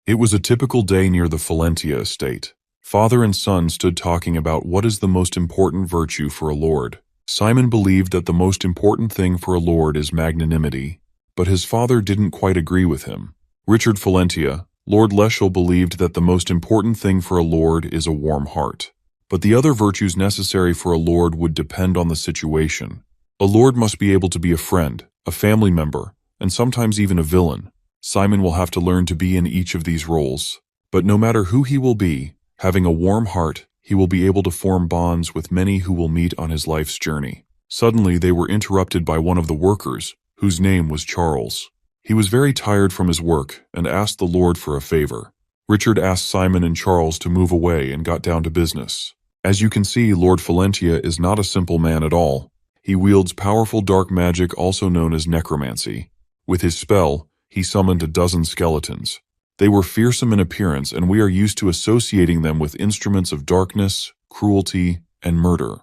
It was a typical day near the Valentia estate. Father and son stood talking about what is the most important virtue for a lord. Simon believed that the most important thing for a lord is magnanimity, but his father didn't quite agree with him. Richard Valentia, Lord Leschel, believed that the most important thing for a lord is a warm heart. But the other virtues necessary for a lord would depend on the situation. A lord must be able to be a friend, a family member, and sometimes even a villain. Simon will have to learn to be in each of these roles. But no matter who he will be, having a warm heart, he will be able to form bonds with many who will meet on his life's journey. Suddenly they were interrupted by one of the workers, whose name was Charles. He was very tired from his work and asked the Lord for a favor. Richard asked Simon and Charles to move away and got down to business. As you can see, Lord Valentia is not a simple man at all. He wields powerful dark magic also known as necromancy. With his spell, he summoned a dozen skeletons. They were fearsome in appearance, and we are used to associating them with instruments of darkness, cruelty, and murder.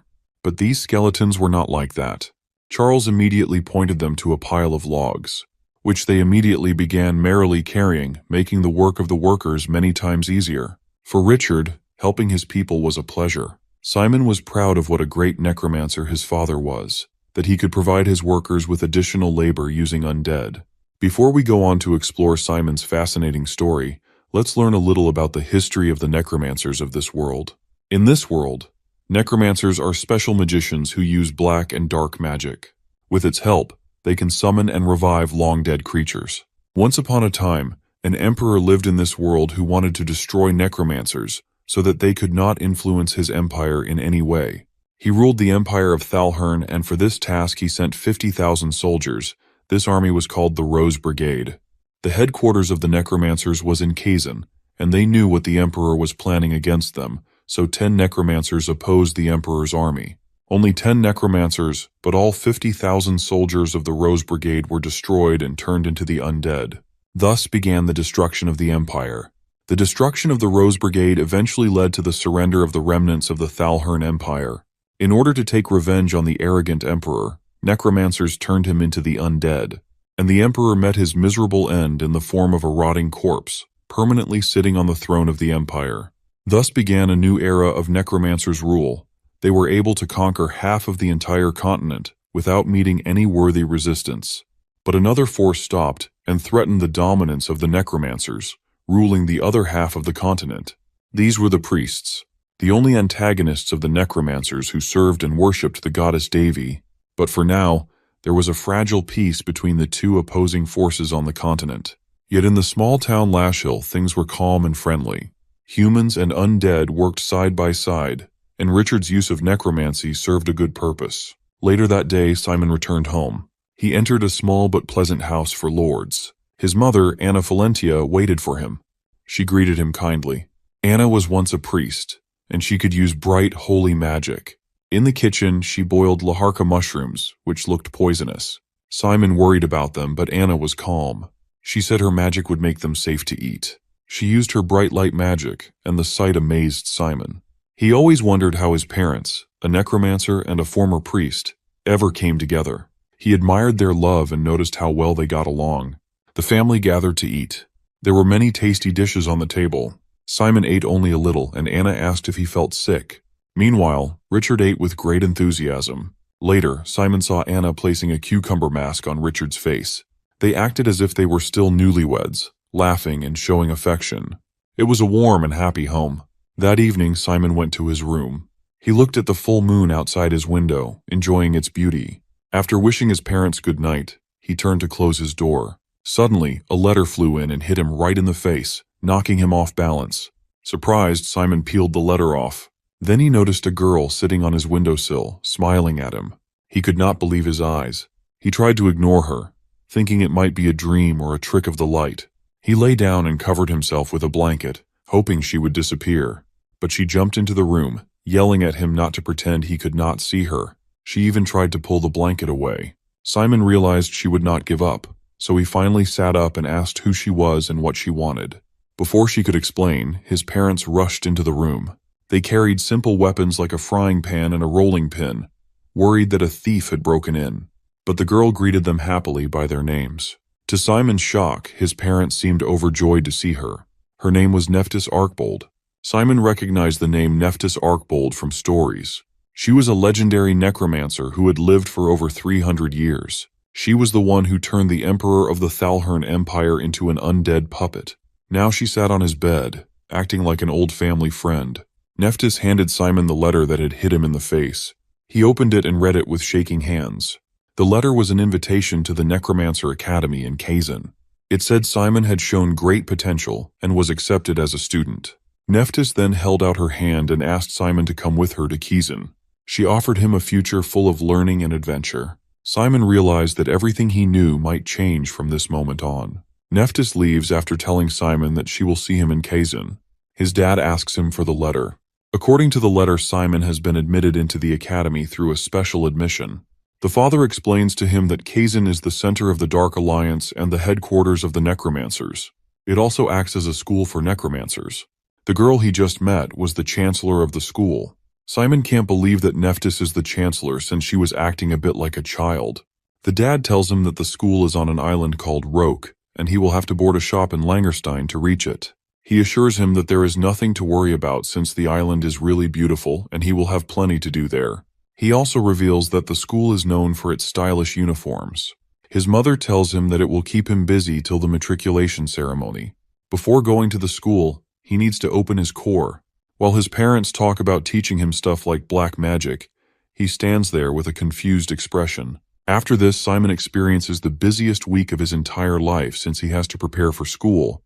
But these skeletons were not like that. Charles immediately pointed them to a pile of logs, which they immediately began merrily carrying, making the work of the workers many times easier. For Richard, helping his people was a pleasure. Simon was proud of what a great necromancer his father was, that he could provide his workers with additional labor using undead. Before we go on to explore Simon's fascinating story, let's learn a little about the history of the necromancers of this world. In this world, necromancers are special magicians who use black and dark magic. With its help, they can summon and revive long-dead creatures. Once upon a time, an emperor lived in this world who wanted to destroy necromancers so that they could not influence his empire in any way. He ruled the empire of Thalhern, and for this task he sent 50,000 soldiers. This army was called the Rose Brigade. The headquarters of the necromancers was in Kazan, and they knew what the emperor was planning against them, so 10 necromancers opposed the emperor's army. Only 10 necromancers, but all 50,000 soldiers of the Rose Brigade were destroyed and turned into the undead. Thus began the destruction of the empire. The destruction of the Rose Brigade eventually led to the surrender of the remnants of the Thalhern Empire. In order to take revenge on the arrogant emperor, necromancers turned him into the undead, and the emperor met his miserable end in the form of a rotting corpse, permanently sitting on the throne of the empire. Thus began a new era of necromancers' rule. They were able to conquer half of the entire continent without meeting any worthy resistance. But another force stopped and threatened the dominance of the necromancers, ruling the other half of the continent. These were the priests, the only antagonists of the necromancers who served and worshipped the goddess Devi. But for now, there was a fragile peace between the two opposing forces on the continent. Yet in the small town Lashhill, things were calm and friendly. Humans and undead worked side by side, and Richard's use of necromancy served a good purpose. Later that day, Simon returned home. He entered a small but pleasant house for lords. His mother, Anna Valentia, waited for him. She greeted him kindly. Anna was once a priest, and she could use bright, holy magic. In the kitchen, she boiled laharka mushrooms, which looked poisonous. Simon worried about them, but Anna was calm. She said her magic would make them safe to eat. She used her bright light magic, and the sight amazed Simon. He always wondered how his parents, a necromancer and a former priest, ever came together. He admired their love and noticed how well they got along. The family gathered to eat. There were many tasty dishes on the table. Simon ate only a little, and Anna asked if he felt sick. Meanwhile, Richard ate with great enthusiasm. Later, Simon saw Anna placing a cucumber mask on Richard's face. They acted as if they were still newlyweds, laughing and showing affection. It was a warm and happy home. That evening, Simon went to his room. He looked at the full moon outside his window, enjoying its beauty. After wishing his parents good night, he turned to close his door. Suddenly, a letter flew in and hit him right in the face, knocking him off balance. Surprised, Simon peeled the letter off. Then he noticed a girl sitting on his windowsill, smiling at him. He could not believe his eyes. He tried to ignore her, thinking it might be a dream or a trick of the light. He lay down and covered himself with a blanket, hoping she would disappear. But she jumped into the room, yelling at him not to pretend he could not see her. She even tried to pull the blanket away. Simon realized she would not give up, so he finally sat up and asked who she was and what she wanted. Before she could explain, his parents rushed into the room. They carried simple weapons like a frying pan and a rolling pin, worried that a thief had broken in. But the girl greeted them happily by their names. To Simon's shock, his parents seemed overjoyed to see her. Her name was Nephthys Arcbold. Simon recognized the name Nephthys Arcbold from stories. She was a legendary necromancer who had lived for over 300 years. She was the one who turned the emperor of the Thalhern Empire into an undead puppet. Now she sat on his bed, acting like an old family friend. Nephthys handed Simon the letter that had hit him in the face. He opened it and read it with shaking hands. The letter was an invitation to the Necromancer Academy in Kazan. It said Simon had shown great potential and was accepted as a student. Nephthys then held out her hand and asked Simon to come with her to Kazan. She offered him a future full of learning and adventure. Simon realized that everything he knew might change from this moment on. Nephthys leaves after telling Simon that she will see him in Kazan. His dad asks him for the letter. According to the letter, Simon has been admitted into the academy through a special admission. The father explains to him that Kazan is the center of the Dark Alliance and the headquarters of the Necromancers. It also acts as a school for necromancers. The girl he just met was the chancellor of the school. Simon can't believe that Nephthys is the chancellor since she was acting a bit like a child. The dad tells him that the school is on an island called Roke, and he will have to board a shop in Langerstein to reach it. He assures him that there is nothing to worry about since the island is really beautiful and he will have plenty to do there. He also reveals that the school is known for its stylish uniforms. His mother tells him that it will keep him busy till the matriculation ceremony. Before going to the school, he needs to open his core. While his parents talk about teaching him stuff like black magic, he stands there with a confused expression. After this, Simon experiences the busiest week of his entire life since he has to prepare for school.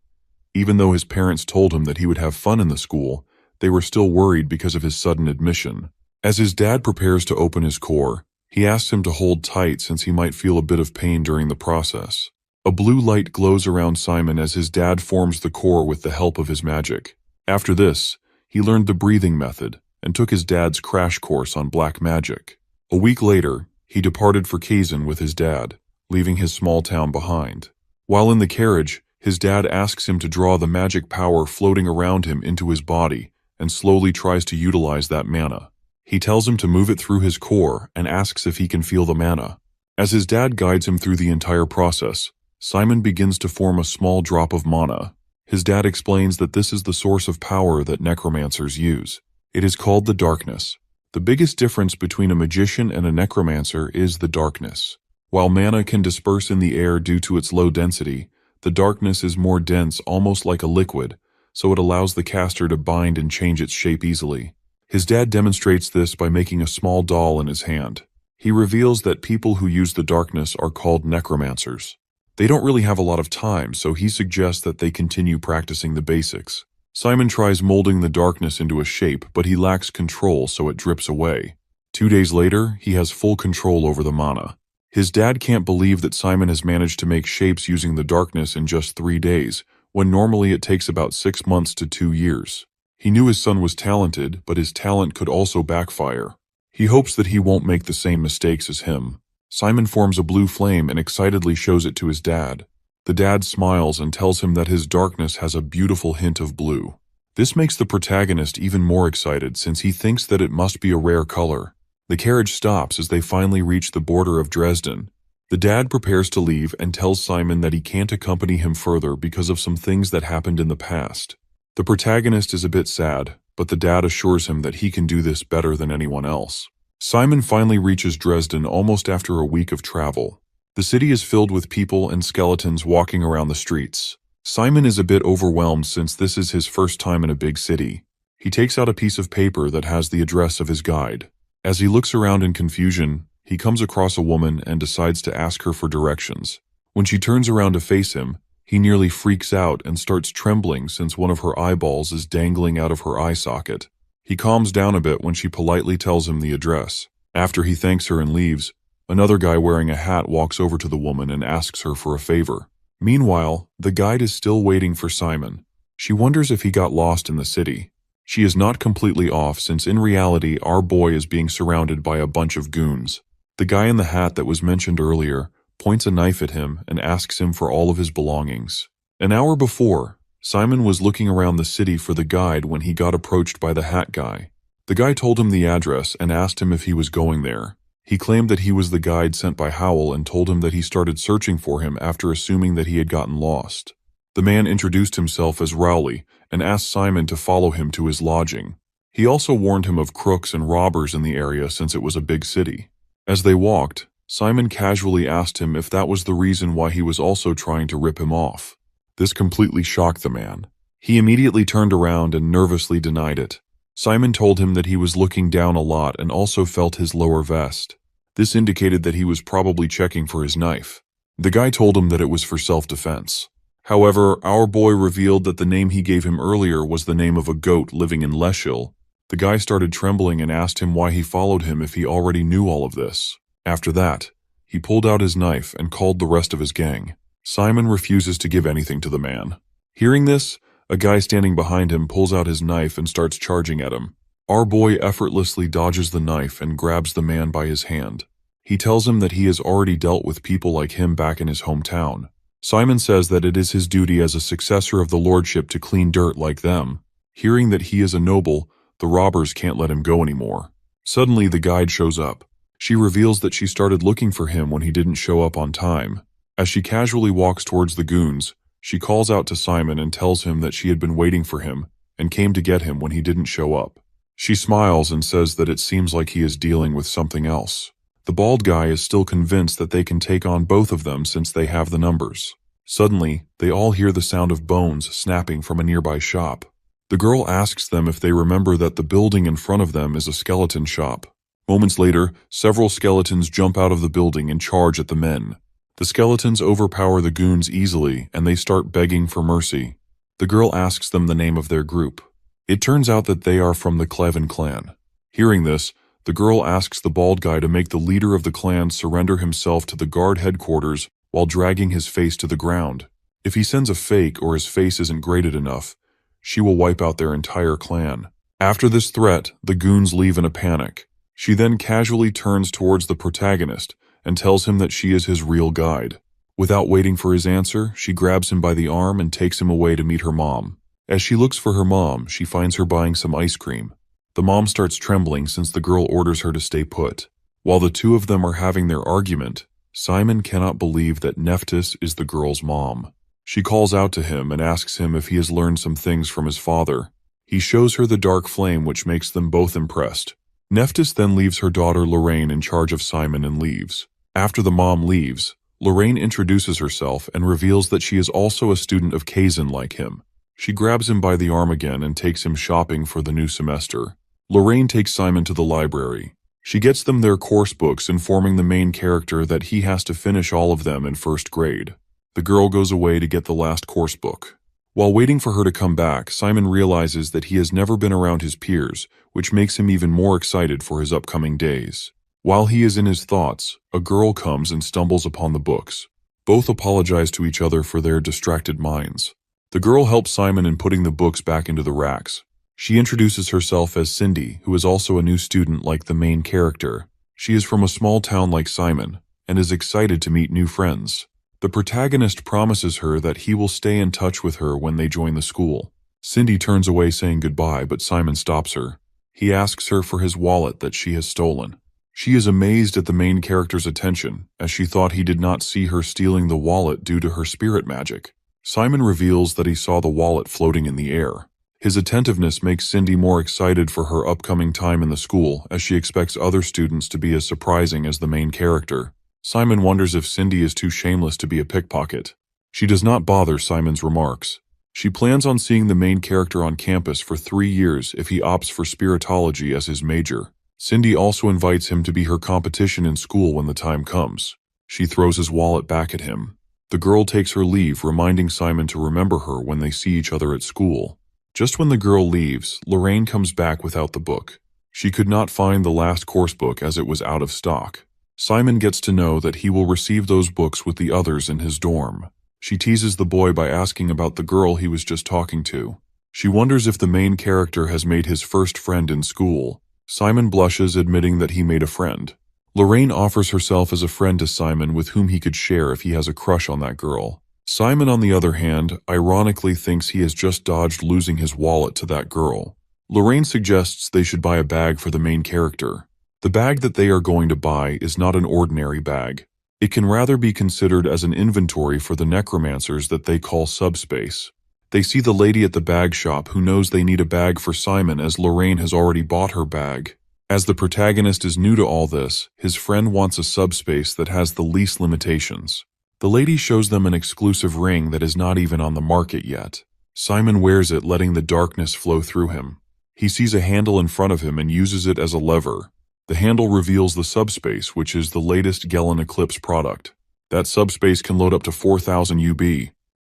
Even though his parents told him that he would have fun in the school, they were still worried because of his sudden admission. As his dad prepares to open his core, he asks him to hold tight since he might feel a bit of pain during the process. A blue light glows around Simon as his dad forms the core with the help of his magic. After this, he learned the breathing method and took his dad's crash course on black magic. A week later, he departed for Kazan with his dad, leaving his small town behind. While in the carriage, his dad asks him to draw the magic power floating around him into his body and slowly tries to utilize that mana. He tells him to move it through his core and asks if he can feel the mana. As his dad guides him through the entire process, Simon begins to form a small drop of mana. His dad explains that this is the source of power that necromancers use. It is called the darkness. The biggest difference between a magician and a necromancer is the darkness. While mana can disperse in the air due to its low density, the darkness is more dense, almost like a liquid, so it allows the caster to bind and change its shape easily. His dad demonstrates this by making a small doll in his hand. He reveals that people who use the darkness are called necromancers. They don't really have a lot of time, so he suggests that they continue practicing the basics. Simon tries molding the darkness into a shape, but he lacks control, so it drips away. 2 days later, he has full control over the mana. His dad can't believe that Simon has managed to make shapes using the darkness in just 3 days, when normally it takes about 6 months to 2 years. He knew his son was talented, but his talent could also backfire. He hopes that he won't make the same mistakes as him. Simon forms a blue flame and excitedly shows it to his dad. The dad smiles and tells him that his darkness has a beautiful hint of blue. This makes the protagonist even more excited since he thinks that it must be a rare color. The carriage stops as they finally reach the border of Dresden. The dad prepares to leave and tells Simon that he can't accompany him further because of some things that happened in the past. The protagonist is a bit sad, but the dad assures him that he can do this better than anyone else. Simon finally reaches Dresden almost after a week of travel. The city is filled with people and skeletons walking around the streets. Simon is a bit overwhelmed since this is his first time in a big city. He takes out a piece of paper that has the address of his guide. As he looks around in confusion, he comes across a woman and decides to ask her for directions. When she turns around to face him, he nearly freaks out and starts trembling since one of her eyeballs is dangling out of her eye socket. He calms down a bit when she politely tells him the address. After he thanks her and leaves, another guy wearing a hat walks over to the woman and asks her for a favor. Meanwhile, the guide is still waiting for Simon. She wonders if he got lost in the city. She is not completely off since in reality our boy is being surrounded by a bunch of goons. The guy in the hat that was mentioned earlier points a knife at him and asks him for all of his belongings. An hour before, Simon was looking around the city for the guide when he got approached by the hat guy. The guy told him the address and asked him if he was going there. He claimed that he was the guide sent by Howell and told him that he started searching for him after assuming that he had gotten lost. The man introduced himself as Rowley and asked Simon to follow him to his lodging. He also warned him of crooks and robbers in the area since it was a big city. As they walked, Simon casually asked him if that was the reason why he was also trying to rip him off. This completely shocked the man. He immediately turned around and nervously denied it. Simon told him that he was looking down a lot and also felt his lower vest. This indicated that he was probably checking for his knife. The guy told him that it was for self-defense. However, our boy revealed that the name he gave him earlier was the name of a goat living in Leschil. The guy started trembling and asked him why he followed him if he already knew all of this. After that, he pulled out his knife and called the rest of his gang. Simon refuses to give anything to the man. Hearing this, a guy standing behind him pulls out his knife and starts charging at him. Our boy effortlessly dodges the knife and grabs the man by his hand. He tells him that he has already dealt with people like him back in his hometown. Simon says that it is his duty as a successor of the lordship to clean dirt like them. Hearing that he is a noble, the robbers can't let him go anymore. Suddenly, the guide shows up. She reveals that she started looking for him when he didn't show up on time. As she casually walks towards the goons, she calls out to Simon and tells him that she had been waiting for him and came to get him when he didn't show up. She smiles and says that it seems like he is dealing with something else. The bald guy is still convinced that they can take on both of them since they have the numbers. Suddenly, they all hear the sound of bones snapping from a nearby shop. The girl asks them if they remember that the building in front of them is a skeleton shop. Moments later, several skeletons jump out of the building and charge at the men. The skeletons overpower the goons easily and they start begging for mercy. The girl asks them the name of their group. It turns out that they are from the Cleven clan. Hearing this, the girl asks the bald guy to make the leader of the clan surrender himself to the guard headquarters while dragging his face to the ground. If he sends a fake or his face isn't graded enough, she will wipe out their entire clan. After this threat, the goons leave in a panic. She then casually turns towards the protagonist and tells him that she is his real guide. Without waiting for his answer, she grabs him by the arm and takes him away to meet her mom. As she looks for her mom, she finds her buying some ice cream. The mom starts trembling since the girl orders her to stay put. While the two of them are having their argument, Simon cannot believe that Nephthys is the girl's mom. She calls out to him and asks him if he has learned some things from his father. He shows her the dark flame, which makes them both impressed. Nephthys then leaves her daughter Lorraine in charge of Simon and leaves. After the mom leaves, Lorraine introduces herself and reveals that she is also a student of Kazan like him. She grabs him by the arm again and takes him shopping for the new semester. Lorraine takes Simon to the library. She gets them their course books, informing the main character that he has to finish all of them in first grade. The girl goes away to get the last course book. While waiting for her to come back, Simon realizes that he has never been around his peers, which makes him even more excited for his upcoming days. While he is in his thoughts, a girl comes and stumbles upon the books. Both apologize to each other for their distracted minds. The girl helps Simon in putting the books back into the racks. She introduces herself as Cindy, who is also a new student like the main character. She is from a small town like Simon, and is excited to meet new friends. The protagonist promises her that he will stay in touch with her when they join the school. Cindy turns away saying goodbye, but Simon stops her. He asks her for his wallet that she has stolen. She is amazed at the main character's attention, as she thought he did not see her stealing the wallet due to her spirit magic. Simon reveals that he saw the wallet floating in the air. His attentiveness makes Cindy more excited for her upcoming time in the school, as she expects other students to be as surprising as the main character. Simon wonders if Cindy is too shameless to be a pickpocket. She does not bother Simon's remarks. She plans on seeing the main character on campus for 3 years if he opts for spiritology as his major. Cindy also invites him to be her competition in school when the time comes. She throws his wallet back at him. The girl takes her leave, reminding Simon to remember her when they see each other at school. Just when the girl leaves, Lorraine comes back without the book. She could not find the last course book as it was out of stock. Simon gets to know that he will receive those books with the others in his dorm. She teases the boy by asking about the girl he was just talking to. She wonders if the main character has made his first friend in school. Simon blushes, admitting that he made a friend. Lorraine offers herself as a friend to Simon with whom he could share if he has a crush on that girl. Simon, on the other hand, ironically thinks he has just dodged losing his wallet to that girl. Lorraine suggests they should buy a bag for the main character. The bag that they are going to buy is not an ordinary bag. It can rather be considered as an inventory for the necromancers that they call subspace. They see the lady at the bag shop who knows they need a bag for Simon as Lorraine has already bought her bag. As the protagonist is new to all this, his friend wants a subspace that has the least limitations. The lady shows them an exclusive ring that is not even on the market yet. Simon wears it, letting the darkness flow through him. He sees a handle in front of him and uses it as a lever. The handle reveals the subspace, which is the latest Gelen Eclipse product. That subspace can load up to 4,000 UB.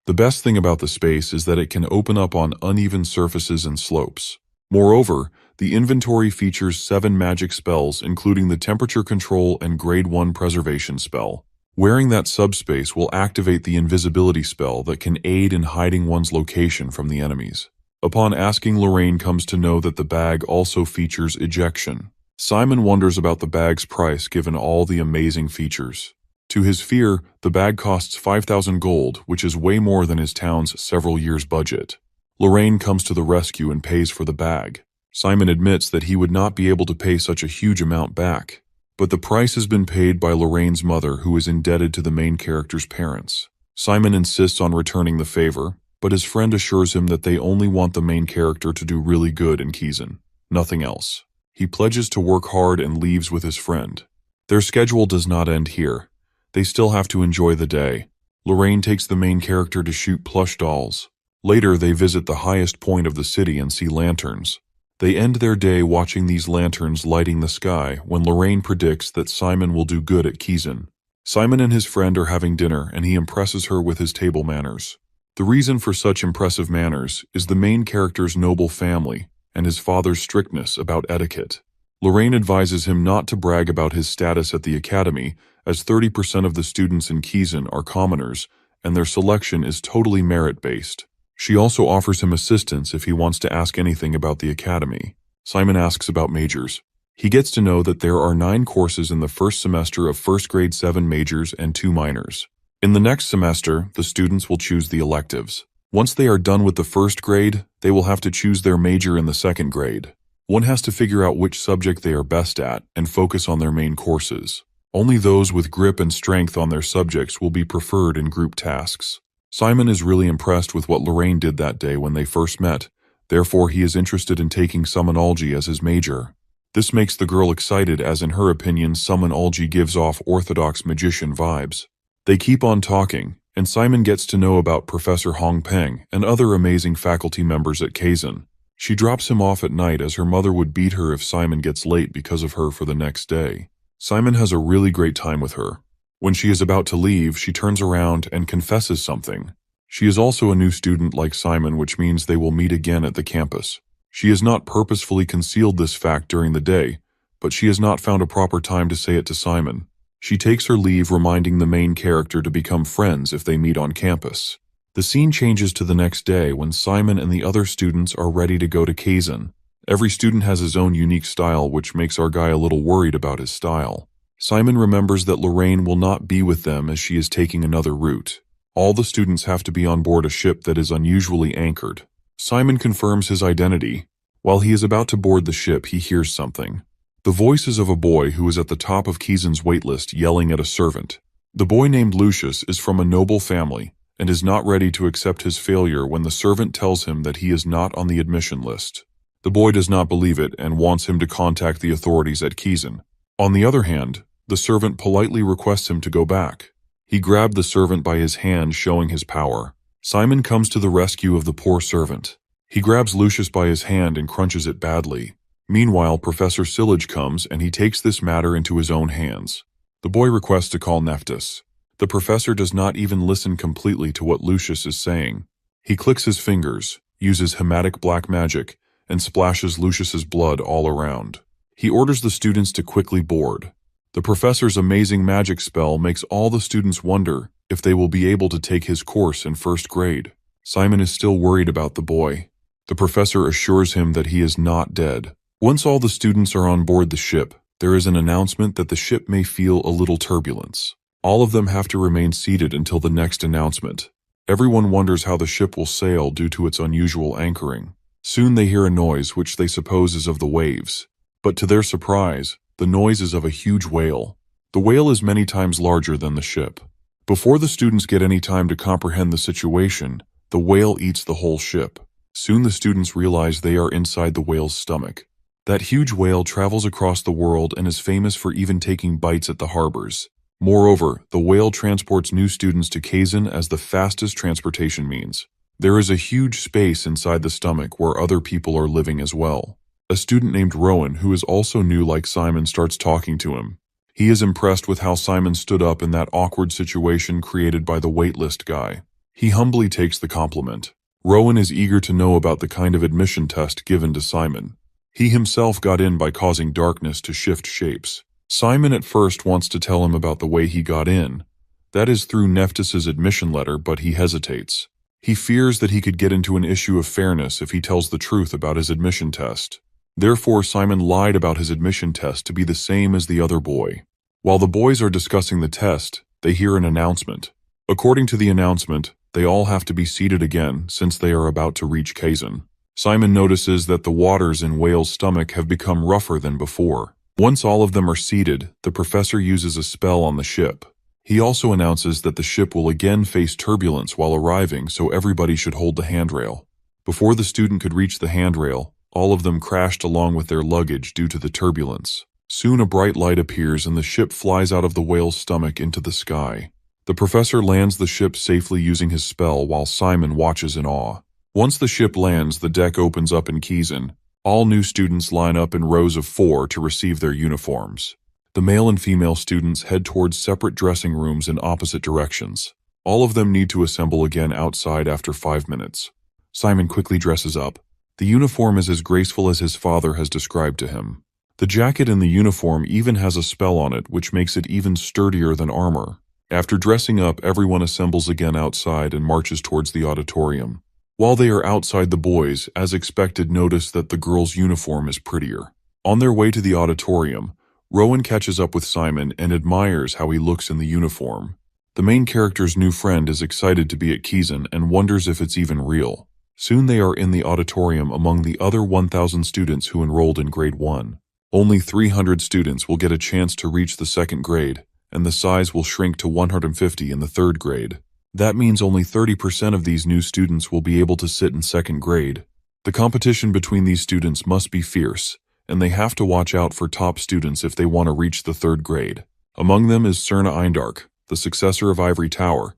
The best thing about the space is that it can open up on uneven surfaces and slopes. Moreover, the inventory features 7 magic spells, including the temperature control and grade 1 preservation spell. Wearing that subspace will activate the invisibility spell that can aid in hiding one's location from the enemies. Upon asking, Lorraine comes to know that the bag also features ejection. Simon wonders about the bag's price given all the amazing features. To his fear, the bag costs 5,000 gold, which is way more than his town's several years' budget. Lorraine comes to the rescue and pays for the bag. Simon admits that he would not be able to pay such a huge amount back. But the price has been paid by Lorraine's mother, who is indebted to the main character's parents. Simon insists on returning the favor, but his friend assures him that they only want the main character to do really good in Kaizen, nothing else. He pledges to work hard and leaves with his friend. Their schedule does not end here. They still have to enjoy the day. Lorraine takes the main character to shoot plush dolls. Later, they visit the highest point of the city and see lanterns. They end their day watching these lanterns lighting the sky when Lorraine predicts that Simon will do good at Kaizen. Simon and his friend are having dinner and he impresses her with his table manners. The reason for such impressive manners is the main character's noble family and his father's strictness about etiquette. Lorraine advises him not to brag about his status at the Academy, as 30% of the students in Kaizen are commoners and their selection is totally merit-based. She also offers him assistance if he wants to ask anything about the Academy. Simon asks about majors. He gets to know that there are 9 courses in the first semester of first grade, 7 majors and 2 minors. In the next semester, the students will choose the electives. Once they are done with the first grade, they will have to choose their major in the second grade. One has to figure out which subject they are best at and focus on their main courses. Only those with grip and strength on their subjects will be preferred in group tasks. Simon is really impressed with what Lorraine did that day when they first met, therefore he is interested in taking Summonology as his major. This makes the girl excited as in her opinion Summonology gives off orthodox magician vibes. They keep on talking, and Simon gets to know about Professor Hong Peng and other amazing faculty members at Kaizen. She drops him off at night as her mother would beat her if Simon gets late because of her for the next day. Simon has a really great time with her. When she is about to leave, she turns around and confesses something. She is also a new student like Simon, which means they will meet again at the campus. She has not purposefully concealed this fact during the day, but she has not found a proper time to say it to Simon. She takes her leave, reminding the main character to become friends if they meet on campus. The scene changes to the next day when Simon and the other students are ready to go to Kaizen. Every student has his own unique style, which makes our guy a little worried about his style. Simon remembers that Lorraine will not be with them as she is taking another route. All the students have to be on board a ship that is unusually anchored. Simon confirms his identity. While he is about to board the ship, he hears something. The voices of a boy who is at the top of Kaizen's waitlist yelling at a servant. The boy named Lucius is from a noble family and is not ready to accept his failure when the servant tells him that he is not on the admission list. The boy does not believe it and wants him to contact the authorities at Kaizen. On the other hand, the servant politely requests him to go back. He grabbed the servant by his hand, showing his power. Simon comes to the rescue of the poor servant. He grabs Lucius by his hand and crunches it badly. Meanwhile, Professor Sillage comes and he takes this matter into his own hands. The boy requests to call Nephthys. The professor does not even listen completely to what Lucius is saying. He clicks his fingers, uses hematic black magic, and splashes Lucius's blood all around. He orders the students to quickly board. The professor's amazing magic spell makes all the students wonder if they will be able to take his course in first grade. Simon is still worried about the boy. The professor assures him that he is not dead. Once all the students are on board the ship, there is an announcement that the ship may feel a little turbulence. All of them have to remain seated until the next announcement. Everyone wonders how the ship will sail due to its unusual anchoring. Soon they hear a noise which they suppose is of the waves. But to their surprise, the noise is of a huge whale. The whale is many times larger than the ship. Before the students get any time to comprehend the situation, the whale eats the whole ship. Soon the students realize they are inside the whale's stomach. That huge whale travels across the world and is famous for even taking bites at the harbors. Moreover, the whale transports new students to Kaizen as the fastest transportation means. There is a huge space inside the stomach where other people are living as well. A student named Rowan, who is also new like Simon, starts talking to him. He is impressed with how Simon stood up in that awkward situation created by the waitlist guy. He humbly takes the compliment. Rowan is eager to know about the kind of admission test given to Simon. He himself got in by causing darkness to shift shapes. Simon at first wants to tell him about the way he got in. That is through Nephthys's admission letter, but he hesitates. He fears that he could get into an issue of fairness if he tells the truth about his admission test. Therefore, Simon lied about his admission test to be the same as the other boy. While the boys are discussing the test, they hear an announcement. According to the announcement, they all have to be seated again since they are about to reach Kaizen. Simon notices that the waters in Whale's stomach have become rougher than before. Once all of them are seated, the professor uses a spell on the ship. He also announces that the ship will again face turbulence while arriving, so everybody should hold the handrail. Before the student could reach the handrail, all of them crashed along with their luggage due to the turbulence. Soon a bright light appears and the ship flies out of the whale's stomach into the sky. The professor lands the ship safely using his spell while Simon watches in awe. Once the ship lands, the deck opens up in Kaizen. All new students line up in rows of 4 to receive their uniforms. The male and female students head towards separate dressing rooms in opposite directions. All of them need to assemble again outside after 5 minutes. Simon quickly dresses up. The uniform is as graceful as his father has described to him. The jacket in the uniform even has a spell on it which makes it even sturdier than armor. After dressing up, everyone assembles again outside and marches towards the auditorium. While they are outside, the boys, as expected, notice that the girl's uniform is prettier. On their way to the auditorium, Rowan catches up with Simon and admires how he looks in the uniform. The main character's new friend is excited to be at Kaizen and wonders if it's even real. Soon they are in the auditorium among the other 1,000 students who enrolled in grade 1. Only 300 students will get a chance to reach the 2nd grade, and the size will shrink to 150 in the 3rd grade. That means only 30% of these new students will be able to sit in 2nd grade. The competition between these students must be fierce, and they have to watch out for top students if they want to reach the 3rd grade. Among them is Cerna Eindark, the successor of Ivory Tower,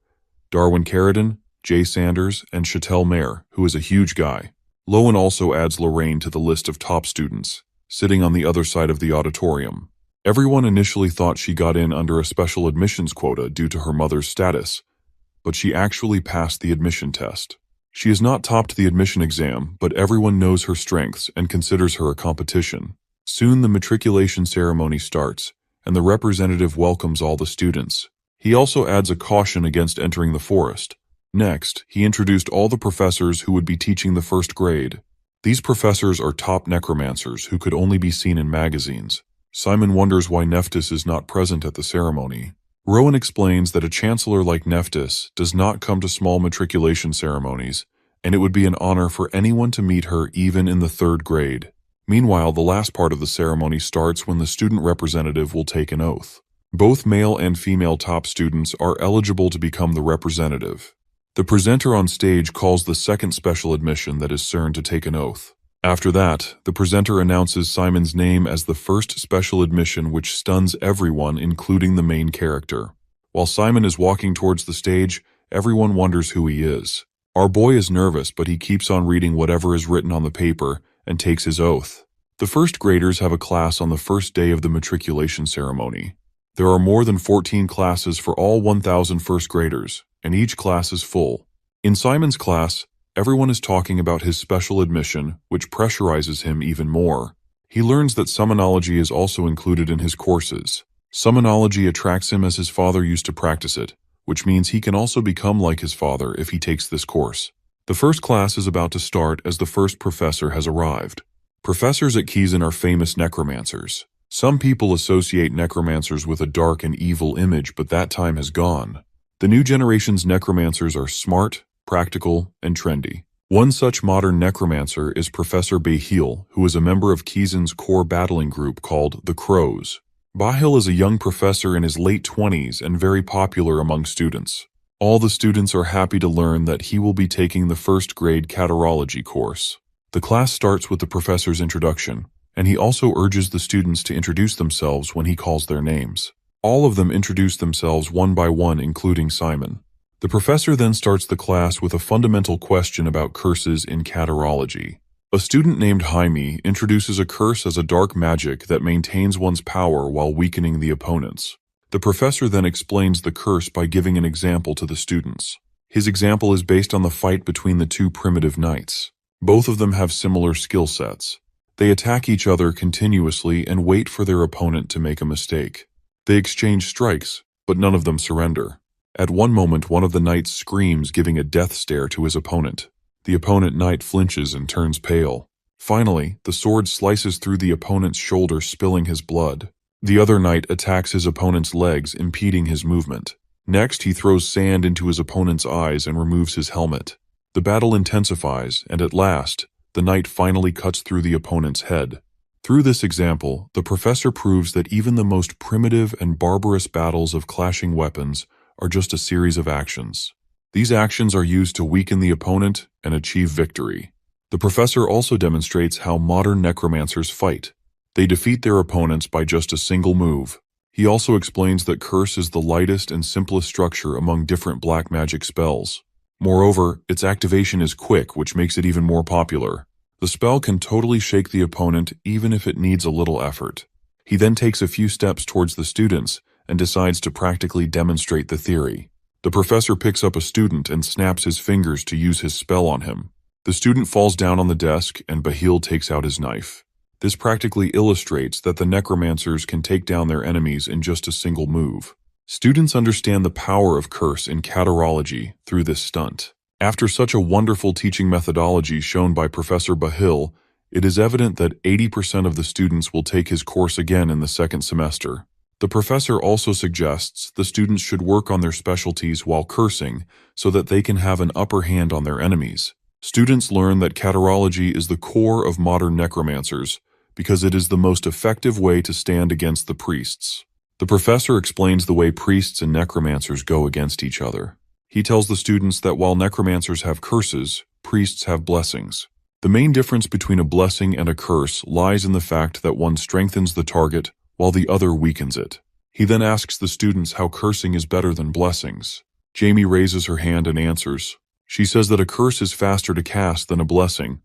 Darwin Carradine, Jay Sanders, and Chattel Mayer, who is a huge guy. Lowen also adds Lorraine to the list of top students, sitting on the other side of the auditorium. Everyone initially thought she got in under a special admissions quota due to her mother's status, but she actually passed the admission test. She has not topped the admission exam, but everyone knows her strengths and considers her a competition. Soon the matriculation ceremony starts, and the representative welcomes all the students. He also adds a caution against entering the forest. Next, he introduced all the professors who would be teaching the 1st grade. These professors are top necromancers who could only be seen in magazines. Simon wonders why Nephthys is not present at the ceremony. Rowan explains that a chancellor like Nephthys does not come to small matriculation ceremonies, and it would be an honor for anyone to meet her even in the 3rd grade. Meanwhile, the last part of the ceremony starts when the student representative will take an oath. Both male and female top students are eligible to become the representative. The presenter on stage calls the 2nd special admission, that is CERN, to take an oath. After that, the presenter announces Simon's name as the 1st special admission, which stuns everyone, including the main character. While Simon is walking towards the stage, everyone wonders who he is. Our boy is nervous, but he keeps on reading whatever is written on the paper and takes his oath. The 1st graders have a class on the 1st day of the matriculation ceremony. There are more than 14 classes for all 1,000 1st graders, and each class is full. In Simon's class, everyone is talking about his special admission, which pressurizes him even more. He learns that summonology is also included in his courses. Summonology attracts him as his father used to practice it, which means he can also become like his father if he takes this course. The 1st class is about to start as the 1st professor has arrived. Professors at Kaizen are famous necromancers. Some people associate necromancers with a dark and evil image, but that time has gone. The new generation's necromancers are smart, practical, and trendy. One such modern necromancer is Professor Behil, who is a member of Kaizen's core battling group called the Crows. Bahil is a young professor in his late 20s and very popular among students. All the students are happy to learn that he will be taking the first grade catarology course. The class starts with the professor's introduction, and he also urges the students to introduce themselves when he calls their names. All of them introduce themselves one by one, including Simon. The professor then starts the class with a fundamental question about curses in catarology. A student named Jaime introduces a curse as a dark magic that maintains one's power while weakening the opponents. The professor then explains the curse by giving an example to the students. His example is based on the fight between the two primitive knights. Both of them have similar skill sets. They attack each other continuously and wait for their opponent to make a mistake. They exchange strikes, but none of them surrender. At one moment, one of the knights screams, giving a death stare to his opponent. The opponent knight flinches and turns pale. Finally, the sword slices through the opponent's shoulder, spilling his blood. The other knight attacks his opponent's legs, impeding his movement. Next, he throws sand into his opponent's eyes and removes his helmet. The battle intensifies, and at last, the knight finally cuts through the opponent's head. Through this example, the professor proves that even the most primitive and barbarous battles of clashing weapons are just a series of actions. These actions are used to weaken the opponent and achieve victory. The professor also demonstrates how modern necromancers fight. They defeat their opponents by just a single move. He also explains that curse is the lightest and simplest structure among different black magic spells. Moreover, its activation is quick, which makes it even more popular. The spell can totally shake the opponent even if it needs a little effort. He then takes a few steps towards the students and decides to practically demonstrate the theory. The professor picks up a student and snaps his fingers to use his spell on him. The student falls down on the desk and Bahil takes out his knife. This practically illustrates that the necromancers can take down their enemies in just a single move. Students understand the power of curse in catarology through this stunt. After such a wonderful teaching methodology shown by Professor Bahil, it is evident that 80% of the students will take his course again in the second semester. The professor also suggests the students should work on their specialties while cursing so that they can have an upper hand on their enemies. Students learn that catarology is the core of modern necromancers because it is the most effective way to stand against the priests. The professor explains the way priests and necromancers go against each other. He tells the students that while necromancers have curses, priests have blessings. The main difference between a blessing and a curse lies in the fact that one strengthens the target while the other weakens it. He then asks the students how cursing is better than blessings. Jamie raises her hand and answers. She says that a curse is faster to cast than a blessing,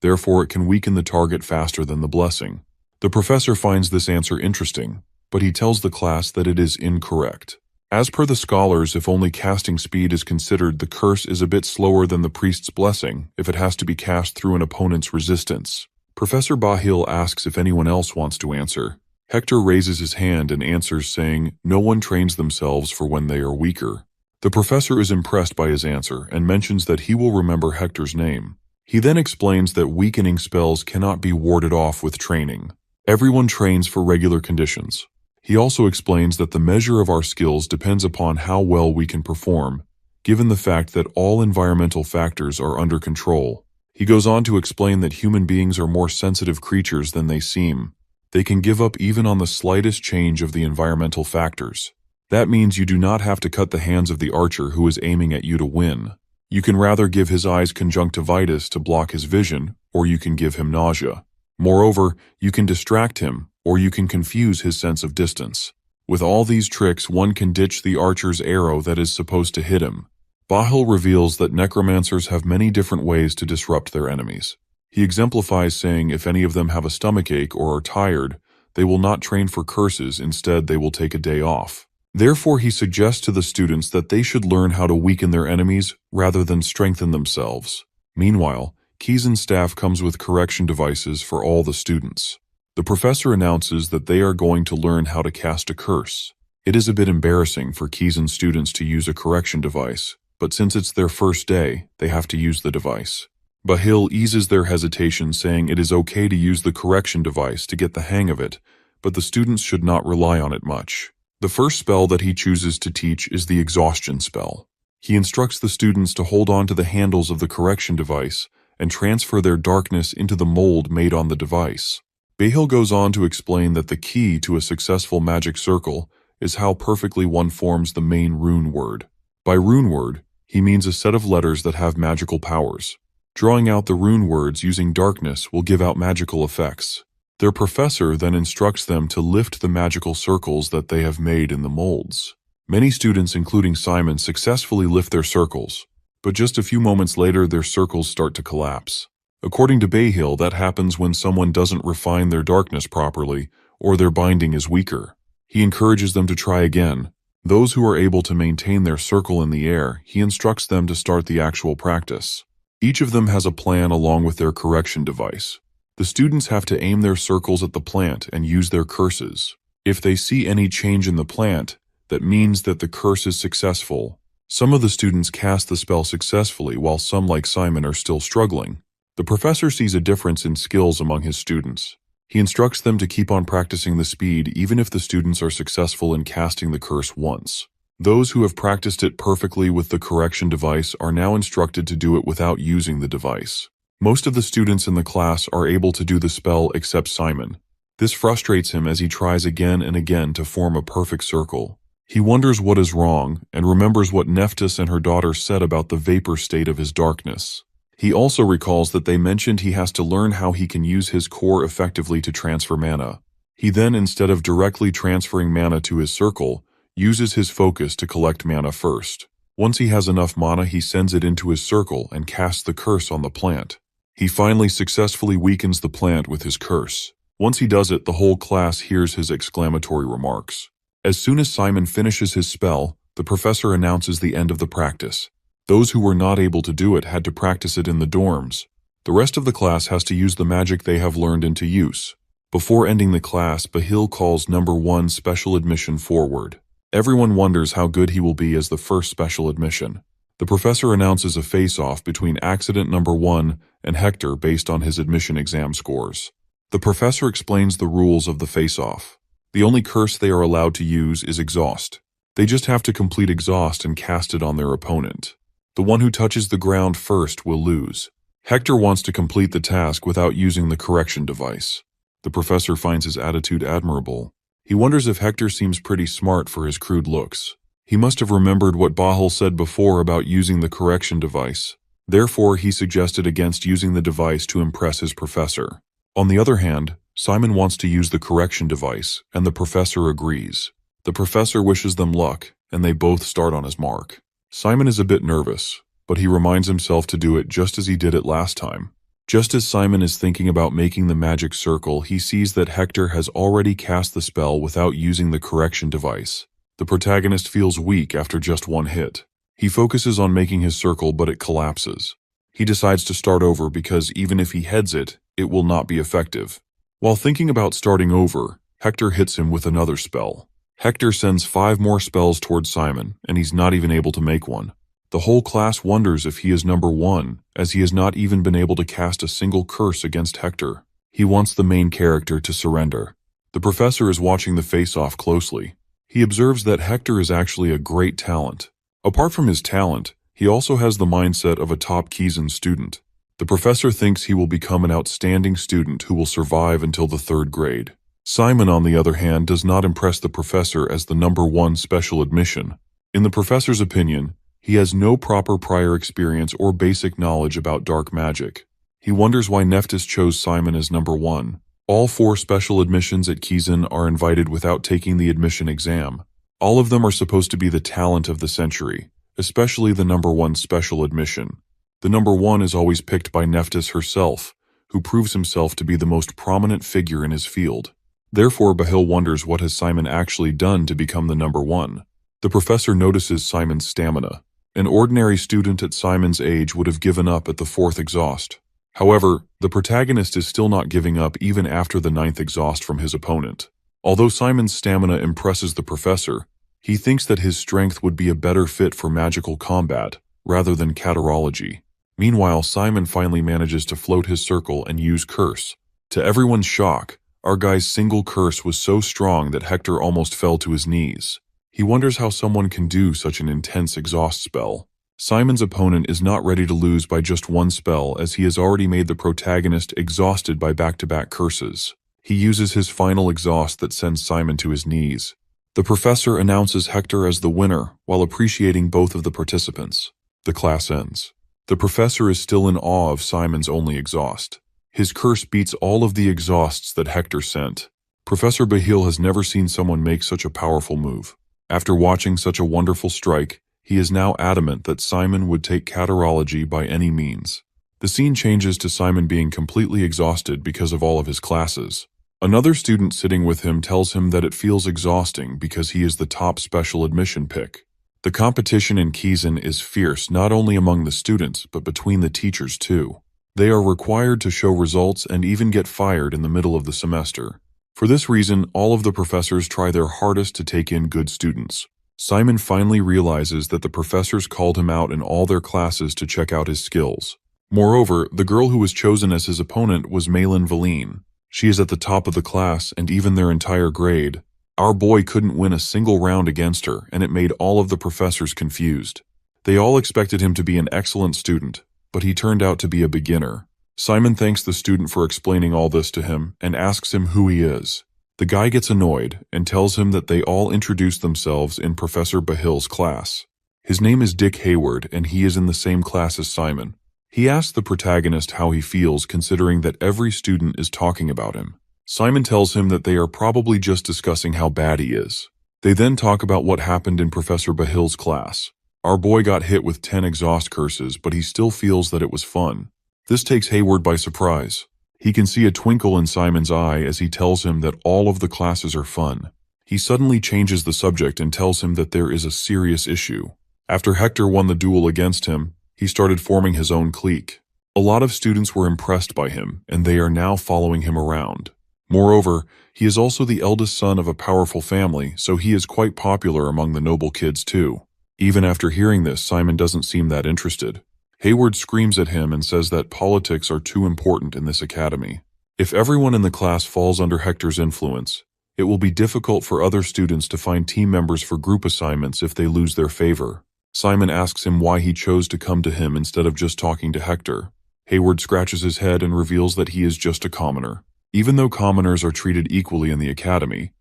therefore it can weaken the target faster than the blessing. The professor finds this answer interesting, but he tells the class that it is incorrect. As per the scholars, if only casting speed is considered, the curse is a bit slower than the priest's blessing if it has to be cast through an opponent's resistance. Professor Bahil asks if anyone else wants to answer. Hector raises his hand and answers, saying, "No one trains themselves for when they are weaker." The professor is impressed by his answer and mentions that he will remember Hector's name. He then explains that weakening spells cannot be warded off with training. Everyone trains for regular conditions. He also explains that the measure of our skills depends upon how well we can perform, given the fact that all environmental factors are under control. He goes on to explain that human beings are more sensitive creatures than they seem. They can give up even on the slightest change of the environmental factors. That means you do not have to cut the hands of the archer who is aiming at you to win. You can rather give his eyes conjunctivitis to block his vision, or you can give him nausea. Moreover, you can distract him, or you can confuse his sense of distance. With all these tricks, one can ditch the archer's arrow that is supposed to hit him. Bahil reveals that necromancers have many different ways to disrupt their enemies. He exemplifies saying if any of them have a stomachache or are tired, they will not train for curses, instead they will take a day off. Therefore, he suggests to the students that they should learn how to weaken their enemies rather than strengthen themselves. Meanwhile, Kizan's staff comes with correction devices for all the students. The professor announces that they are going to learn how to cast a curse. It is a bit embarrassing for Kizan's students to use a correction device, but since it's their first day, they have to use the device. Bahil eases their hesitation, saying it is okay to use the correction device to get the hang of it, but the students should not rely on it much. The first spell that he chooses to teach is the exhaustion spell. He instructs the students to hold on to the handles of the correction device and transfer their darkness into the mold made on the device. Behil goes on to explain that the key to a successful magic circle is how perfectly one forms the main rune word. By rune word, he means a set of letters that have magical powers. Drawing out the rune words using darkness will give out magical effects. Their professor then instructs them to lift the magical circles that they have made in the molds. Many students, including Simon, successfully lift their circles, but just a few moments later their circles start to collapse. According to Behil, that happens when someone doesn't refine their darkness properly or their binding is weaker. He encourages them to try again. Those who are able to maintain their circle in the air, he instructs them to start the actual practice. Each of them has a plan along with their correction device. The students have to aim their circles at the plant and use their curses. If they see any change in the plant, that means that the curse is successful. Some of the students cast the spell successfully while some, like Simon, are still struggling. The professor sees a difference in skills among his students. He instructs them to keep on practicing the speed even if the students are successful in casting the curse once. Those who have practiced it perfectly with the correction device are now instructed to do it without using the device. Most of the students in the class are able to do the spell except Simon. This frustrates him as he tries again and again to form a perfect circle. He wonders what is wrong and remembers what Nephthys and her daughter said about the vapor state of his darkness. He also recalls that they mentioned he has to learn how he can use his core effectively to transfer mana. He then, instead of directly transferring mana to his circle, uses his focus to collect mana first. Once he has enough mana, he sends it into his circle and casts the curse on the plant. He finally successfully weakens the plant with his curse. Once he does it, the whole class hears his exclamatory remarks. As soon as Simon finishes his spell, the professor announces the end of the practice. Those who were not able to do it had to practice it in the dorms. The rest of the class has to use the magic they have learned into use. Before ending the class, Behil calls number 1 special admission forward. Everyone wonders how good he will be as the first special admission. The professor announces a face-off between accident number 1 and Hector based on his admission exam scores. The professor explains the rules of the face-off. The only curse they are allowed to use is exhaust. They just have to complete exhaust and cast it on their opponent. The one who touches the ground first will lose. Hector wants to complete the task without using the correction device. The professor finds his attitude admirable. He wonders if Hector seems pretty smart for his crude looks. He must have remembered what Bahul said before about using the correction device. Therefore, he suggested against using the device to impress his professor. On the other hand, Simon wants to use the correction device, and the professor agrees. The professor wishes them luck, and they both start on his mark. Simon is a bit nervous, but he reminds himself to do it just as he did it last time. Just as Simon is thinking about making the magic circle, he sees that Hector has already cast the spell without using the correction device. The protagonist feels weak after just one hit. He focuses on making his circle, but it collapses. He decides to start over because even if he heads it, it will not be effective. While thinking about starting over, Hector hits him with another spell. Hector sends 5 more spells towards Simon, and he's not even able to make one. The whole class wonders if he is number 1, as he has not even been able to cast a single curse against Hector. He wants the main character to surrender. The professor is watching the face-off closely. He observes that Hector is actually a great talent. Apart from his talent, he also has the mindset of a top Kizan student. The professor thinks he will become an outstanding student who will survive until the 3rd grade. Simon, on the other hand, does not impress the professor as the number 1 special admission. In the professor's opinion, he has no proper prior experience or basic knowledge about dark magic. He wonders why Nephthys chose Simon as number 1. All 4 special admissions at Kizan are invited without taking the admission exam. All of them are supposed to be the talent of the century, especially the number 1 special admission. The number 1 is always picked by Nephthys herself, who proves himself to be the most prominent figure in his field. Therefore, Behil wonders what has Simon actually done to become the number 1. The professor notices Simon's stamina. An ordinary student at Simon's age would have given up at the 4th exhaust. However, the protagonist is still not giving up even after the 9th exhaust from his opponent. Although Simon's stamina impresses the professor, he thinks that his strength would be a better fit for magical combat, rather than catarology. Meanwhile, Simon finally manages to float his circle and use curse. To everyone's shock, our guy's single curse was so strong that Hector almost fell to his knees. He wonders how someone can do such an intense exhaust spell. Simon's opponent is not ready to lose by just one spell, as he has already made the protagonist exhausted by back-to-back curses. He uses his final exhaust that sends Simon to his knees. The professor announces Hector as the winner while appreciating both of the participants. The class ends. The professor is still in awe of Simon's only exhaust. His curse beats all of the exhausts that Hector sent. Professor Bahil has never seen someone make such a powerful move. After watching such a wonderful strike, he is now adamant that Simon would take catarology by any means. The scene changes to Simon being completely exhausted because of all of his classes. Another student sitting with him tells him that it feels exhausting because he is the top special admission pick. The competition in Kizan is fierce not only among the students but between the teachers too. They are required to show results and even get fired in the middle of the semester. For this reason, all of the professors try their hardest to take in good students. Simon finally realizes that the professors called him out in all their classes to check out his skills. Moreover, the girl who was chosen as his opponent was Malin Valine. She is at the top of the class and even their entire grade. Our boy couldn't win a single round against her, and it made all of the professors confused. They all expected him to be an excellent student, but he turned out to be a beginner. Simon thanks the student for explaining all this to him and asks him who he is. The guy gets annoyed and tells him that they all introduced themselves in Professor Bahil's class. His name is Dick Hayward and he is in the same class as Simon. He asks the protagonist how he feels considering that every student is talking about him. Simon tells him that they are probably just discussing how bad he is. They then talk about what happened in Professor Bahil's class. Our boy got hit with 10 exhaust curses, but he still feels that it was fun. This takes Hayward by surprise. He can see a twinkle in Simon's eye as he tells him that all of the classes are fun. He suddenly changes the subject and tells him that there is a serious issue. After Hector won the duel against him, he started forming his own clique. A lot of students were impressed by him, and they are now following him around. Moreover, he is also the eldest son of a powerful family, so he is quite popular among the noble kids too. Even after hearing this, Simon doesn't seem that interested. Hayward screams at him and says that politics are too important in this academy. If everyone in the class falls under Hector's influence, it will be difficult for other students to find team members for group assignments if they lose their favor. Simon asks him why he chose to come to him instead of just talking to Hector. Hayward scratches his head and reveals that he is just a commoner. Even though commoners are treated equally in the academy,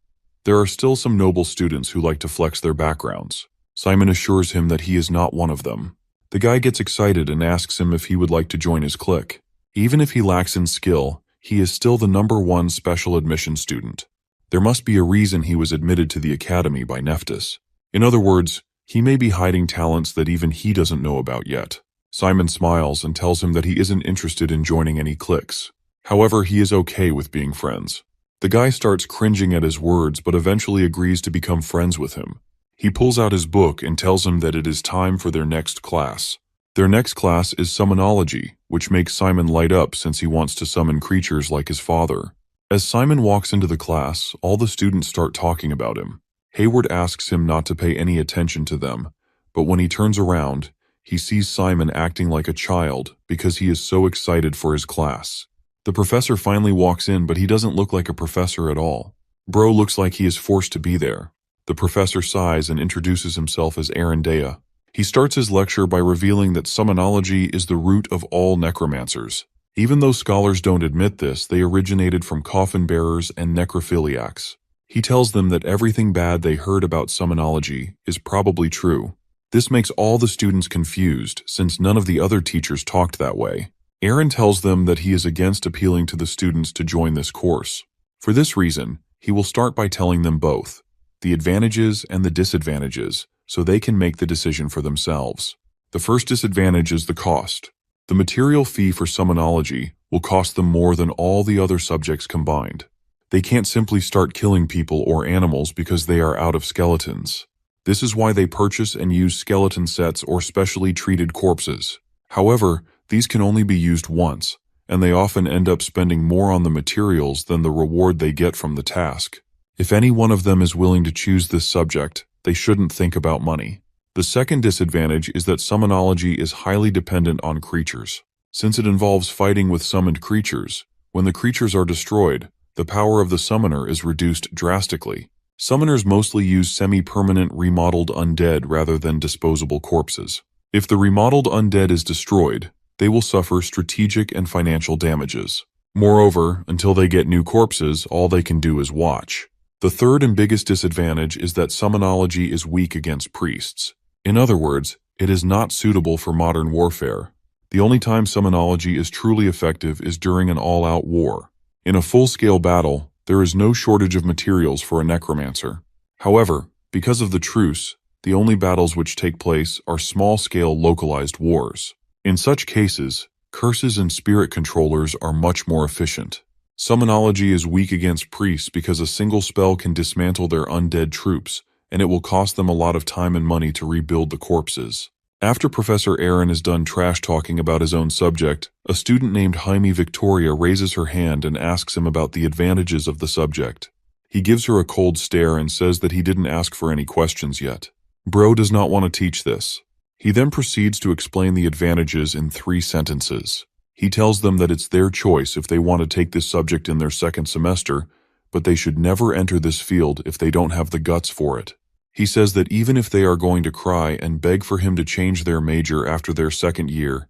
there are still some noble students who like to flex their backgrounds. Simon assures him that he is not one of them. The guy gets excited and asks him if he would like to join his clique. Even if he lacks in skill, he is still the #1 special admission student. There must be a reason he was admitted to the academy by Nephthys. In other words, he may be hiding talents that even he doesn't know about yet. Simon smiles and tells him that he isn't interested in joining any cliques. However, he is okay with being friends. The guy starts cringing at his words but eventually agrees to become friends with him. He pulls out his book and tells him that it is time for their next class. Their next class is Summonology, which makes Simon light up since he wants to summon creatures like his father. As Simon walks into the class, all the students start talking about him. Hayward asks him not to pay any attention to them, but when he turns around, he sees Simon acting like a child because he is so excited for his class. The professor finally walks in, but he doesn't look like a professor at all. Bro looks like he is forced to be there. The professor sighs and introduces himself as Arendea. He starts his lecture by revealing that Summonology is the root of all necromancers. Even though scholars don't admit this, they originated from coffin bearers and necrophiliacs. He tells them that everything bad they heard about Summonology is probably true. This makes all the students confused, since none of the other teachers talked that way. Aaron tells them that he is against appealing to the students to join this course. For this reason, he will start by telling them both, the advantages and the disadvantages, so they can make the decision for themselves. The first disadvantage is the cost. The material fee for Summonology will cost them more than all the other subjects combined. They can't simply start killing people or animals because they are out of skeletons. This is why they purchase and use skeleton sets or specially treated corpses. However, these can only be used once, and they often end up spending more on the materials than the reward they get from the task. If any one of them is willing to choose this subject, they shouldn't think about money. The second disadvantage is that Summonology is highly dependent on creatures. Since it involves fighting with summoned creatures, when the creatures are destroyed, the power of the summoner is reduced drastically. Summoners mostly use semi-permanent remodeled undead rather than disposable corpses. If the remodeled undead is destroyed, they will suffer strategic and financial damages. Moreover, until they get new corpses, all they can do is watch. The third and biggest disadvantage is that summonology is weak against priests. In other words, it is not suitable for modern warfare. The only time summonology is truly effective is during an all-out war. In a full-scale battle, there is no shortage of materials for a necromancer. However, because of the truce, the only battles which take place are small-scale localized wars. In such cases, curses and spirit controllers are much more efficient. Summonology is weak against priests because a single spell can dismantle their undead troops, and it will cost them a lot of time and money to rebuild the corpses. After Professor Aaron is done trash-talking about his own subject, a student named Jaime Victoria raises her hand and asks him about the advantages of the subject. He gives her a cold stare and says that he didn't ask for any questions yet. Bro does not want to teach this. He then proceeds to explain the advantages in 3 sentences. He tells them that it's their choice if they want to take this subject in their second semester, but they should never enter this field if they don't have the guts for it. He says that even if they are going to cry and beg for him to change their major after their second year,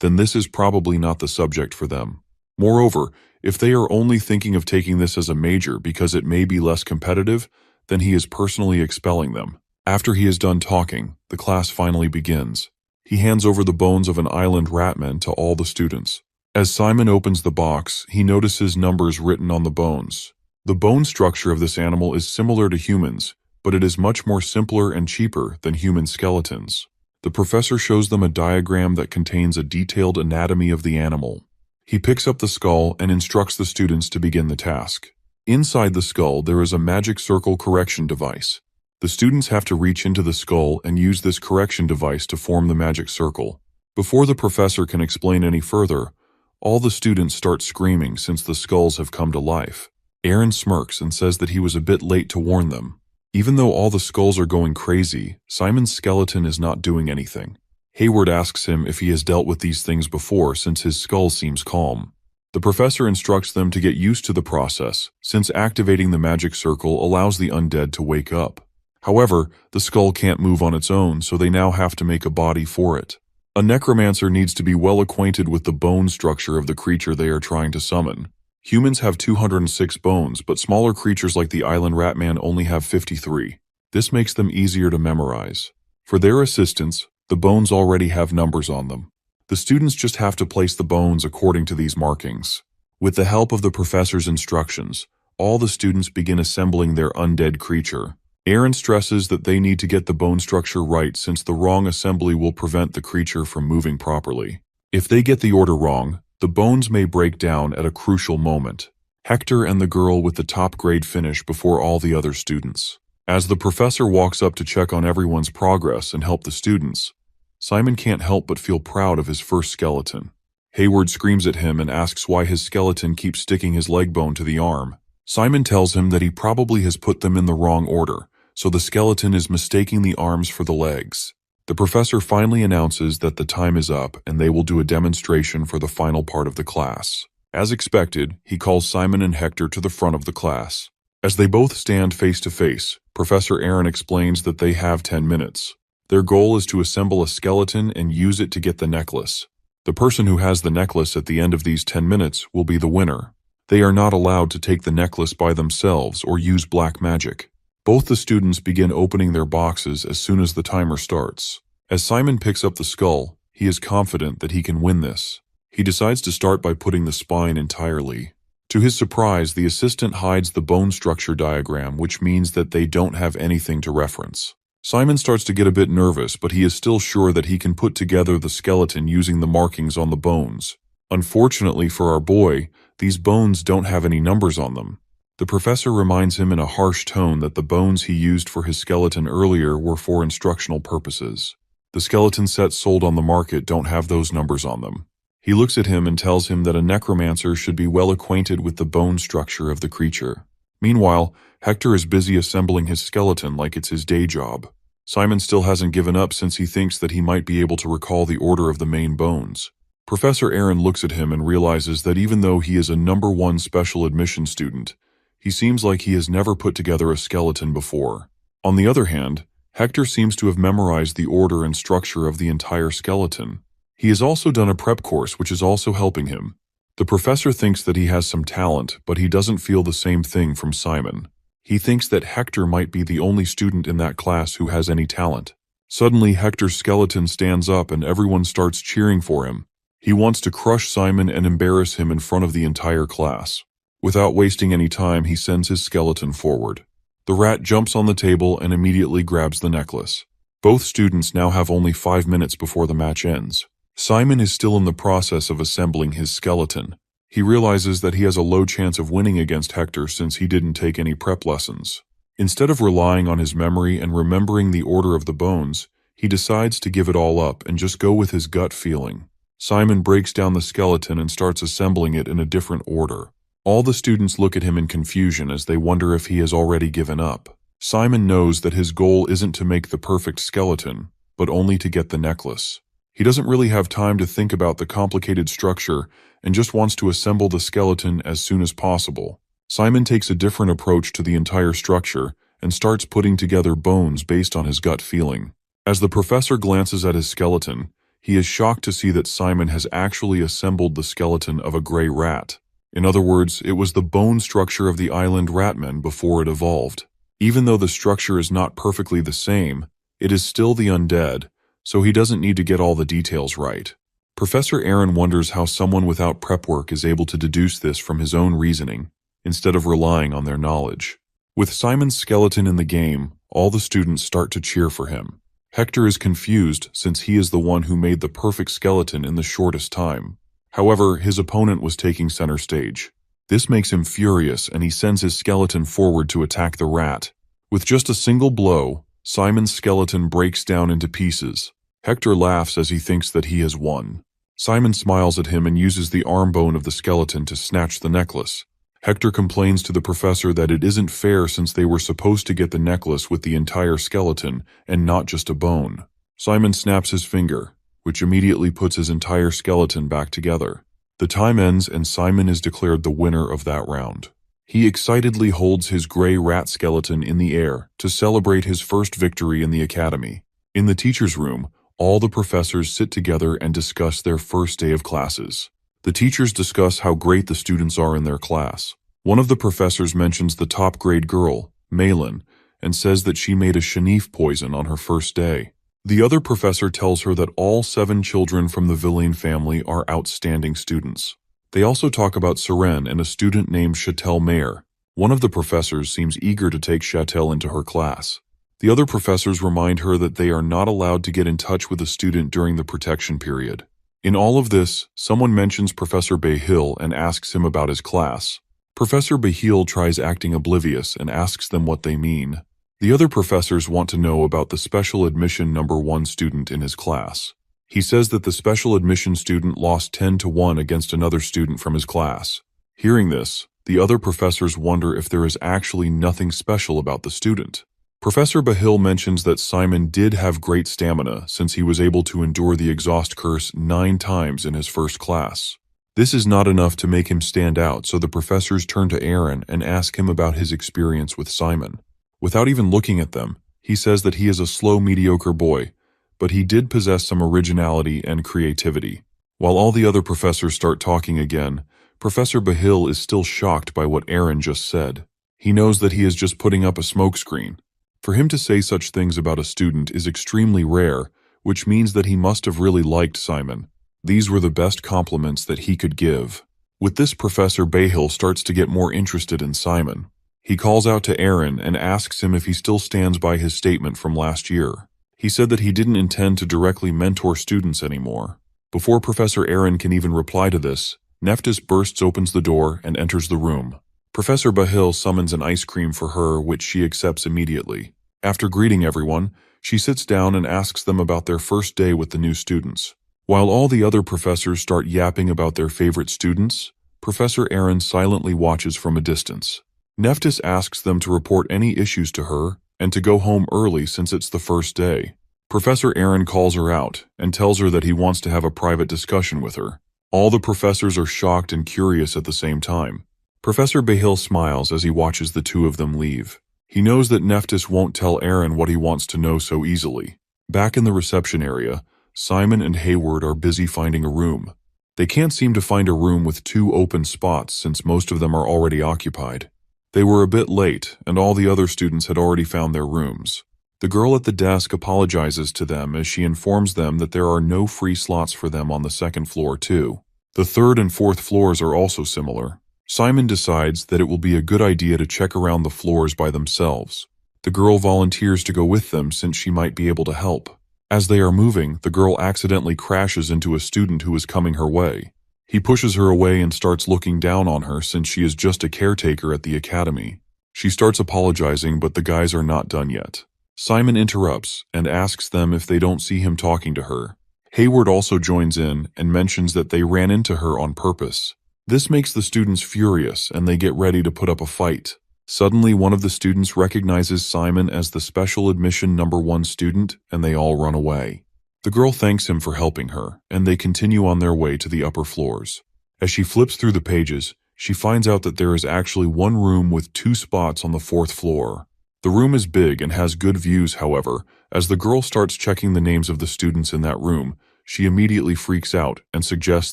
then this is probably not the subject for them. Moreover, if they are only thinking of taking this as a major because it may be less competitive, then he is personally expelling them. After he is done talking, the class finally begins. He hands over the bones of an island ratman to all the students. As Simon opens the box, he notices numbers written on the bones. The bone structure of this animal is similar to humans, but it is much more simpler and cheaper than human skeletons. The professor shows them a diagram that contains a detailed anatomy of the animal. He picks up the skull and instructs the students to begin the task. Inside the skull, there is a magic circle correction device. The students have to reach into the skull and use this correction device to form the magic circle. Before the professor can explain any further, all the students start screaming since the skulls have come to life. Aaron smirks and says that he was a bit late to warn them. Even though all the skulls are going crazy, Simon's skeleton is not doing anything. Hayward asks him if he has dealt with these things before since his skull seems calm. The professor instructs them to get used to the process, since activating the magic circle allows the undead to wake up. However, the skull can't move on its own, so they now have to make a body for it. A necromancer needs to be well acquainted with the bone structure of the creature they are trying to summon. Humans have 206 bones, but smaller creatures like the island ratman only have 53. This makes them easier to memorize. For their assistance, the bones already have numbers on them. The students just have to place the bones according to these markings. With the help of the professor's instructions, all the students begin assembling their undead creature. Aaron stresses that they need to get the bone structure right since the wrong assembly will prevent the creature from moving properly. If they get the order wrong, the bones may break down at a crucial moment. Hector and the girl with the top grade finish before all the other students. As the professor walks up to check on everyone's progress and help the students, Simon can't help but feel proud of his first skeleton. Hayward screams at him and asks why his skeleton keeps sticking his leg bone to the arm. Simon tells him that he probably has put them in the wrong order, so the skeleton is mistaking the arms for the legs. The professor finally announces that the time is up and they will do a demonstration for the final part of the class. As expected, he calls Simon and Hector to the front of the class. As they both stand face to face, Professor Aaron explains that they have 10 minutes. Their goal is to assemble a skeleton and use it to get the necklace. The person who has the necklace at the end of these 10 minutes will be the winner. They are not allowed to take the necklace by themselves or use black magic. Both the students begin opening their boxes as soon as the timer starts. As Simon picks up the skull, he is confident that he can win this. He decides to start by putting the spine entirely. To his surprise, the assistant hides the bone structure diagram, which means that they don't have anything to reference. Simon starts to get a bit nervous, but he is still sure that he can put together the skeleton using the markings on the bones. Unfortunately for our boy, these bones don't have any numbers on them. The professor reminds him in a harsh tone that the bones he used for his skeleton earlier were for instructional purposes. The skeleton sets sold on the market don't have those numbers on them. He looks at him and tells him that a necromancer should be well acquainted with the bone structure of the creature. Meanwhile, Hector is busy assembling his skeleton like it's his day job. Simon still hasn't given up since he thinks that he might be able to recall the order of the main bones. Professor Aaron looks at him and realizes that even though he is a #1 special admission student, he seems like he has never put together a skeleton before. On the other hand, Hector seems to have memorized the order and structure of the entire skeleton. He has also done a prep course which is also helping him. The professor thinks that he has some talent, but he doesn't feel the same thing from Simon. He thinks that Hector might be the only student in that class who has any talent. Suddenly, Hector's skeleton stands up and everyone starts cheering for him. He wants to crush Simon and embarrass him in front of the entire class. Without wasting any time, he sends his skeleton forward. The rat jumps on the table and immediately grabs the necklace. Both students now have only 5 minutes before the match ends. Simon is still in the process of assembling his skeleton. He realizes that he has a low chance of winning against Hector since he didn't take any prep lessons. Instead of relying on his memory and remembering the order of the bones, he decides to give it all up and just go with his gut feeling. Simon breaks down the skeleton and starts assembling it in a different order. All the students look at him in confusion as they wonder if he has already given up. Simon knows that his goal isn't to make the perfect skeleton, but only to get the necklace. He doesn't really have time to think about the complicated structure and just wants to assemble the skeleton as soon as possible. Simon takes a different approach to the entire structure and starts putting together bones based on his gut feeling. As the professor glances at his skeleton, he is shocked to see that Simon has actually assembled the skeleton of a gray rat. In other words, it was the bone structure of the island ratmen before it evolved. Even though the structure is not perfectly the same, it is still the undead, so he doesn't need to get all the details right. Professor Aaron wonders how someone without prep work is able to deduce this from his own reasoning, instead of relying on their knowledge. With Simon's skeleton in the game, all the students start to cheer for him. Hector is confused since he is the one who made the perfect skeleton in the shortest time. However, his opponent was taking center stage. This makes him furious and he sends his skeleton forward to attack the rat. With just a single blow, Simon's skeleton breaks down into pieces. Hector laughs as he thinks that he has won. Simon smiles at him and uses the arm bone of the skeleton to snatch the necklace. Hector complains to the professor that it isn't fair since they were supposed to get the necklace with the entire skeleton and not just a bone. Simon snaps his finger, which immediately puts his entire skeleton back together. The time ends and Simon is declared the winner of that round. He excitedly holds his gray rat skeleton in the air to celebrate his first victory in the academy. In the teacher's room, all the professors sit together and discuss their first day of classes. The teachers discuss how great the students are in their class. One of the professors mentions the top grade girl, Malin, and says that she made a shenif poison on her first day. The other professor tells her that all 7 children from the Villain family are outstanding students. They also talk about Seren and a student named Chatel Mayer. One of the professors seems eager to take Chatel into her class. The other professors remind her that they are not allowed to get in touch with a student during the protection period. In all of this, someone mentions Professor Behil and asks him about his class. Professor Behil tries acting oblivious and asks them what they mean. The other professors want to know about the special admission number 1 student in his class. He says that the special admission student lost 10-1 against another student from his class. Hearing this, the other professors wonder if there is actually nothing special about the student. Professor Behil mentions that Simon did have great stamina since he was able to endure the exhaust curse 9 times in his first class. This is not enough to make him stand out, so the professors turn to Aaron and ask him about his experience with Simon. Without even looking at them, he says that he is a slow, mediocre boy, but he did possess some originality and creativity. While all the other professors start talking again, Professor Behil is still shocked by what Aaron just said. He knows that he is just putting up a smokescreen. For him to say such things about a student is extremely rare, which means that he must have really liked Simon. These were the best compliments that he could give. With this, Professor Behil starts to get more interested in Simon. He calls out to Aaron and asks him if he still stands by his statement from last year. He said that he didn't intend to directly mentor students anymore. Before Professor Aaron can even reply to this, Nephthys opens the door and enters the room. Professor Behil summons an ice cream for her, which she accepts immediately. After greeting everyone, she sits down and asks them about their first day with the new students. While all the other professors start yapping about their favorite students, Professor Aaron silently watches from a distance. Nephthys asks them to report any issues to her and to go home early since it's the first day. Professor Aaron calls her out and tells her that he wants to have a private discussion with her. All the professors are shocked and curious at the same time. Professor Behil smiles as he watches the two of them leave. He knows that Nephthys won't tell Aaron what he wants to know so easily. Back in the reception area, Simon and Hayward are busy finding a room. They can't seem to find a room with 2 open spots since most of them are already occupied. They were a bit late, and all the other students had already found their rooms. The girl at the desk apologizes to them as she informs them that there are no free slots for them on the 2nd floor too. The 3rd and 4th floors are also similar. Simon decides that it will be a good idea to check around the floors by themselves. The girl volunteers to go with them since she might be able to help. As they are moving, the girl accidentally crashes into a student who is coming her way. He pushes her away and starts looking down on her since she is just a caretaker at the academy. She starts apologizing, but the guys are not done yet. Simon interrupts and asks them if they don't see him talking to her. Hayward also joins in and mentions that they ran into her on purpose. This makes the students furious and they get ready to put up a fight. Suddenly, one of the students recognizes Simon as the special admission number 1 student and they all run away. The girl thanks him for helping her and they continue on their way to the upper floors. As she flips through the pages, she finds out that there is actually 1 room with 2 spots on the 4th floor. The room is big and has good views, however. As the girl starts checking the names of the students in that room, she immediately freaks out and suggests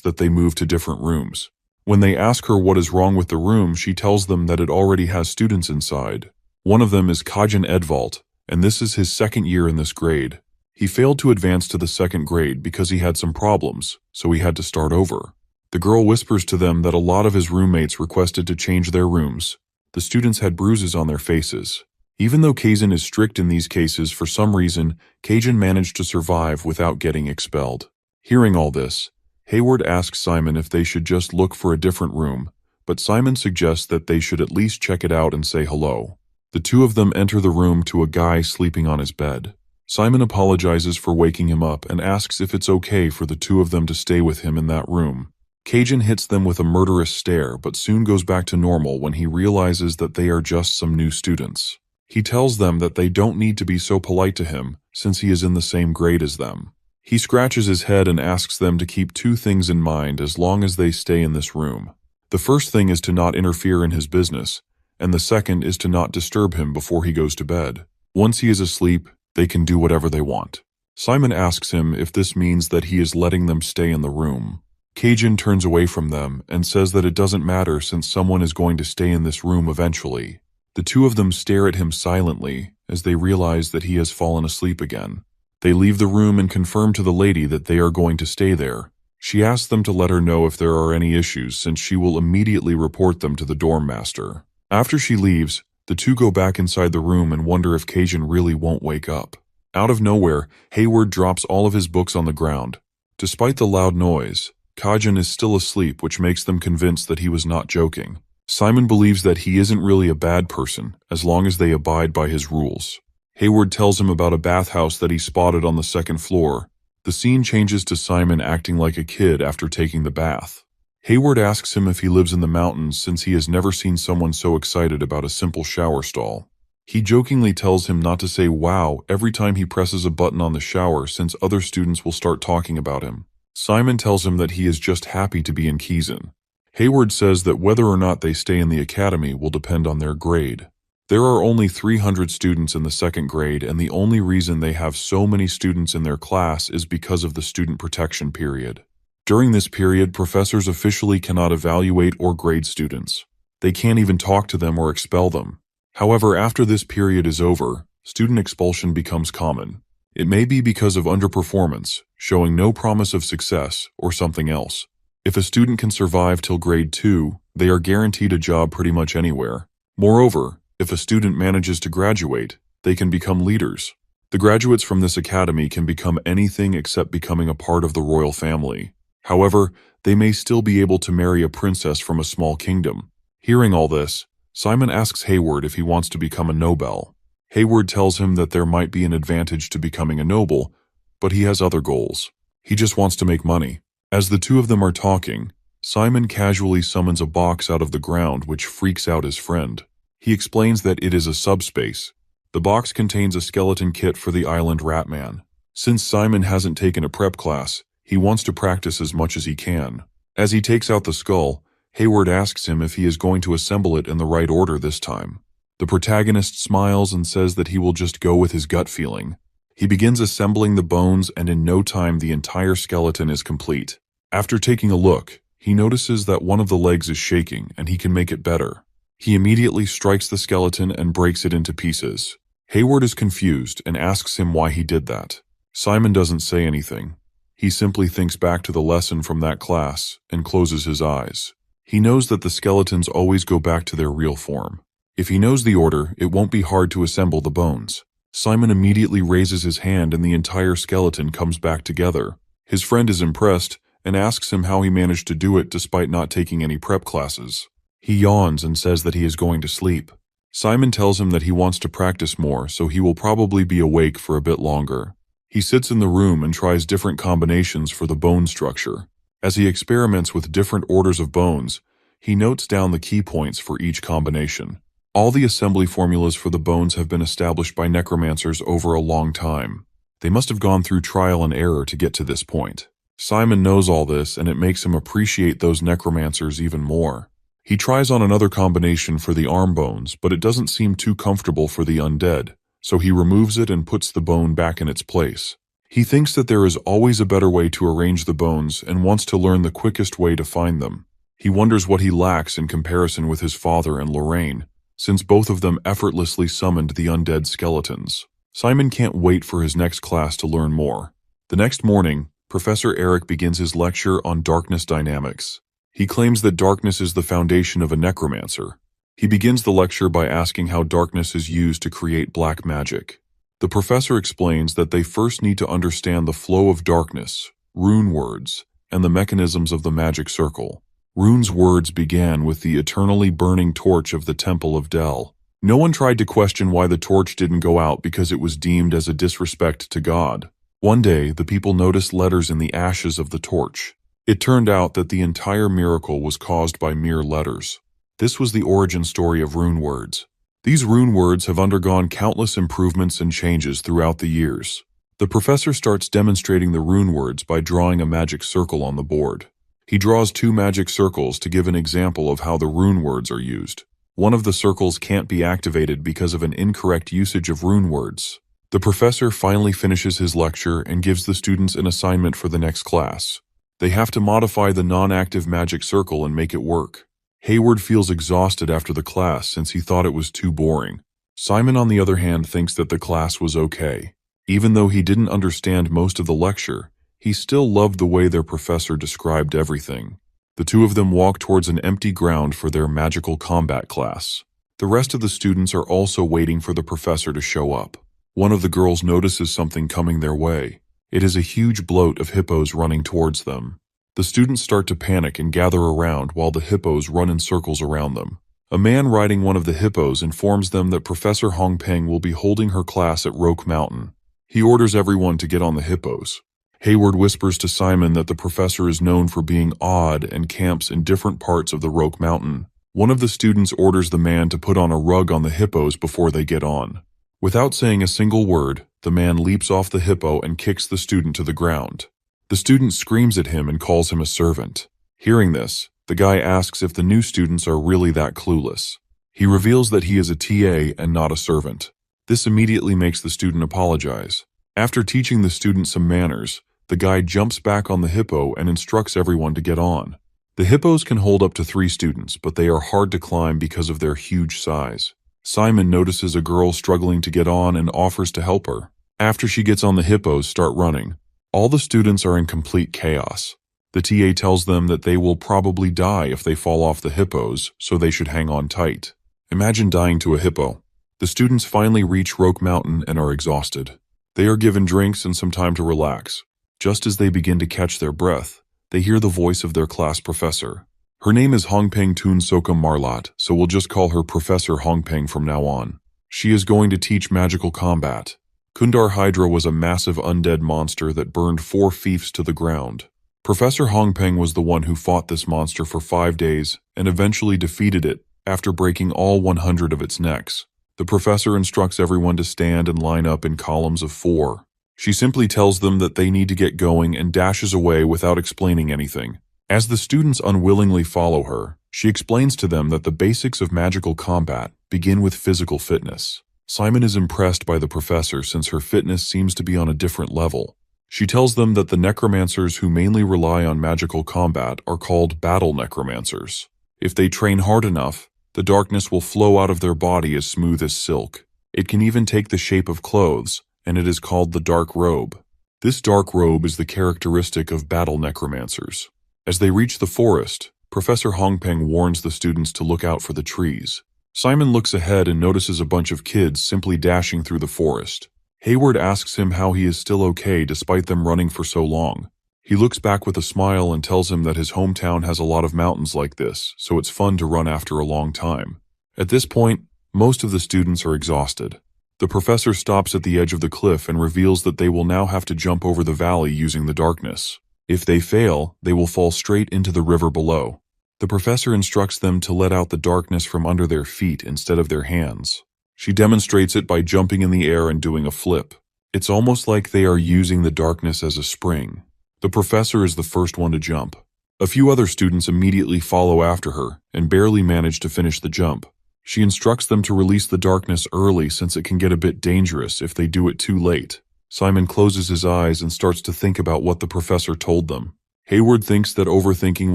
that they move to different rooms. When they ask her what is wrong with the room, she tells them that it already has students inside. One of them is Kajin Edvald, and this is his 2nd year in this grade. He failed to advance to the 2nd grade because he had some problems, so he had to start over. The girl whispers to them that a lot of his roommates requested to change their rooms. The students had bruises on their faces. Even though Kajin is strict in these cases, for some reason, Kajin managed to survive without getting expelled. Hearing all this, Hayward asks Simon if they should just look for a different room, but Simon suggests that they should at least check it out and say hello. The 2 of them enter the room to a guy sleeping on his bed. Simon apologizes for waking him up and asks if it's okay for the 2 of them to stay with him in that room. Kajin hits them with a murderous stare but soon goes back to normal when he realizes that they are just some new students. He tells them that they don't need to be so polite to him since he is in the same grade as them. He scratches his head and asks them to keep 2 things in mind as long as they stay in this room. The first thing is to not interfere in his business, and the second is to not disturb him before he goes to bed. Once he is asleep, they can do whatever they want. Simon asks him if this means that he is letting them stay in the room. Kajin turns away from them and says that it doesn't matter since someone is going to stay in this room eventually. The 2 of them stare at him silently as they realize that he has fallen asleep again. They leave the room and confirm to the lady that they are going to stay there. She asks them to let her know if there are any issues since she will immediately report them to the dorm master. After she leaves, the 2 go back inside the room and wonder if Kajin really won't wake up. Out of nowhere, Hayward drops all of his books on the ground. Despite the loud noise, Kajin is still asleep, which makes them convinced that he was not joking. Simon believes that he isn't really a bad person as long as they abide by his rules. Hayward tells him about a bathhouse that he spotted on the 2nd floor. The scene changes to Simon acting like a kid after taking the bath. Hayward asks him if he lives in the mountains since he has never seen someone so excited about a simple shower stall. He jokingly tells him not to say wow every time he presses a button on the shower since other students will start talking about him. Simon tells him that he is just happy to be in Kajin. Hayward says that whether or not they stay in the academy will depend on their grade. There are only 300 students in the 2nd grade, and the only reason they have so many students in their class is because of the student protection period. During this period, professors officially cannot evaluate or grade students. They can't even talk to them or expel them. However, after this period is over, student expulsion becomes common. It may be because of underperformance, showing no promise of success, or something else. If a student can survive till grade 2, they are guaranteed a job pretty much anywhere. Moreover, if a student manages to graduate, they can become leaders. The graduates from this academy can become anything except becoming a part of the royal family. However, they may still be able to marry a princess from a small kingdom. Hearing all this, Simon asks Hayward if he wants to become a noble. Hayward tells him that there might be an advantage to becoming a noble, but he has other goals. He just wants to make money. As the 2 of them are talking, Simon casually summons a box out of the ground which freaks out his friend. He explains that it is a subspace. The box contains a skeleton kit for the island Ratman. Since Simon hasn't taken a prep class, he wants to practice as much as he can. As he takes out the skull, Hayward asks him if he is going to assemble it in the right order this time. The protagonist smiles and says that he will just go with his gut feeling. He begins assembling the bones and in no time the entire skeleton is complete. After taking a look, he notices that one of the legs is shaking and he can make it better. He immediately strikes the skeleton and breaks it into pieces. Hayward is confused and asks him why he did that. Simon doesn't say anything. He simply thinks back to the lesson from that class and closes his eyes. He knows that the skeletons always go back to their real form. If he knows the order, it won't be hard to assemble the bones. Simon immediately raises his hand and the entire skeleton comes back together. His friend is impressed and asks him how he managed to do it despite not taking any prep classes. He yawns and says that he is going to sleep. Simon tells him that he wants to practice more, so he will probably be awake for a bit longer. He sits in the room and tries different combinations for the bone structure. As he experiments with different orders of bones, he notes down the key points for each combination. All the assembly formulas for the bones have been established by necromancers over a long time. They must have gone through trial and error to get to this point. Simon knows all this, and it makes him appreciate those necromancers even more. He tries on another combination for the arm bones, but it doesn't seem too comfortable for the undead, so he removes it and puts the bone back in its place. He thinks that there is always a better way to arrange the bones and wants to learn the quickest way to find them. He wonders what he lacks in comparison with his father and Lorraine, since both of them effortlessly summoned the undead skeletons. Simon can't wait for his next class to learn more. The next morning, Professor Eric begins his lecture on darkness dynamics. He claims that darkness is the foundation of a necromancer. He begins the lecture by asking how darkness is used to create black magic. The professor explains that they first need to understand the flow of darkness, rune words, and the mechanisms of the magic circle. Rune's words began with the eternally burning torch of the Temple of Del. No one tried to question why the torch didn't go out because it was deemed as a disrespect to God. One day, the people noticed letters in the ashes of the torch. It turned out that the entire miracle was caused by mere letters. This was the origin story of rune words. These rune words have undergone countless improvements and changes throughout the years. The professor starts demonstrating the rune words by drawing a magic circle on the board. He draws 2 magic circles to give an example of how the rune words are used. One of the circles can't be activated because of an incorrect usage of rune words. The professor finally finishes his lecture and gives the students an assignment for the next class. They have to modify the non-active magic circle and make it work. Hayward feels exhausted after the class since he thought it was too boring. Simon, on the other hand, thinks that the class was okay. Even though he didn't understand most of the lecture, he still loved the way their professor described everything. The two of them walk towards an empty ground for their magical combat class. The rest of the students are also waiting for the professor to show up. One of the girls notices something coming their way. It is a huge bloat of hippos running towards them. The students start to panic and gather around while the hippos run in circles around them. A man riding one of the hippos informs them that Professor Hongpeng will be holding her class at Roque Mountain. He orders everyone to get on the hippos. Hayward whispers to Simon that the professor is known for being odd and camps in different parts of the Roque Mountain. One of the students orders the man to put on a rug on the hippos before they get on. Without saying a single word, the man leaps off the hippo and kicks the student to the ground. The student screams at him and calls him a servant. Hearing this, the guy asks if the new students are really that clueless. He reveals that he is a TA and not a servant. This immediately makes the student apologize. After teaching the student some manners, the guy jumps back on the hippo and instructs everyone to get on. The hippos can hold up to 3 students, but they are hard to climb because of their huge size. Simon notices a girl struggling to get on and offers to help her. After she gets on, the hippos start running. All the students are in complete chaos. The TA tells them that they will probably die if they fall off the hippos, so they should hang on tight. Imagine dying to a hippo. The students finally reach Roque Mountain and are exhausted. They are given drinks and some time to relax. Just as they begin to catch their breath, they hear the voice of their class professor. Her name is Hongpeng Tun Soka Marlat, so we'll just call her Professor Hongpeng from now on. She is going to teach magical combat. Kundar Hydra was a massive undead monster that burned 4 fiefs to the ground. Professor Hongpeng was the one who fought this monster for 5 days and eventually defeated it after breaking all 100 of its necks. The professor instructs everyone to stand and line up in columns of 4. She simply tells them that they need to get going and dashes away without explaining anything. As the students unwillingly follow her, she explains to them that the basics of magical combat begin with physical fitness. Simon is impressed by the professor since her fitness seems to be on a different level. She tells them that the necromancers who mainly rely on magical combat are called battle necromancers. If they train hard enough, the darkness will flow out of their body as smooth as silk. It can even take the shape of clothes, and it is called the dark robe. This dark robe is the characteristic of battle necromancers. As they reach the forest, Professor Hongpeng warns the students to look out for the trees. Simon looks ahead and notices a bunch of kids simply dashing through the forest. Hayward asks him how he is still okay despite them running for so long. He looks back with a smile and tells him that his hometown has a lot of mountains like this, so it's fun to run after a long time. At this point, most of the students are exhausted. The professor stops at the edge of the cliff and reveals that they will now have to jump over the valley using the darkness. If they fail, they will fall straight into the river below. The professor instructs them to let out the darkness from under their feet instead of their hands. She demonstrates it by jumping in the air and doing a flip. It's almost like they are using the darkness as a spring. The professor is the first one to jump. A few other students immediately follow after her and barely manage to finish the jump. She instructs them to release the darkness early since it can get a bit dangerous if they do it too late. Simon closes his eyes and starts to think about what the professor told them. Hayward thinks that overthinking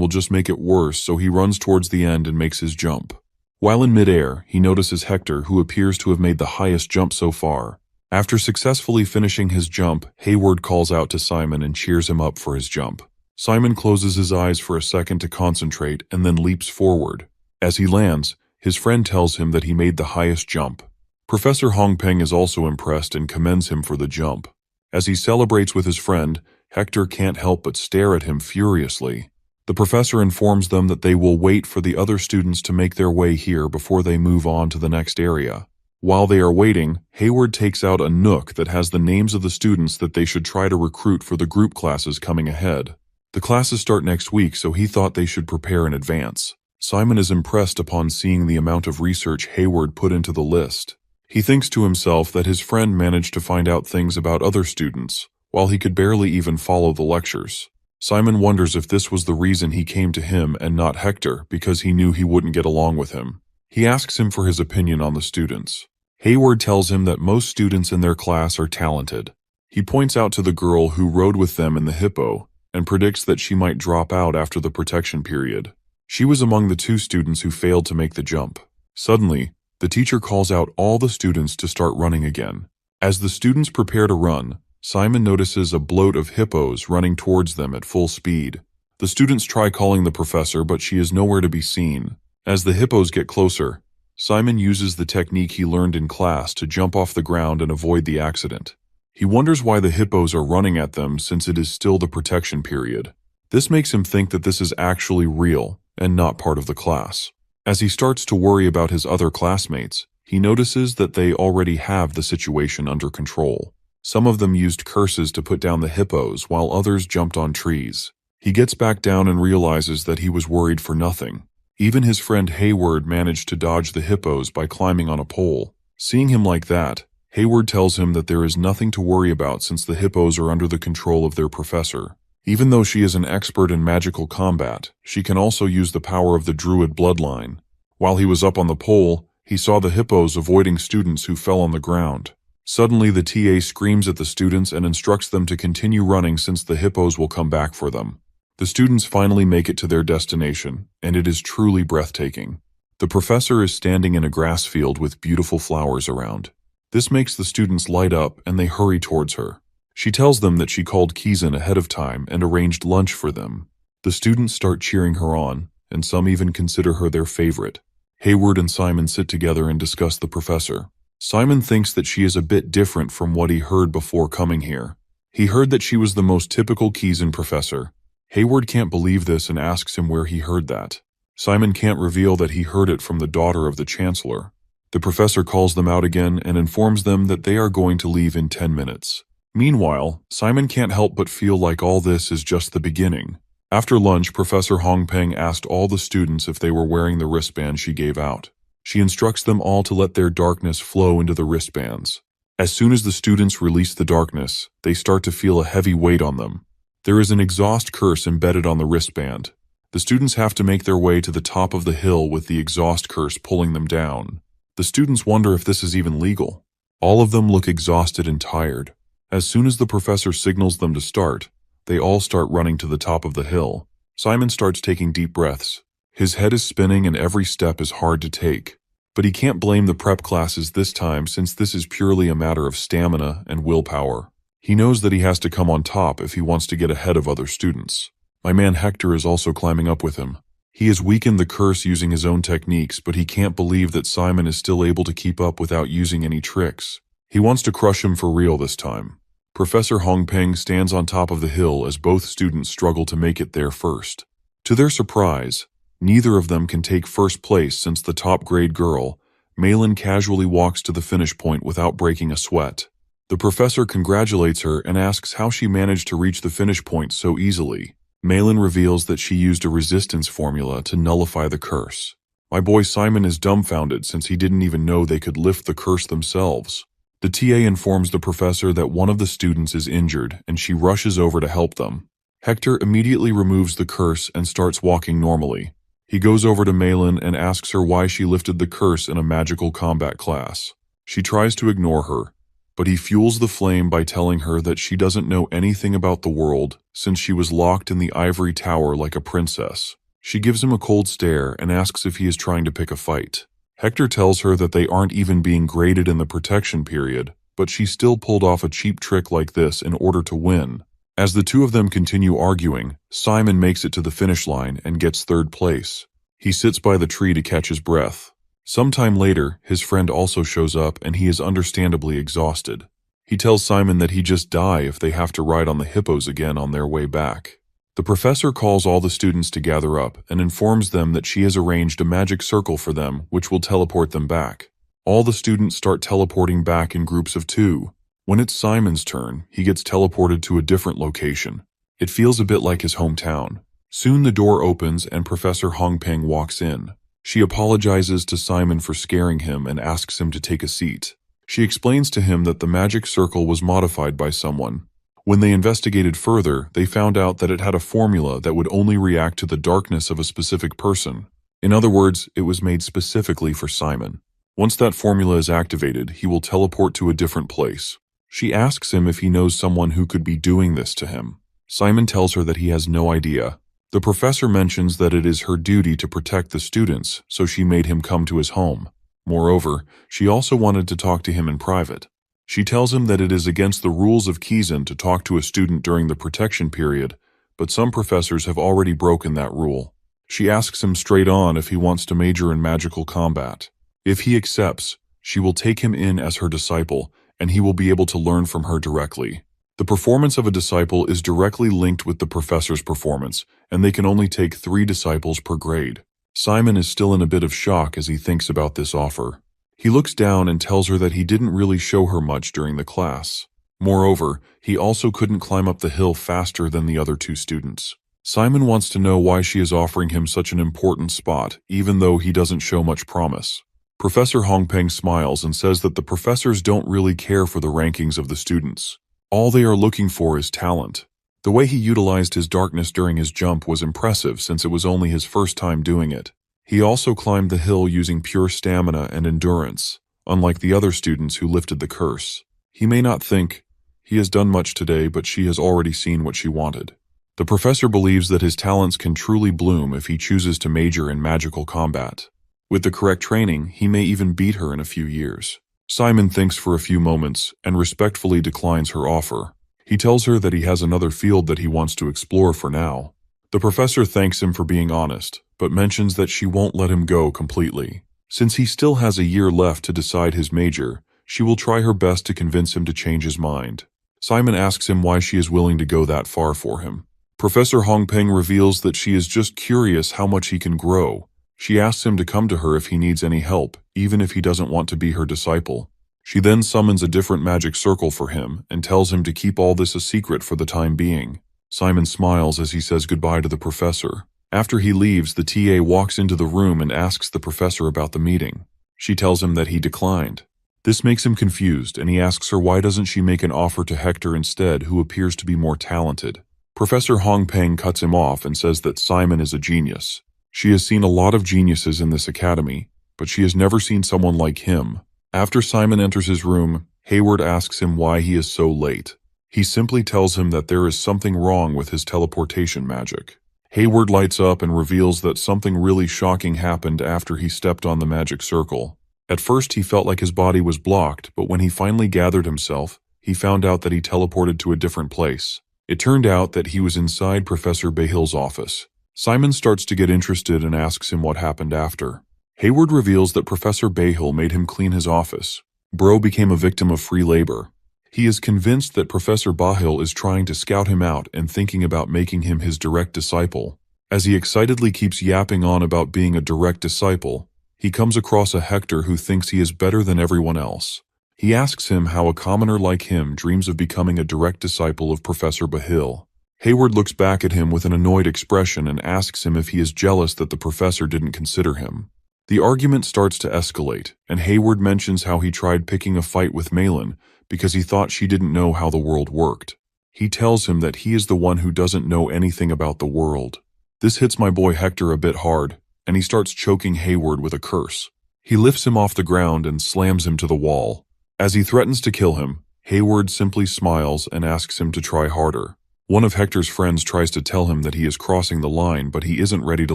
will just make it worse, so he runs towards the end and makes his jump. While in midair, he notices Hector, who appears to have made the highest jump so far. After successfully finishing his jump, Hayward calls out to Simon and cheers him up for his jump. Simon closes his eyes for a second to concentrate and then leaps forward. As he lands, his friend tells him that he made the highest jump. Professor Hongpeng is also impressed and commends him for the jump. As he celebrates with his friend, Hector can't help but stare at him furiously. The professor informs them that they will wait for the other students to make their way here before they move on to the next area. While they are waiting, Hayward takes out a nook that has the names of the students that they should try to recruit for the group classes coming ahead. The classes start next week, so he thought they should prepare in advance. Simon is impressed upon seeing the amount of research Hayward put into the list. He thinks to himself that his friend managed to find out things about other students, while he could barely even follow the lectures. Simon wonders if this was the reason he came to him and not Hector, because he knew he wouldn't get along with him. He asks him for his opinion on the students. Hayward tells him that most students in their class are talented. He points out to the girl who rode with them in the hippo and predicts that she might drop out after the protection period. She was among the 2 students who failed to make the jump. Suddenly, the teacher calls out all the students to start running again. As the students prepare to run, Simon notices a bloat of hippos running towards them at full speed. The students try calling the professor, but she is nowhere to be seen. As the hippos get closer, Simon uses the technique he learned in class to jump off the ground and avoid the accident. He wonders why the hippos are running at them since it is still the protection period. This makes him think that this is actually real and not part of the class. As he starts to worry about his other classmates, he notices that they already have the situation under control. Some of them used curses to put down the hippos, while others jumped on trees. He gets back down and realizes that he was worried for nothing. Even his friend Hayward managed to dodge the hippos by climbing on a pole. Seeing him like that, Hayward tells him that there is nothing to worry about since the hippos are under the control of their professor. Even though she is an expert in magical combat, she can also use the power of the druid bloodline. While he was up on the pole, he saw the hippos avoiding students who fell on the ground. Suddenly, the TA screams at the students and instructs them to continue running since the hippos will come back for them. The students finally make it to their destination, and it is truly breathtaking. The professor is standing in a grass field with beautiful flowers around. This makes the students light up and they hurry towards her. She tells them that she called Kizan ahead of time and arranged lunch for them. The students start cheering her on, and some even consider her their favorite. Hayward and Simon sit together and discuss the professor. Simon thinks that she is a bit different from what he heard before coming here. He heard that she was the most typical Kizan professor. Hayward can't believe this and asks him where he heard that. Simon can't reveal that he heard it from the daughter of the chancellor. The professor calls them out again and informs them that they are going to leave in 10 minutes. Meanwhile, Simon can't help but feel like all this is just the beginning. After lunch, Professor Hongpeng asked all the students if they were wearing the wristband she gave out. She instructs them all to let their darkness flow into the wristbands. As soon as the students release the darkness, they start to feel a heavy weight on them. There is an exhaust curse embedded on the wristband. The students have to make their way to the top of the hill with the exhaust curse pulling them down. The students wonder if this is even legal. All of them look exhausted and tired. As soon as the professor signals them to start, they all start running to the top of the hill. Simon starts taking deep breaths. His head is spinning and every step is hard to take. But he can't blame the prep classes this time since this is purely a matter of stamina and willpower. He knows that he has to come on top if he wants to get ahead of other students. My man Hector is also climbing up with him. He has weakened the curse using his own techniques, but he can't believe that Simon is still able to keep up without using any tricks. He wants to crush him for real this time. Professor Hongpeng stands on top of the hill as both students struggle to make it there first. To their surprise, neither of them can take first place since the top-grade girl, Malin, casually walks to the finish point without breaking a sweat. The professor congratulates her and asks how she managed to reach the finish point so easily. Malin reveals that she used a resistance formula to nullify the curse. My boy Simon is dumbfounded since he didn't even know they could lift the curse themselves. The TA informs the professor that one of the students is injured and she rushes over to help them. Hector immediately removes the curse and starts walking normally. He goes over to Malin and asks her why she lifted the curse in a magical combat class. She tries to ignore her, but he fuels the flame by telling her that she doesn't know anything about the world since she was locked in the ivory tower like a princess. She gives him a cold stare and asks if he is trying to pick a fight. Hector tells her that they aren't even being graded in the protection period, but she still pulled off a cheap trick like this in order to win. As the two of them continue arguing, Simon makes it to the finish line and gets third place. He sits by the tree to catch his breath. Sometime later, his friend also shows up and he is understandably exhausted. He tells Simon that he'd just die if they have to ride on the hippos again on their way back. The professor calls all the students to gather up and informs them that she has arranged a magic circle for them which will teleport them back. All the students start teleporting back in groups of 2. When it's Simon's turn, he gets teleported to a different location. It feels a bit like his hometown. Soon the door opens and Professor Hongpeng walks in. She apologizes to Simon for scaring him and asks him to take a seat. She explains to him that the magic circle was modified by someone. When they investigated further, they found out that it had a formula that would only react to the darkness of a specific person. In other words, it was made specifically for Simon. Once that formula is activated, he will teleport to a different place. She asks him if he knows someone who could be doing this to him. Simon tells her that he has no idea. The professor mentions that it is her duty to protect the students, so she made him come to his home. Moreover, she also wanted to talk to him in private. She tells him that it is against the rules of Kizan to talk to a student during the protection period, but some professors have already broken that rule. She asks him straight on if he wants to major in magical combat. If he accepts, she will take him in as her disciple, and he will be able to learn from her directly. The performance of a disciple is directly linked with the professor's performance, and they can only take 3 disciples per grade. Simon is still in a bit of shock as he thinks about this offer. He looks down and tells her that he didn't really show her much during the class. Moreover, he also couldn't climb up the hill faster than the other 2 students. Simon wants to know why she is offering him such an important spot, even though he doesn't show much promise. Professor Hongpeng smiles and says that the professors don't really care for the rankings of the students. All they are looking for is talent. The way he utilized his darkness during his jump was impressive since it was only his first time doing it. He also climbed the hill using pure stamina and endurance, unlike the other students who lifted the curse. He may not think he has done much today, but she has already seen what she wanted. The professor believes that his talents can truly bloom if he chooses to major in magical combat. With the correct training, he may even beat her in a few years. Simon thinks for a few moments and respectfully declines her offer. He tells her that he has another field that he wants to explore for now. The professor thanks him for being honest, but mentions that she won't let him go completely. Since he still has a year left to decide his major, she will try her best to convince him to change his mind. Simon asks him why she is willing to go that far for him. Professor Hongpeng reveals that she is just curious how much he can grow. She asks him to come to her if he needs any help, even if he doesn't want to be her disciple. She then summons a different magic circle for him and tells him to keep all this a secret for the time being. Simon smiles as he says goodbye to the professor. After he leaves, the TA walks into the room and asks the professor about the meeting. She tells him that he declined. This makes him confused, and he asks her why doesn't she make an offer to Hector instead, who appears to be more talented. Professor Hongpeng cuts him off and says that Simon is a genius. She has seen a lot of geniuses in this academy, but she has never seen someone like him. After Simon enters his room, Hayward asks him why he is so late. He simply tells him that there is something wrong with his teleportation magic. Hayward lights up and reveals that something really shocking happened after he stepped on the magic circle. At first he felt like his body was blocked, but when he finally gathered himself, he found out that he teleported to a different place. It turned out that he was inside Professor Bahill's office. Simon starts to get interested and asks him what happened after. Hayward reveals that Professor Bahill made him clean his office. Bro became a victim of free labor. He is convinced that Professor Bahill is trying to scout him out and thinking about making him his direct disciple. As he excitedly keeps yapping on about being a direct disciple, he comes across a Hector who thinks he is better than everyone else. He asks him how a commoner like him dreams of becoming a direct disciple of Professor Bahill. Hayward looks back at him with an annoyed expression and asks him if he is jealous that the professor didn't consider him. The argument starts to escalate, and Hayward mentions how he tried picking a fight with Malin because he thought she didn't know how the world worked. He tells him that he is the one who doesn't know anything about the world. This hits my boy Hector a bit hard, and he starts choking Hayward with a curse. He lifts him off the ground and slams him to the wall. As he threatens to kill him, Hayward simply smiles and asks him to try harder. One of Hector's friends tries to tell him that he is crossing the line, but he isn't ready to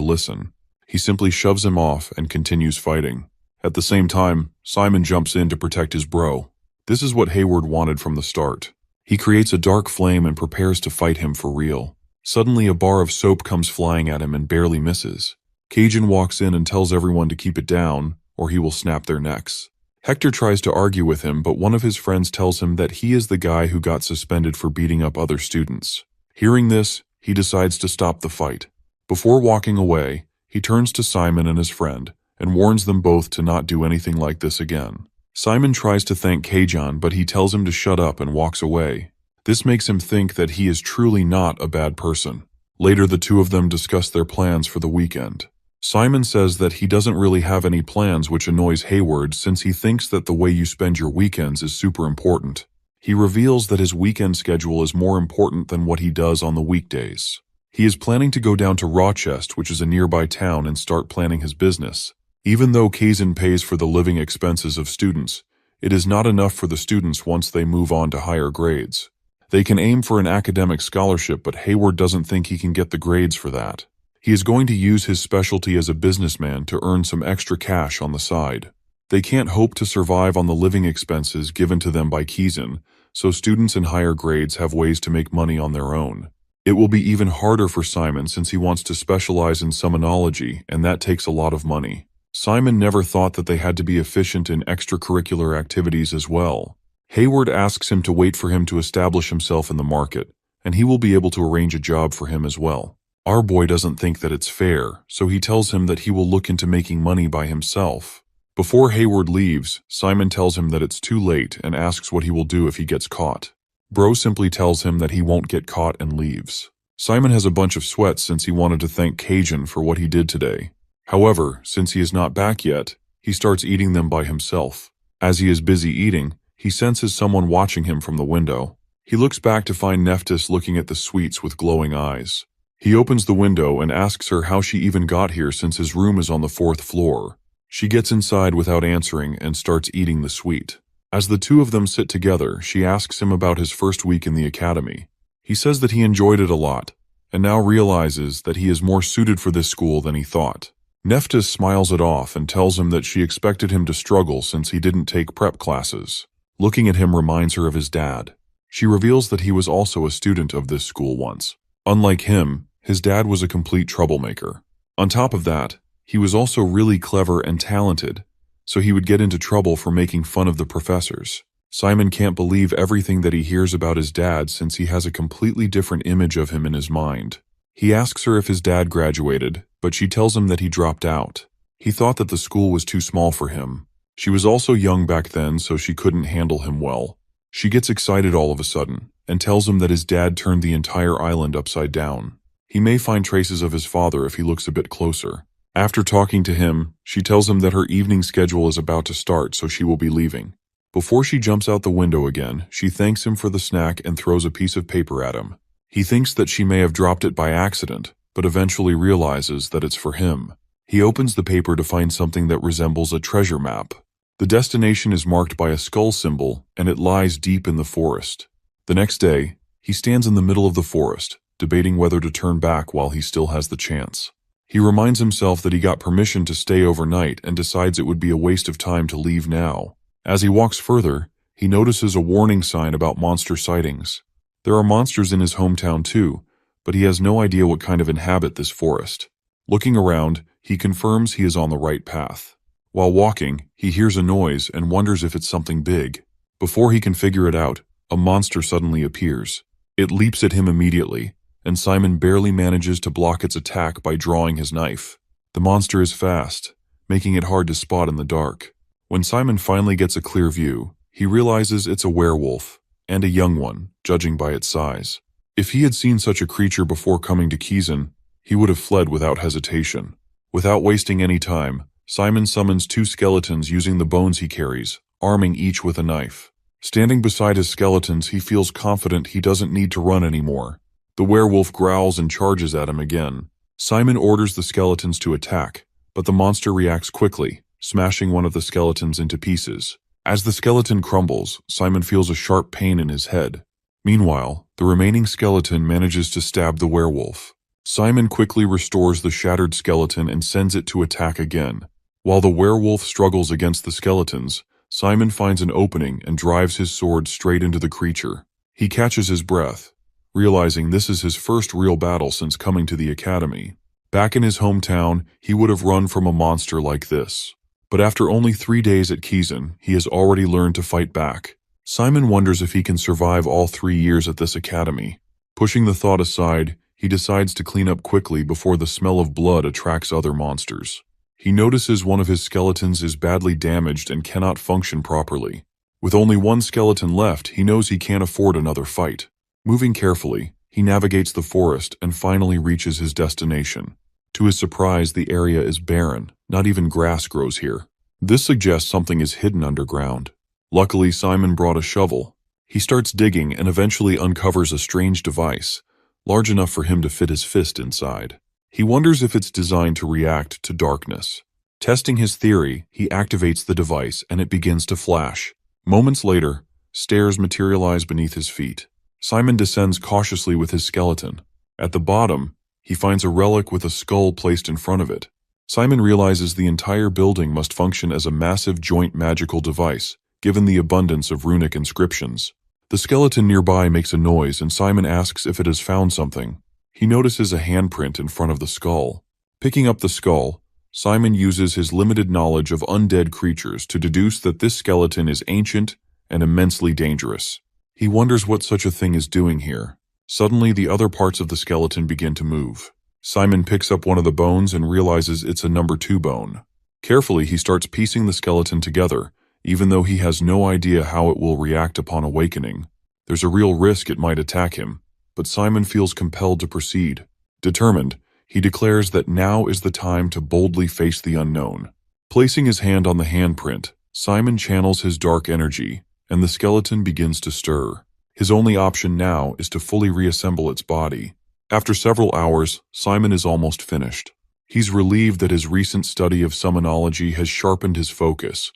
listen. He simply shoves him off and continues fighting. At the same time, Simon jumps in to protect his bro. This is what Hayward wanted from the start. He creates a dark flame and prepares to fight him for real. Suddenly a bar of soap comes flying at him and barely misses. Cajun walks in and tells everyone to keep it down, or he will snap their necks. Hector tries to argue with him, but one of his friends tells him that he is the guy who got suspended for beating up other students. Hearing this, he decides to stop the fight. Before walking away, he turns to Simon and his friend, and warns them both to not do anything like this again. Simon tries to thank Cajun, but he tells him to shut up and walks away. This makes him think that he is truly not a bad person. Later, the two of them discuss their plans for the weekend. Simon says that he doesn't really have any plans, which annoys Hayward since he thinks that the way you spend your weekends is super important. He reveals that his weekend schedule is more important than what he does on the weekdays. He is planning to go down to Rochester, which is a nearby town, and start planning his business. Even though Kazan pays for the living expenses of students, it is not enough for the students once they move on to higher grades. They can aim for an academic scholarship, but Hayward doesn't think he can get the grades for that. He is going to use his specialty as a businessman to earn some extra cash on the side. They can't hope to survive on the living expenses given to them by Kazan, so students in higher grades have ways to make money on their own. It will be even harder for Simon since he wants to specialize in summonology, and that takes a lot of money. Simon never thought that they had to be efficient in extracurricular activities as well. Hayward asks him to wait for him to establish himself in the market, and he will be able to arrange a job for him as well. Our boy doesn't think that it's fair, so he tells him that he will look into making money by himself. Before Hayward leaves, Simon tells him that it's too late and asks what he will do if he gets caught. Bro simply tells him that he won't get caught and leaves. Simon has a bunch of sweats since he wanted to thank Cajun for what he did today. However, since he is not back yet, he starts eating them by himself. As he is busy eating, he senses someone watching him from the window. He looks back to find Nephthys looking at the sweets with glowing eyes. He opens the window and asks her how she even got here since his room is on the 4th floor. She gets inside without answering and starts eating the sweet. As the two of them sit together, she asks him about his first week in the academy. He says that he enjoyed it a lot, and now realizes that he is more suited for this school than he thought. Nephthys smiles it off and tells him that she expected him to struggle since he didn't take prep classes. Looking at him reminds her of his dad. She reveals that he was also a student of this school once. Unlike him, his dad was a complete troublemaker. On top of that, he was also really clever and talented, so he would get into trouble for making fun of the professors. Simon can't believe everything that he hears about his dad since he has a completely different image of him in his mind. He asks her if his dad graduated, but she tells him that he dropped out. He thought that the school was too small for him. She was also young back then, so she couldn't handle him well. She gets excited all of a sudden, and tells him that his dad turned the entire island upside down. He may find traces of his father if he looks a bit closer. After talking to him, she tells him that her evening schedule is about to start, so she will be leaving. Before she jumps out the window again, she thanks him for the snack and throws a piece of paper at him. He thinks that she may have dropped it by accident, but eventually realizes that it's for him. He opens the paper to find something that resembles a treasure map. The destination is marked by a skull symbol, and it lies deep in the forest. The next day, he stands in the middle of the forest, debating whether to turn back while he still has the chance. He reminds himself that he got permission to stay overnight and decides it would be a waste of time to leave now. As he walks further, he notices a warning sign about monster sightings. There are monsters in his hometown too, but he has no idea what kind of inhabit this forest. Looking around, he confirms he is on the right path. While walking, he hears a noise and wonders if it's something big. Before he can figure it out, a monster suddenly appears. It leaps at him immediately, and Simon barely manages to block its attack by drawing his knife. The monster is fast, making it hard to spot in the dark. When Simon finally gets a clear view, he realizes it's a werewolf, and a young one, judging by its size. If he had seen such a creature before coming to Kizan, he would have fled without hesitation. Without wasting any time, Simon summons 2 skeletons using the bones he carries, arming each with a knife. Standing beside his skeletons, he feels confident he doesn't need to run anymore. The werewolf growls and charges at him again. Simon orders the skeletons to attack, but the monster reacts quickly, smashing one of the skeletons into pieces. As the skeleton crumbles, Simon feels a sharp pain in his head. Meanwhile, the remaining skeleton manages to stab the werewolf. Simon quickly restores the shattered skeleton and sends it to attack again. While the werewolf struggles against the skeletons, Simon finds an opening and drives his sword straight into the creature. He catches his breath, realizing this is his first real battle since coming to the Academy. Back in his hometown, he would have run from a monster like this. But after only 3 days at Kizan, he has already learned to fight back. Simon wonders if he can survive all 3 years at this academy. Pushing the thought aside, he decides to clean up quickly before the smell of blood attracts other monsters. He notices one of his skeletons is badly damaged and cannot function properly. With only 1 skeleton left, he knows he can't afford another fight. Moving carefully, he navigates the forest and finally reaches his destination. To his surprise, the area is barren. Not even grass grows here. This suggests something is hidden underground. Luckily, Simon brought a shovel. He starts digging and eventually uncovers a strange device, large enough for him to fit his fist inside. He wonders if it's designed to react to darkness. Testing his theory, he activates the device and it begins to flash. Moments later, stairs materialize beneath his feet. Simon descends cautiously with his skeleton. At the bottom, he finds a relic with a skull placed in front of it. Simon realizes the entire building must function as a massive joint magical device, given the abundance of runic inscriptions. The skeleton nearby makes a noise and Simon asks if it has found something. He notices a handprint in front of the skull. Picking up the skull, Simon uses his limited knowledge of undead creatures to deduce that this skeleton is ancient and immensely dangerous. He wonders what such a thing is doing here. Suddenly, the other parts of the skeleton begin to move. Simon picks up one of the bones and realizes it's a number 2 bone. Carefully, he starts piecing the skeleton together, even though he has no idea how it will react upon awakening. There's a real risk it might attack him, but Simon feels compelled to proceed. Determined, he declares that now is the time to boldly face the unknown. Placing his hand on the handprint, Simon channels his dark energy, and the skeleton begins to stir. His only option now is to fully reassemble its body. After several hours, Simon is almost finished. He's relieved that his recent study of summonology has sharpened his focus.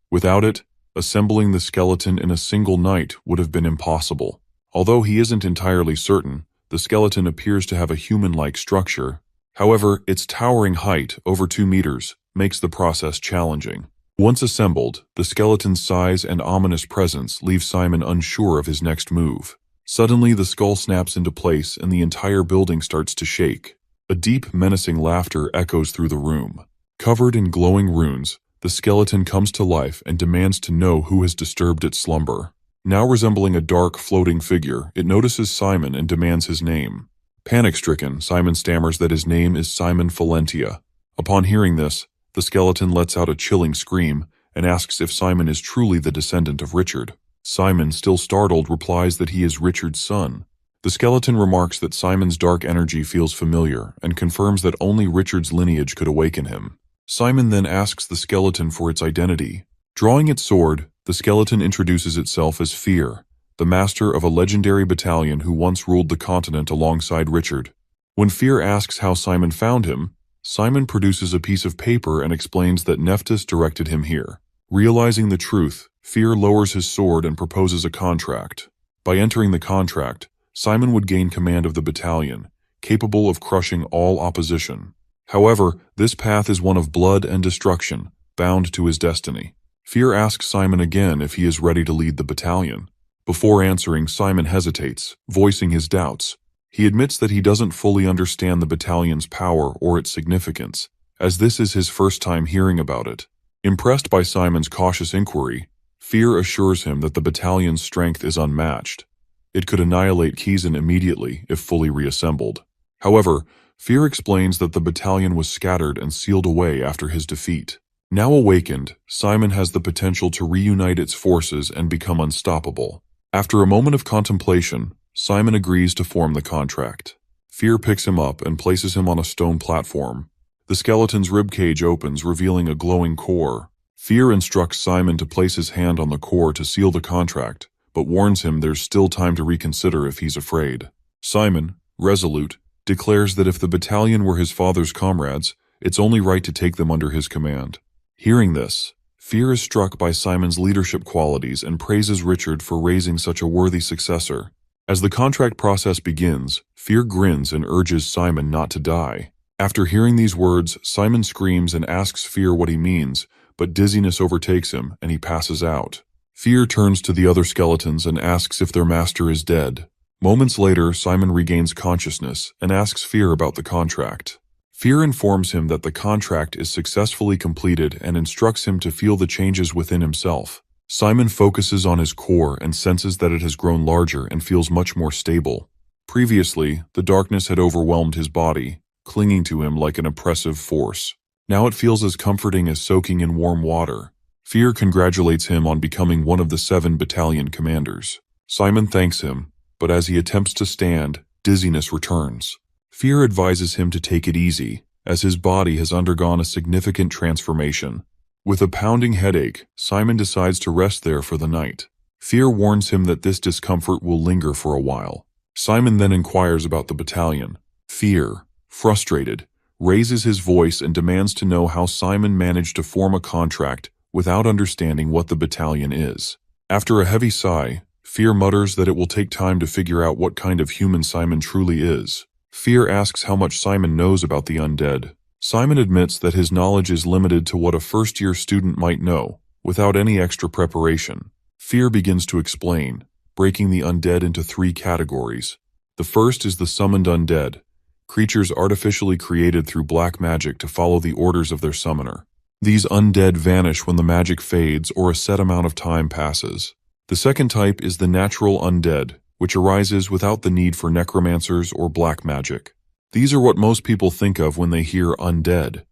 Without it, assembling the skeleton in a single night would have been impossible. Although he isn't entirely certain, the skeleton appears to have a human-like structure. However, its towering height, over 2 meters, makes the process challenging. Once assembled, the skeleton's size and ominous presence leave Simon unsure of his next move. Suddenly, the skull snaps into place and the entire building starts to shake. A deep, menacing laughter echoes through the room. Covered in glowing runes, the skeleton comes to life and demands to know who has disturbed its slumber. Now resembling a dark, floating figure, it notices Simon and demands his name. Panic-stricken, Simon stammers that his name is Simon Valentia. Upon hearing this, the skeleton lets out a chilling scream and asks if Simon is truly the descendant of Richard. Simon, still startled, replies that he is Richard's son. The skeleton remarks that Simon's dark energy feels familiar and confirms that only Richard's lineage could awaken him. Simon then asks the skeleton for its identity. Drawing its sword, the skeleton introduces itself as Fear, the master of a legendary battalion who once ruled the continent alongside Richard. When Fear asks how Simon found him, Simon produces a piece of paper and explains that Nephthys directed him here. Realizing the truth, Fear lowers his sword and proposes a contract. By entering the contract, Simon would gain command of the battalion, capable of crushing all opposition. However, this path is one of blood and destruction, bound to his destiny. Fear asks Simon again if he is ready to lead the battalion. Before answering, Simon hesitates, voicing his doubts. He admits that he doesn't fully understand the battalion's power or its significance, as this is his first time hearing about it. Impressed by Simon's cautious inquiry, Fear assures him that the battalion's strength is unmatched. It could annihilate Kizan immediately if fully reassembled. However, Fear explains that the battalion was scattered and sealed away after his defeat. Now awakened, Simon has the potential to reunite its forces and become unstoppable. After a moment of contemplation, Simon agrees to form the contract. Fear picks him up and places him on a stone platform. The skeleton's ribcage opens, revealing a glowing core. Fear instructs Simon to place his hand on the core to seal the contract, but warns him there's still time to reconsider if he's afraid. Simon, resolute, declares that if the battalion were his father's comrades, it's only right to take them under his command. Hearing this, Fear is struck by Simon's leadership qualities and praises Richard for raising such a worthy successor. As the contract process begins, Fear grins and urges Simon not to die. After hearing these words, Simon screams and asks Fear what he means, but dizziness overtakes him and he passes out. Fear turns to the other skeletons and asks if their master is dead. Moments later, Simon regains consciousness and asks Fear about the contract. Fear informs him that the contract is successfully completed and instructs him to feel the changes within himself. Simon focuses on his core and senses that it has grown larger and feels much more stable. Previously, the darkness had overwhelmed his body, clinging to him like an oppressive force. Now it feels as comforting as soaking in warm water. Fear congratulates him on becoming one of the 7 battalion commanders. Simon thanks him, but as he attempts to stand, dizziness returns. Fear advises him to take it easy, as his body has undergone a significant transformation. With a pounding headache, Simon decides to rest there for the night. Fear warns him that this discomfort will linger for a while. Simon then inquires about the battalion. Fear, frustrated, raises his voice and demands to know how Simon managed to form a contract without understanding what the battalion is. After a heavy sigh, Fear mutters that it will take time to figure out what kind of human Simon truly is. Fear asks how much Simon knows about the undead. Simon admits that his knowledge is limited to what a first-year student might know, without any extra preparation. Fear begins to explain, breaking the undead into 3 categories. The first is the summoned undead, creatures artificially created through black magic to follow the orders of their summoner. These undead vanish when the magic fades or a set amount of time passes. The second type is the natural undead, which arises without the need for necromancers or black magic. These are what most people think of when they hear undead.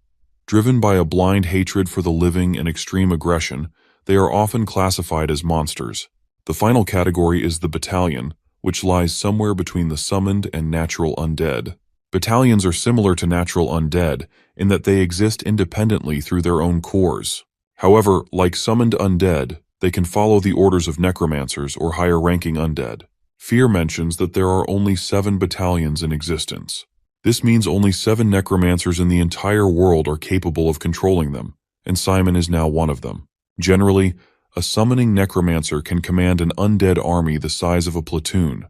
Driven by a blind hatred for the living and extreme aggression, they are often classified as monsters. The final category is the battalion, which lies somewhere between the summoned and natural undead. Battalions are similar to natural undead in that they exist independently through their own cores. However, like summoned undead, they can follow the orders of necromancers or higher-ranking undead. Fear mentions that there are only 7 battalions in existence. This means only 7 necromancers in the entire world are capable of controlling them, and Simon is now one of them. Generally, a summoning necromancer can command an undead army the size of a platoon,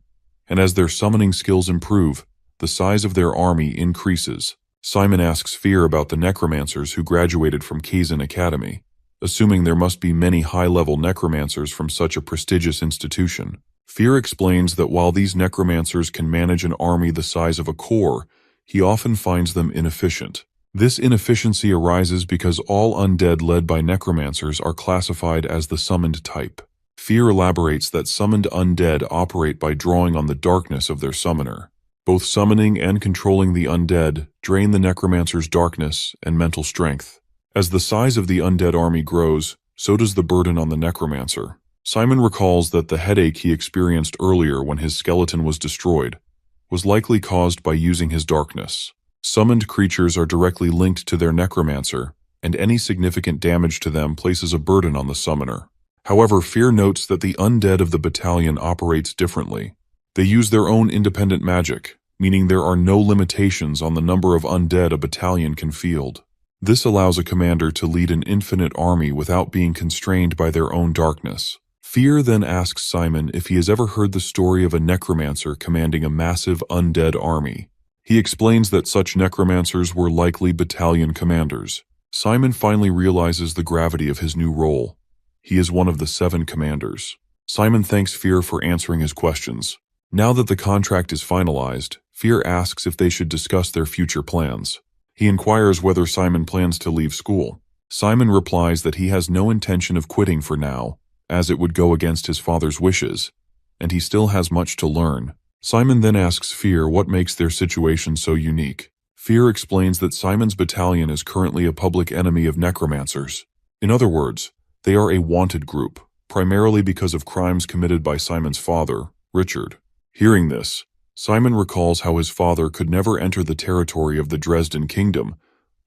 and as their summoning skills improve, the size of their army increases. Simon asks Fear about the necromancers who graduated from Kizan Academy, assuming there must be many high-level necromancers from such a prestigious institution. Fear explains that while these necromancers can manage an army the size of a corps, he often finds them inefficient. This inefficiency arises because all undead led by necromancers are classified as the summoned type. Fear elaborates that summoned undead operate by drawing on the darkness of their summoner. Both summoning and controlling the undead drain the necromancer's darkness and mental strength. As the size of the undead army grows, so does the burden on the necromancer. Simon recalls that the headache he experienced earlier when his skeleton was destroyed was likely caused by using his darkness. Summoned creatures are directly linked to their necromancer, and any significant damage to them places a burden on the summoner. However, Fear notes that the undead of the battalion operates differently. They use their own independent magic, meaning there are no limitations on the number of undead a battalion can field. This allows a commander to lead an infinite army without being constrained by their own darkness. Fear then asks Simon if he has ever heard the story of a necromancer commanding a massive undead army. He explains that such necromancers were likely battalion commanders. Simon finally realizes the gravity of his new role. He is one of the 7 commanders. Simon thanks Fear for answering his questions. Now that the contract is finalized, Fear asks if they should discuss their future plans. He inquires whether Simon plans to leave school. Simon replies that he has no intention of quitting for now, as it would go against his father's wishes, and he still has much to learn. Simon then asks Fear what makes their situation so unique. Fear explains that Simon's battalion is currently a public enemy of necromancers. In other words, they are a wanted group, primarily because of crimes committed by Simon's father, Richard. Hearing this, Simon recalls how his father could never enter the territory of the Dresden kingdom,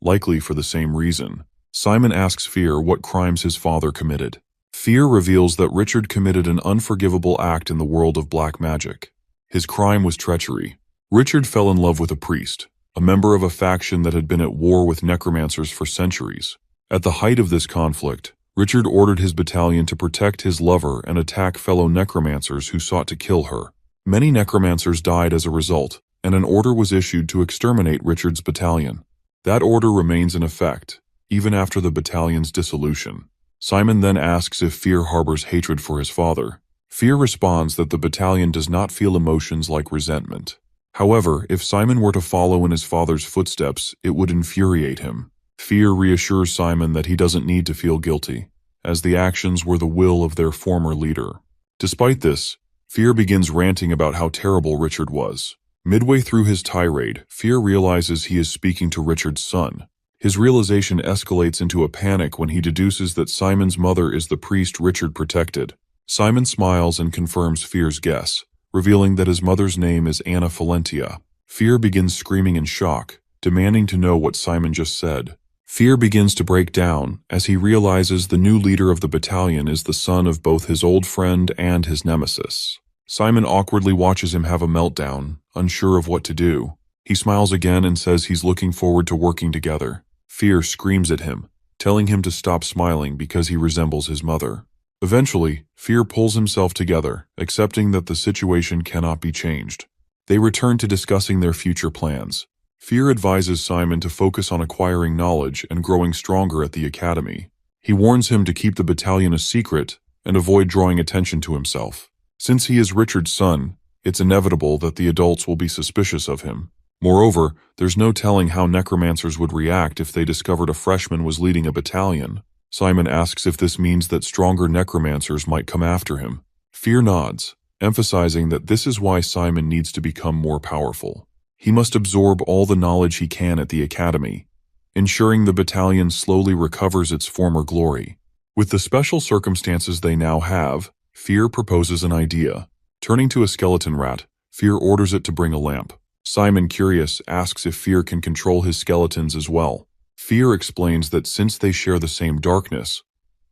likely for the same reason. Simon asks Fear what crimes his father committed. Fear reveals that Richard committed an unforgivable act in the world of black magic. His crime was treachery. Richard fell in love with a priest, a member of a faction that had been at war with necromancers for centuries. At the height of this conflict, Richard ordered his battalion to protect his lover and attack fellow necromancers who sought to kill her. Many necromancers died as a result, and an order was issued to exterminate Richard's battalion. That order remains in effect, even after the battalion's dissolution. Simon then asks if Fear harbors hatred for his father. Fear responds that the battalion does not feel emotions like resentment. However, if Simon were to follow in his father's footsteps, it would infuriate him. Fear reassures Simon that he doesn't need to feel guilty, as the actions were the will of their former leader. Despite this, Fear begins ranting about how terrible Richard was. Midway through his tirade, Fear realizes he is speaking to Richard's son. His realization escalates into a panic when he deduces that Simon's mother is the priest Richard protected. Simon smiles and confirms Fear's guess, revealing that his mother's name is Anna Falentia. Fear begins screaming in shock, demanding to know what Simon just said. Fear begins to break down as he realizes the new leader of the battalion is the son of both his old friend and his nemesis. Simon awkwardly watches him have a meltdown, unsure of what to do. He smiles again and says he's looking forward to working together. Fear screams at him, telling him to stop smiling because he resembles his mother. Eventually, Fear pulls himself together, accepting that the situation cannot be changed. They return to discussing their future plans. Fear advises Simon to focus on acquiring knowledge and growing stronger at the Academy. He warns him to keep the battalion a secret and avoid drawing attention to himself. Since he is Richard's son, it's inevitable that the adults will be suspicious of him. Moreover, there's no telling how necromancers would react if they discovered a freshman was leading a battalion. Simon asks if this means that stronger necromancers might come after him. Fear nods, emphasizing that this is why Simon needs to become more powerful. He must absorb all the knowledge he can at the Academy, ensuring the battalion slowly recovers its former glory. With the special circumstances they now have, Fear proposes an idea. Turning to a skeleton rat, Fear orders it to bring a lamp. Simon, curious, asks if Fear can control his skeletons as well. Fear explains that since they share the same darkness,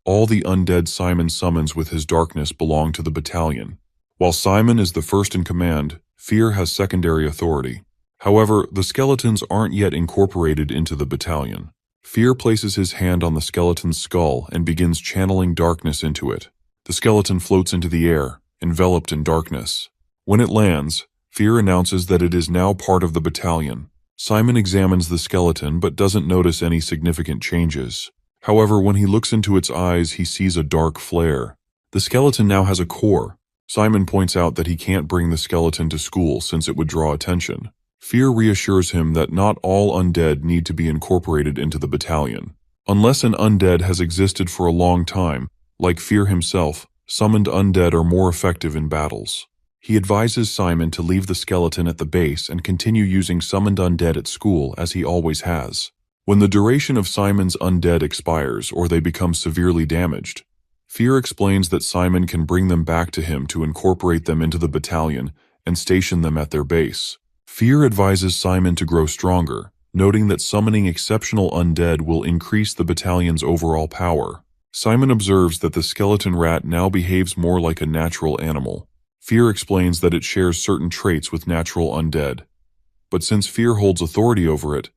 all the undead Simon summons with his darkness belong to the battalion. While Simon is the first in command, Fear has secondary authority. However, the skeletons aren't yet incorporated into the battalion. Fear places his hand on the skeleton's skull and begins channeling darkness into it. The skeleton floats into the air, enveloped in darkness. When it lands, Fear announces that it is now part of the battalion. Simon examines the skeleton but doesn't notice any significant changes. However, when he looks into its eyes, he sees a dark flare. The skeleton now has a core. Simon points out that he can't bring the skeleton to school since it would draw attention. Fear reassures him that not all undead need to be incorporated into the battalion. Unless an undead has existed for a long time, like Fear himself, summoned undead are more effective in battles. He advises Simon to leave the skeleton at the base and continue using summoned undead at school as he always has. When the duration of Simon's undead expires or they become severely damaged, Fear explains that Simon can bring them back to him to incorporate them into the battalion and station them at their base. Fear advises Simon to grow stronger, noting that summoning exceptional undead will increase the battalion's overall power. Simon observes that the skeleton rat now behaves more like a natural animal. Fear explains that it shares certain traits with natural undead. But since Fear holds authority over it,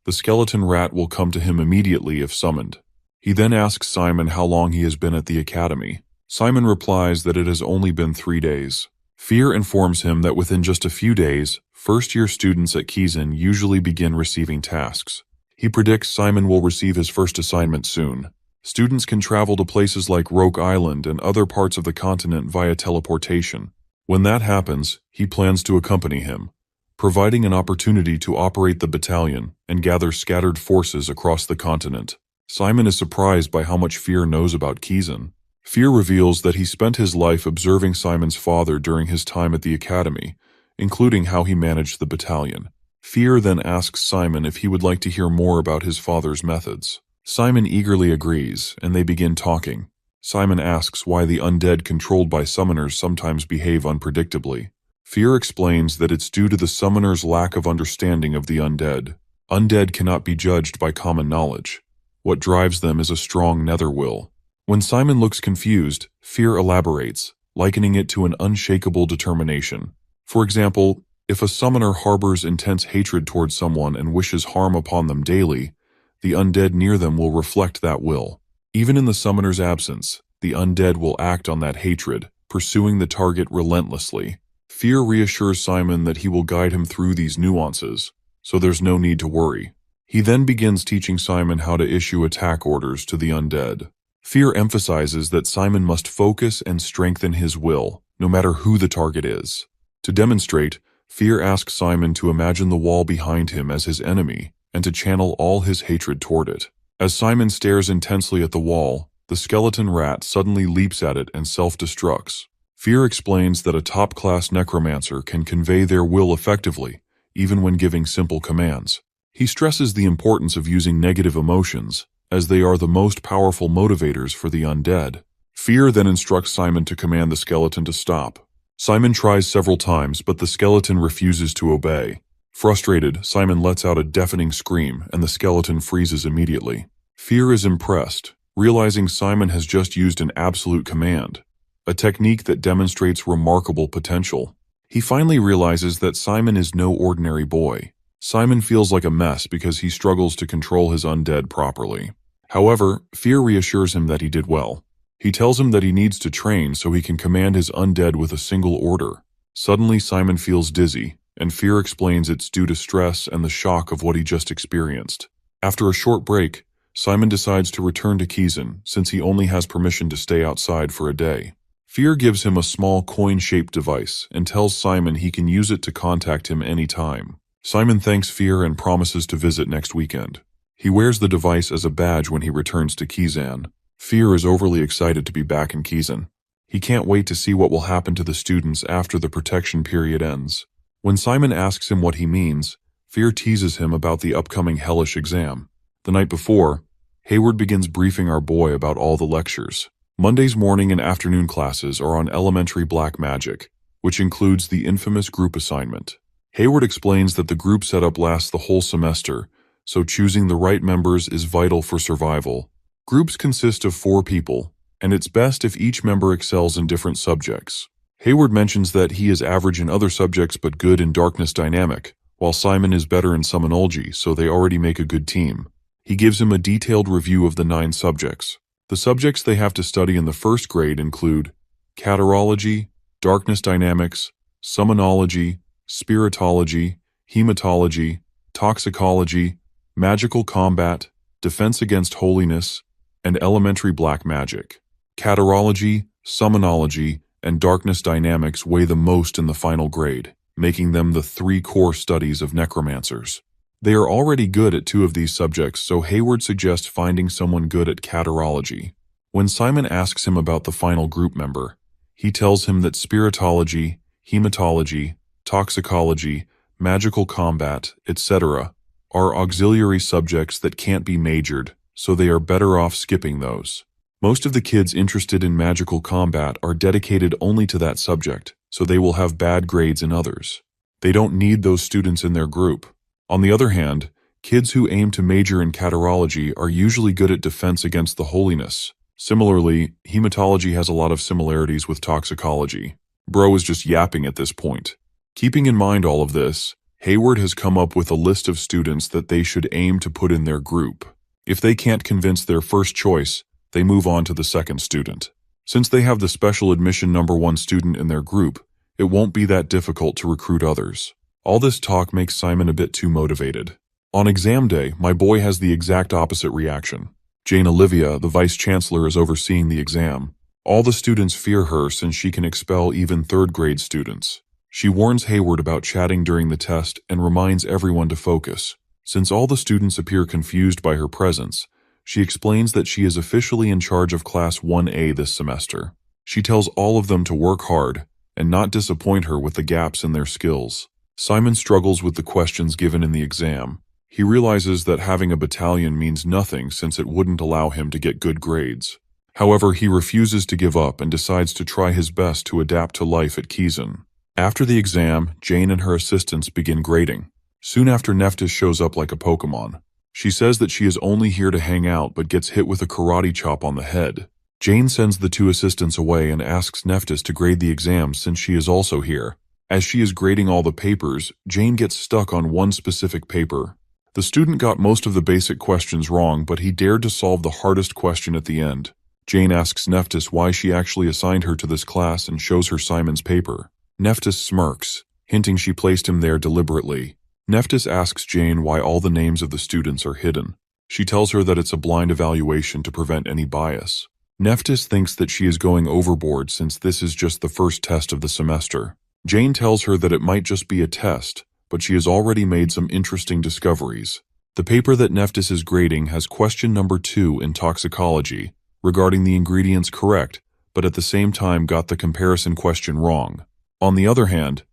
the skeleton rat will come to him immediately if summoned. He then asks Simon how long he has been at the Academy. Simon replies that it has only been 3 days. Fear informs him that within just a few days, first-year students at Kizan usually begin receiving tasks. He predicts Simon will receive his first assignment soon. Students can travel to places like Roke Island and other parts of the continent via teleportation. When that happens, he plans to accompany him, providing an opportunity to operate the battalion and gather scattered forces across the continent. Simon is surprised by how much Fear knows about Kizan. Fear reveals that he spent his life observing Simon's father during his time at the Academy, including how he managed the battalion. Fear then asks Simon if he would like to hear more about his father's methods. Simon eagerly agrees, and they begin talking. Simon asks why the undead controlled by summoners sometimes behave unpredictably. Fear explains that it's due to the summoner's lack of understanding of the undead. Undead cannot be judged by common knowledge. What drives them is a strong nether will. When Simon looks confused, Fear elaborates, likening it to an unshakable determination. For example, if a summoner harbors intense hatred towards someone and wishes harm upon them daily, the undead near them will reflect that will. Even in the summoner's absence, the undead will act on that hatred, pursuing the target relentlessly. Fear reassures Simon that he will guide him through these nuances, so there's no need to worry. He then begins teaching Simon how to issue attack orders to the undead. Fear emphasizes that Simon must focus and strengthen his will, no matter who the target is. To demonstrate, Fear asks Simon to imagine the wall behind him as his enemy and to channel all his hatred toward it. As Simon stares intensely at the wall, the skeleton rat suddenly leaps at it and self-destructs. Fear explains that a top-class necromancer can convey their will effectively, even when giving simple commands. He stresses the importance of using negative emotions, as they are the most powerful motivators for the undead. Fear then instructs Simon to command the skeleton to stop. Simon tries several times, but the skeleton refuses to obey. Frustrated, Simon lets out a deafening scream, and the skeleton freezes immediately. Fear is impressed, realizing Simon has just used an absolute command, a technique that demonstrates remarkable potential. He finally realizes that Simon is no ordinary boy. Simon feels like a mess because he struggles to control his undead properly. However, Fear reassures him that he did well. He tells him that he needs to train so he can command his undead with a single order. Suddenly, Simon feels dizzy, and Fear explains it's due to stress and the shock of what he just experienced. After a short break, Simon decides to return to Kizan since he only has permission to stay outside for a day. Fear gives him a small coin-shaped device and tells Simon he can use it to contact him anytime. Simon thanks Fear and promises to visit next weekend. He wears the device as a badge when he returns to Kizan. Fear is overly excited to be back in Kizan. He can't wait to see what will happen to the students after the protection period ends. When Simon asks him what he means, Fear teases him about the upcoming hellish exam. The night before, Hayward begins briefing our boy about all the lectures. Monday's morning and afternoon classes are on elementary black magic, which includes the infamous group assignment. Hayward explains that the group setup lasts the whole semester, so choosing the right members is vital for survival. Groups consist of 4 people, and it's best if each member excels in different subjects. Hayward mentions that he is average in other subjects but good in darkness dynamic, while Simon is better in Summоnology, so they already make a good team. He gives him a detailed review of the 9 subjects. The subjects they have to study in the first grade include Catarology, Darkness Dynamics, Summonology, Spiritology, Hematology, Toxicology, Magical Combat, Defense Against Holiness, and Elementary Black Magic. Catarology, Summonology, and Darkness Dynamics weigh the most in the final grade, making them the 3 core studies of necromancers. They are already good at 2 of these subjects, so Hayward suggests finding someone good at Catarology. When Simon asks him about the final group member, he tells him that Spiritology, Hematology, Toxicology, Magical Combat, etc. are auxiliary subjects that can't be majored, so they are better off skipping those. Most of the kids interested in magical combat are dedicated only to that subject, so they will have bad grades in others. They don't need those students in their group. On the other hand, kids who aim to major in Catarology are usually good at defense against the holiness. Similarly, Hematology has a lot of similarities with Toxicology. Bro is just yapping at this point. Keeping in mind all of this, Hayward has come up with a list of students that they should aim to put in their group. If they can't convince their first choice, they move on to the second student. Since they have the special admission #1 student in their group, it won't be that difficult to recruit others. All this talk makes Simon a bit too motivated. On exam day, my boy has the exact opposite reaction. Jane Olivia, the vice-chancellor, is overseeing the exam. All the students fear her since she can expel even third-grade students. She warns Hayward about chatting during the test and reminds everyone to focus. Since all the students appear confused by her presence, she explains that she is officially in charge of Class 1A this semester. She tells all of them to work hard and not disappoint her with the gaps in their skills. Simon struggles with the questions given in the exam. He realizes that having a battalion means nothing since it wouldn't allow him to get good grades. However, he refuses to give up and decides to try his best to adapt to life at Kizan. After the exam, Jane and her assistants begin grading. Soon after, Nephthys shows up like a Pokemon. She says that she is only here to hang out but gets hit with a karate chop on the head. Jane sends the 2 assistants away and asks Nephthys to grade the exam since she is also here. As she is grading all the papers, Jane gets stuck on one specific paper. The student got most of the basic questions wrong, but he dared to solve the hardest question at the end. Jane asks Nephthys why she actually assigned her to this class and shows her Simon's paper. Nephthys smirks, hinting she placed him there deliberately. Nephthys asks Jane why all the names of the students are hidden. She tells her that it's a blind evaluation to prevent any bias. Nephthys thinks that she is going overboard since this is just the first test of the semester. Jane tells her that it might just be a test, but she has already made some interesting discoveries. The paper that Nephthys is grading has question #2 in toxicology, regarding the ingredients correct, but at the same time got the comparison question wrong. On the other hand,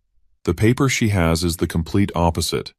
the paper she has is the complete opposite.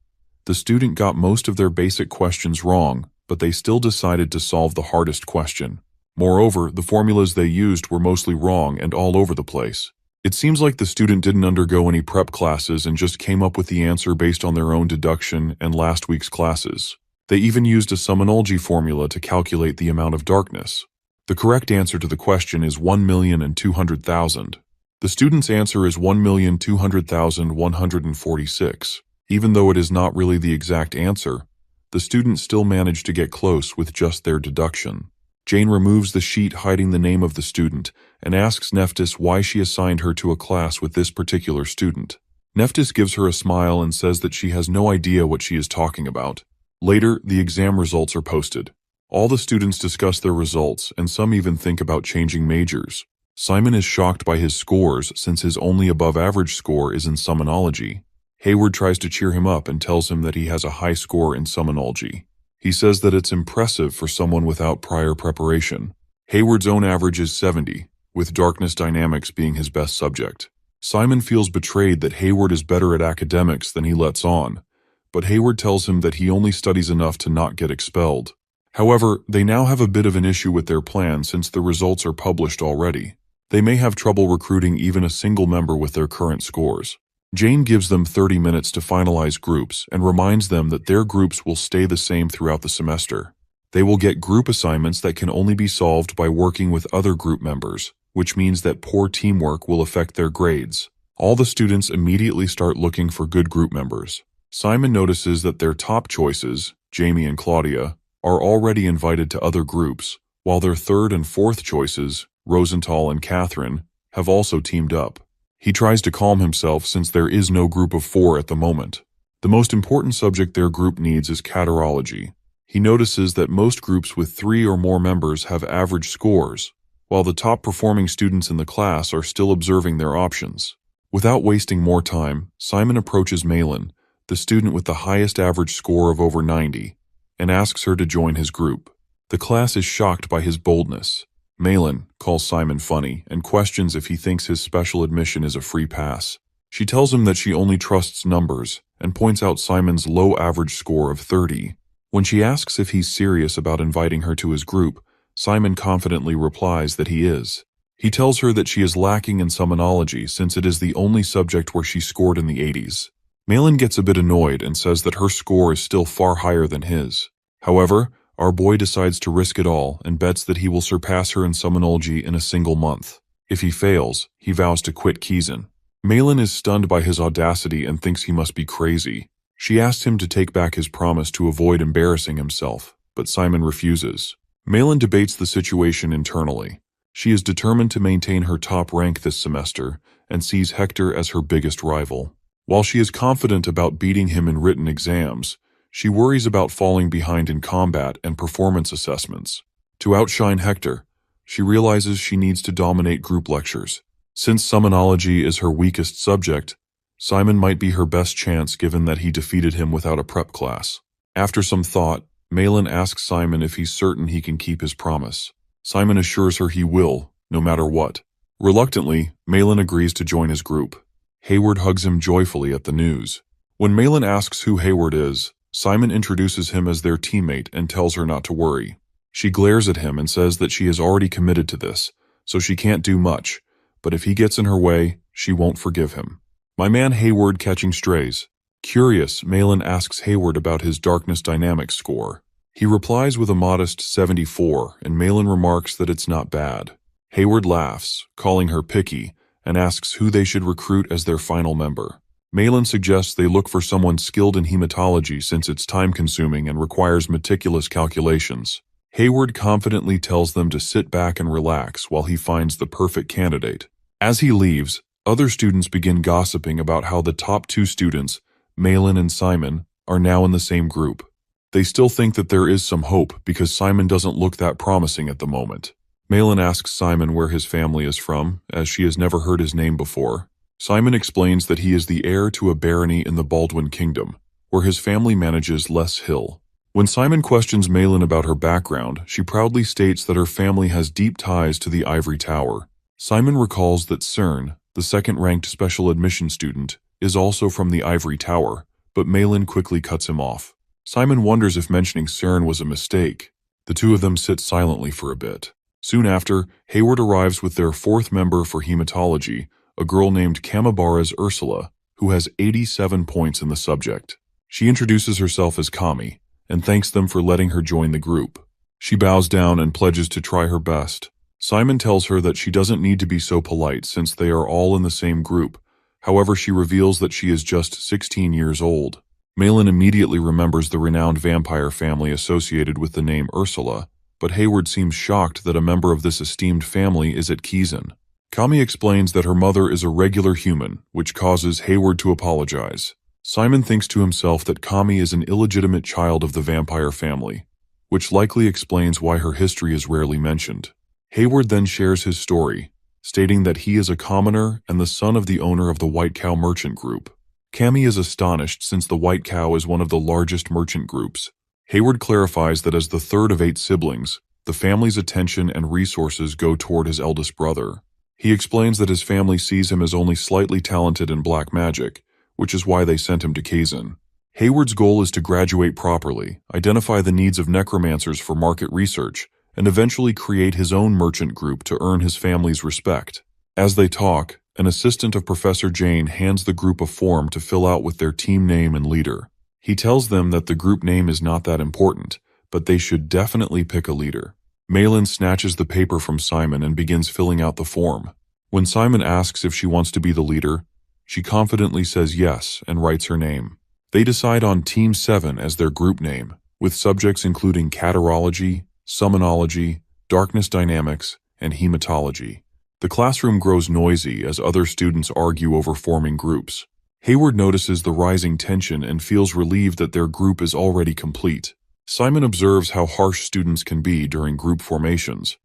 The student got most of their basic questions wrong, but they still decided to solve the hardest question. Moreover, the formulas they used were mostly wrong and all over the place. It seems like the student didn't undergo any prep classes and just came up with the answer based on their own deduction and last week's classes. They even used a Summонеr formula to calculate the amount of darkness. The correct answer to the question is 1,200,000. The student's answer is 1,200,146. Even though it is not really the exact answer, the student still managed to get close with just their deduction. Jane removes the sheet hiding the name of the student and asks Nephthys why she assigned her to a class with this particular student. Nephthys gives her a smile and says that she has no idea what she is talking about. Later, the exam results are posted. All the students discuss their results, and some even think about changing majors. Simon is shocked by his scores since his only above-average score is in summonology. Hayward tries to cheer him up and tells him that he has a high score in summonology. He says that it's impressive for someone without prior preparation. Hayward's own average is 70, with darkness dynamics being his best subject. Simon feels betrayed that Hayward is better at academics than he lets on, but Hayward tells him that he only studies enough to not get expelled. However, they now have a bit of an issue with their plan since the results are published already. They may have trouble recruiting even a single member with their current scores. Jane gives them 30 minutes to finalize groups and reminds them that their groups will stay the same throughout the semester. They will get group assignments that can only be solved by working with other group members, which means that poor teamwork will affect their grades. All the students immediately start looking for good group members. Simon notices that their top choices, Jamie and Claudia, are already invited to other groups, while their third and fourth choices, Rosenthal and Catherine, have also teamed up. He tries to calm himself since there is no group of 4 at the moment. The most important subject their group needs is catarology. He notices that most groups with 3 or more members have average scores, while the top-performing students in the class are still observing their options. Without wasting more time, Simon approaches Malin, the student with the highest average score of over 90, and asks her to join his group. The class is shocked by his boldness. Malin calls Simon funny and questions if he thinks his special admission is a free pass. She tells him that she only trusts numbers and points out Simon's low average score of 30. When she asks if he's serious about inviting her to his group, Simon confidently replies that he is. He tells her that she is lacking in summonology since it is the only subject where she scored in the 80s. Malin gets a bit annoyed and says that her score is still far higher than his. However, our boy decides to risk it all and bets that he will surpass her in summonology in a single month. If he fails, he vows to quit Kizan. Malin is stunned by his audacity and thinks he must be crazy. She asks him to take back his promise to avoid embarrassing himself, but Simon refuses. Malin debates the situation internally. She is determined to maintain her top rank this semester and sees Hector as her biggest rival. While she is confident about beating him in written exams, she worries about falling behind in combat and performance assessments. To outshine Hector, she realizes she needs to dominate group lectures. Since summonology is her weakest subject, Simon might be her best chance given that he defeated him without a prep class. After some thought, Malin asks Simon if he's certain he can keep his promise. Simon assures her he will, no matter what. Reluctantly, Malin agrees to join his group. Hayward hugs him joyfully at the news. When Malin asks who Hayward is, Simon introduces him as their teammate and tells her not to worry. She glares at him and says that she is already committed to this, so she can't do much, but if he gets in her way, she won't forgive him. My man Hayward catching strays. Curious, Malin asks Hayward about his darkness dynamics score. He replies with a modest 74, and Malin remarks that it's not bad. Hayward laughs, calling her picky, and asks who they should recruit as their final member. Malin suggests they look for someone skilled in hematology since it's time-consuming and requires meticulous calculations. Hayward confidently tells them to sit back and relax while he finds the perfect candidate. As he leaves, other students begin gossiping about how the top two students, Malin and Simon, are now in the same group. They still think that there is some hope because Simon doesn't look that promising at the moment. Malin asks Simon where his family is from, as she has never heard his name before. Simon explains that he is the heir to a barony in the Baldwin Kingdom, where his family manages Les Hill. When Simon questions Malin about her background, she proudly states that her family has deep ties to the Ivory Tower. Simon recalls that Cern, the second-ranked special admission student, is also from the Ivory Tower, but Malin quickly cuts him off. Simon wonders if mentioning Cern was a mistake. The two of them sit silently for a bit. Soon after, Hayward arrives with their fourth member for hematology, a girl named Kamabara's Ursula, who has 87 points in the subject. She introduces herself as Kami, and thanks them for letting her join the group. She bows down and pledges to try her best. Simon tells her that she doesn't need to be so polite since they are all in the same group. However, she reveals that she is just 16 years old. Malin immediately remembers the renowned vampire family associated with the name Ursula, but Hayward seems shocked that a member of this esteemed family is at Kizan. Kami explains that her mother is a regular human, which causes Hayward to apologize. Simon thinks to himself that Kami is an illegitimate child of the vampire family, which likely explains why her history is rarely mentioned. Hayward then shares his story, stating that he is a commoner and the son of the owner of the White Cow Merchant Group. Kami is astonished since the White Cow is one of the largest merchant groups. Hayward clarifies that as the third of 8 siblings, the family's attention and resources go toward his eldest brother. He explains that his family sees him as only slightly talented in black magic, which is why they sent him to Kazan. Hayward's goal is to graduate properly, identify the needs of necromancers for market research, and eventually create his own merchant group to earn his family's respect. As they talk, an assistant of Professor Jane hands the group a form to fill out with their team name and leader. He tells them that the group name is not that important, but they should definitely pick a leader. Malin snatches the paper from Simon and begins filling out the form. When Simon asks if she wants to be the leader, she confidently says yes and writes her name. They decide on Team 7 as their group name, with subjects including catarology, summonology, darkness dynamics, and hematology. The classroom grows noisy as other students argue over forming groups. Hayward notices the rising tension and feels relieved that their group is already complete. Simon observes how harsh students can be during group formations,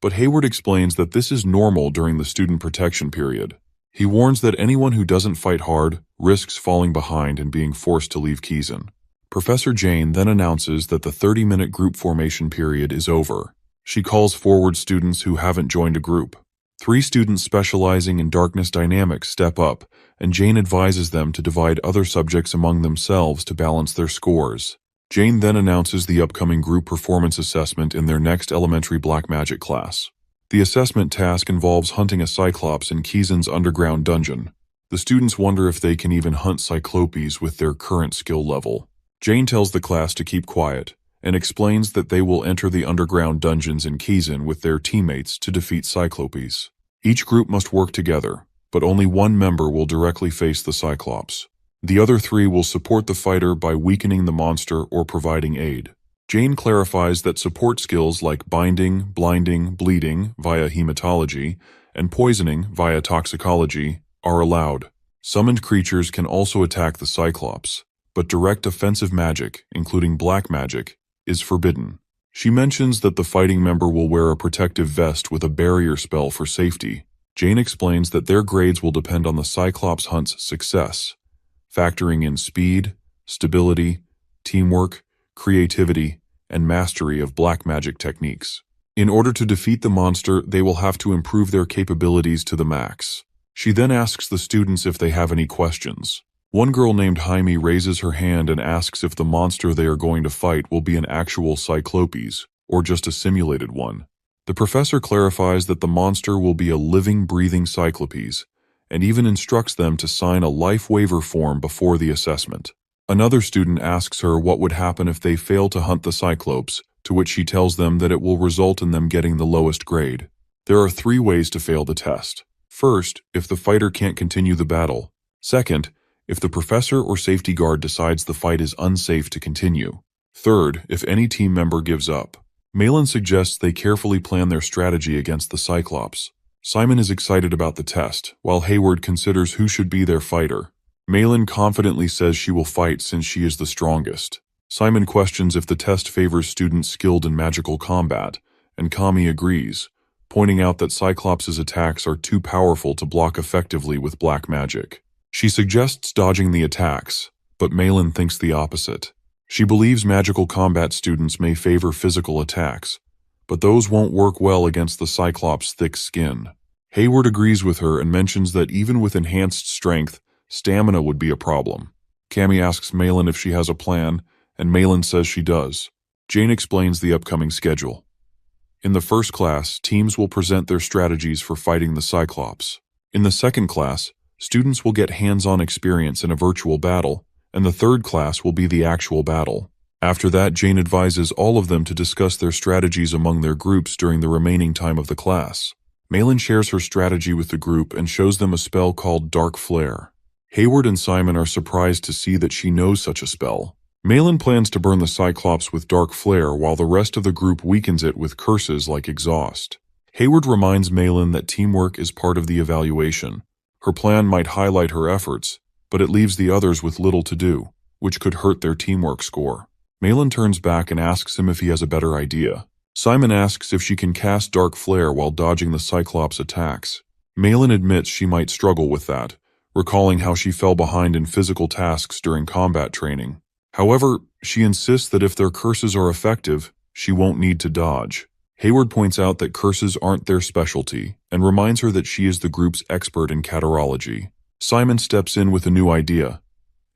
but Hayward explains that this is normal during the student protection period. He warns that anyone who doesn't fight hard risks falling behind and being forced to leave Kizan. Professor Jane then announces that the 30-minute group formation period is over. She calls forward students who haven't joined a group. 3 students specializing in darkness dynamics step up, and Jane advises them to divide other subjects among themselves to balance their scores. Jane then announces the upcoming group performance assessment in their next elementary black magic class. The assessment task involves hunting a cyclops in Kizan's underground dungeon. The students wonder if they can even hunt cyclopes with their current skill level. Jane tells the class to keep quiet, and explains that they will enter the underground dungeons in Kizan with their teammates to defeat cyclopes. Each group must work together, but only one member will directly face the cyclops. The other 3 will support the fighter by weakening the monster or providing aid. Jane clarifies that support skills like binding, blinding, bleeding via hematology, and poisoning via toxicology are allowed. Summoned creatures can also attack the Cyclops, but direct offensive magic, including black magic, is forbidden. She mentions that the fighting member will wear a protective vest with a barrier spell for safety. Jane explains that their grades will depend on the Cyclops hunt's success, factoring in speed, stability, teamwork, creativity, and mastery of black magic techniques. In order to defeat the monster, they will have to improve their capabilities to the max. She then asks the students if they have any questions. One girl named Jaime raises her hand and asks if the monster they are going to fight will be an actual Cyclopes, or just a simulated one. The professor clarifies that the monster will be a living, breathing Cyclopes, and even instructs them to sign a life waiver form before the assessment. Another student asks her what would happen if they fail to hunt the Cyclops, to which she tells them that it will result in them getting the lowest grade. There are 3 ways to fail the test. First, if the fighter can't continue the battle. Second, if the professor or safety guard decides the fight is unsafe to continue. Third, if any team member gives up. Malin suggests they carefully plan their strategy against the Cyclops. Simon is excited about the test, while Hayward considers who should be their fighter. Malin confidently says she will fight since she is the strongest. Simon questions if the test favors students skilled in magical combat, and Kami agrees, pointing out that Cyclops' attacks are too powerful to block effectively with black magic. She suggests dodging the attacks, but Malin thinks the opposite. She believes magical combat students may favor physical attacks, but those won't work well against the Cyclops' thick skin. Hayward agrees with her and mentions that even with enhanced strength, stamina would be a problem. Kami asks Malin if she has a plan, and Malin says she does. Jane explains the upcoming schedule. In the first class, teams will present their strategies for fighting the Cyclops. In the second class, students will get hands-on experience in a virtual battle, and the third class will be the actual battle. After that, Jane advises all of them to discuss their strategies among their groups during the remaining time of the class. Malin shares her strategy with the group and shows them a spell called Dark Flare. Hayward and Simon are surprised to see that she knows such a spell. Malin plans to burn the Cyclops with Dark Flare while the rest of the group weakens it with curses like Exhaust. Hayward reminds Malin that teamwork is part of the evaluation. Her plan might highlight her efforts, but it leaves the others with little to do, which could hurt their teamwork score. Malin turns back and asks him if he has a better idea. Simon asks if she can cast Dark Flare while dodging the Cyclops' attacks. Malin admits she might struggle with that, recalling how she fell behind in physical tasks during combat training. However, she insists that if their curses are effective, she won't need to dodge. Hayward points out that curses aren't their specialty, and reminds her that she is the group's expert in catarology. Simon steps in with a new idea.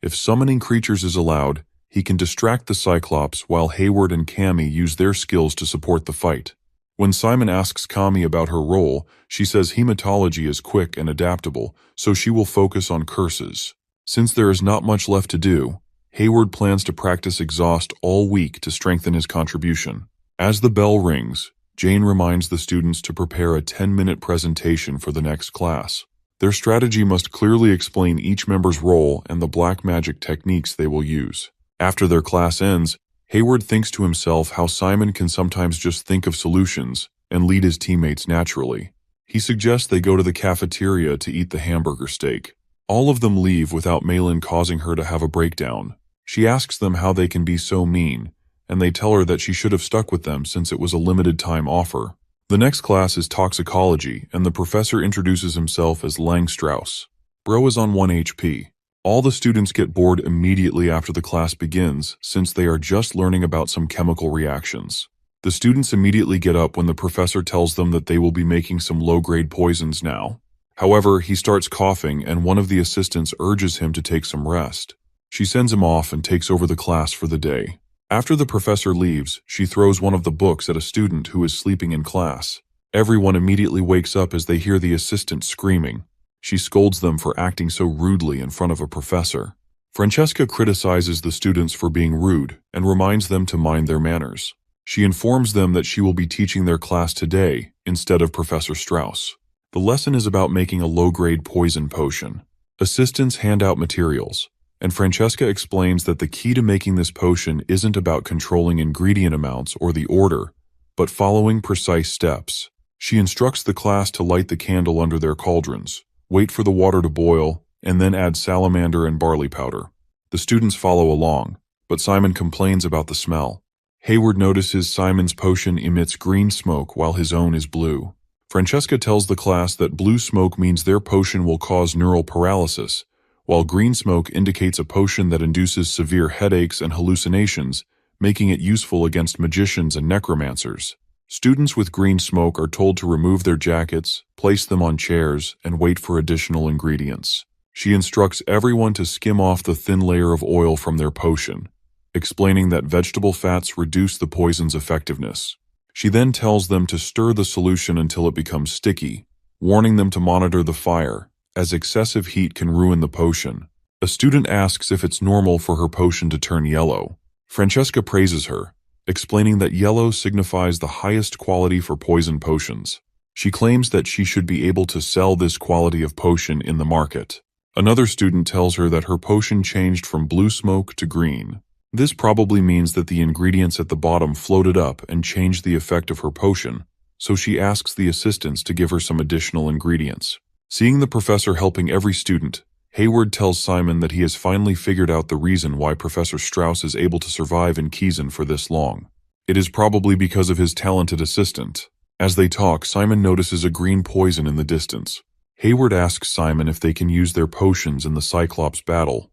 If summoning creatures is allowed, he can distract the Cyclops while Hayward and Kami use their skills to support the fight. When Simon asks Kami about her role, she says hematology is quick and adaptable, so she will focus on curses. Since there is not much left to do, Hayward plans to practice Exhaust all week to strengthen his contribution. As the bell rings, Jane reminds the students to prepare a 10-minute presentation for the next class. Their strategy must clearly explain each member's role and the black magic techniques they will use. After their class ends, Hayward thinks to himself how Simon can sometimes just think of solutions and lead his teammates naturally. He suggests they go to the cafeteria to eat the hamburger steak. All of them leave without Malin causing her to have a breakdown. She asks them how they can be so mean, and they tell her that she should have stuck with them since it was a limited-time offer. The next class is toxicology, and the professor introduces himself as Langstrauss. Bro is on 1 HP. All the students get bored immediately after the class begins, since they are just learning about some chemical reactions. The students immediately get up when the professor tells them that they will be making some low-grade poisons now. However, he starts coughing, and one of the assistants urges him to take some rest. She sends him off and takes over the class for the day. After the professor leaves, she throws one of the books at a student who is sleeping in class. Everyone immediately wakes up as they hear the assistant screaming. She scolds them for acting so rudely in front of a professor. Francesca criticizes the students for being rude and reminds them to mind their manners. She informs them that she will be teaching their class today instead of Professor Strauss. The lesson is about making a low-grade poison potion. Assistants hand out materials. and Francesca explains that the key to making this potion isn't about controlling ingredient amounts or the order, but following precise steps. She instructs the class to light the candle under their cauldrons, wait for the water to boil, and then add salamander and barley powder. The students follow along, but Simon complains about the smell. Hayward notices Simon's potion emits green smoke while his own is blue. Francesca tells the class that blue smoke means their potion will cause neural paralysis, while green smoke indicates a potion that induces severe headaches and hallucinations, making it useful against magicians and necromancers. Students with green smoke are told to remove their jackets, place them on chairs, and wait for additional ingredients. She instructs everyone to skim off the thin layer of oil from their potion, explaining that vegetable fats reduce the poison's effectiveness. She then tells them to stir the solution until it becomes sticky, warning them to monitor the fire, as excessive heat can ruin the potion. A student asks if it's normal for her potion to turn yellow. Francesca praises her, explaining that yellow signifies the highest quality for poison potions. She claims that she should be able to sell this quality of potion in the market. Another student tells her that her potion changed from blue smoke to green. This probably means that the ingredients at the bottom floated up and changed the effect of her potion, so she asks the assistants to give her some additional ingredients. Seeing the professor helping every student, Hayward tells Simon that he has finally figured out the reason why Professor Strauss is able to survive in Kiezen for this long. It is probably because of his talented assistant. As they talk, Simon notices a green poison in the distance. Hayward asks Simon if they can use their potions in the Cyclops battle,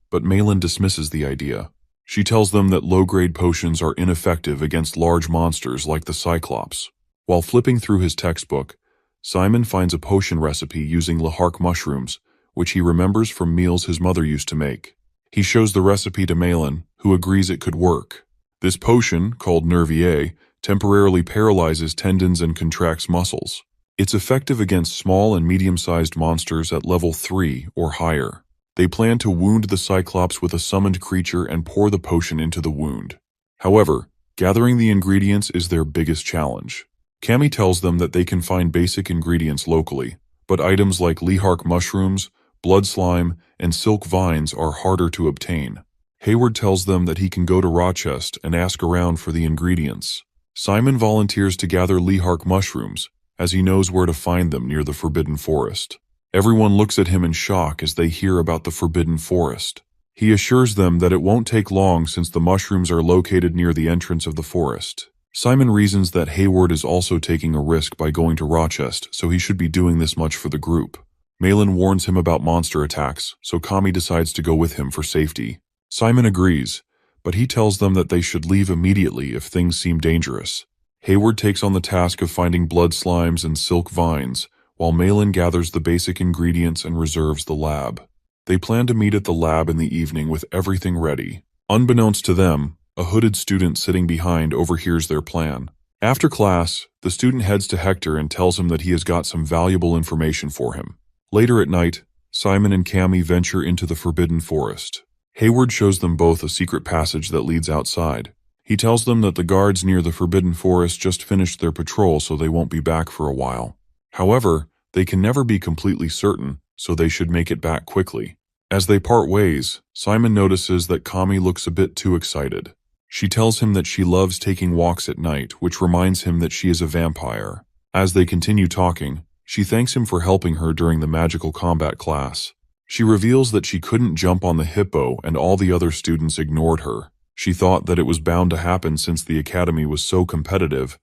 but Malin dismisses the idea. She tells them that low-grade potions are ineffective against large monsters like the Cyclops. While flipping through his textbook, Simon finds a potion recipe using Lehark mushrooms, which he remembers from meals his mother used to make. He shows the recipe to Malin, who agrees it could work. This potion, called Nervier, temporarily paralyzes tendons and contracts muscles. It's effective against small and medium-sized monsters at level 3 or higher. They plan to wound the Cyclops with a summoned creature and pour the potion into the wound. However, gathering the ingredients is their biggest challenge. Cammy tells them that they can find basic ingredients locally, but items like Lehark mushrooms, blood slime, and silk vines are harder to obtain. Hayward tells them that he can go to Rochester and ask around for the ingredients. Simon volunteers to gather Lehark mushrooms, as he knows where to find them near the Forbidden Forest. Everyone looks at him in shock as they hear about the Forbidden Forest. He assures them that it won't take long since the mushrooms are located near the entrance of the forest. Simon reasons that Hayward is also taking a risk by going to Rochester, so he should be doing this much for the group. Malin warns him about monster attacks, so Kami decides to go with him for safety. Simon agrees, but he tells them that they should leave immediately if things seem dangerous. Hayward takes on the task of finding blood slimes and silk vines, while Malin gathers the basic ingredients and reserves the lab. They plan to meet at the lab in the evening with everything ready. Unbeknownst to them, a hooded student sitting behind overhears their plan. After class, the student heads to Hector and tells him that he has got some valuable information for him. Later at night, Simon and Cammy venture into the Forbidden Forest. Hayward shows them both a secret passage that leads outside. He tells them that the guards near the Forbidden Forest just finished their patrol, so they won't be back for a while. However, they can never be completely certain, so they should make it back quickly. As they part ways, Simon notices that Kami looks a bit too excited. She tells him that she loves taking walks at night, which reminds him that she is a vampire. As they continue talking, she thanks him for helping her during the magical combat class. She reveals that she couldn't jump on the hippo and all the other students ignored her. She thought that it was bound to happen since the Academy was so competitive,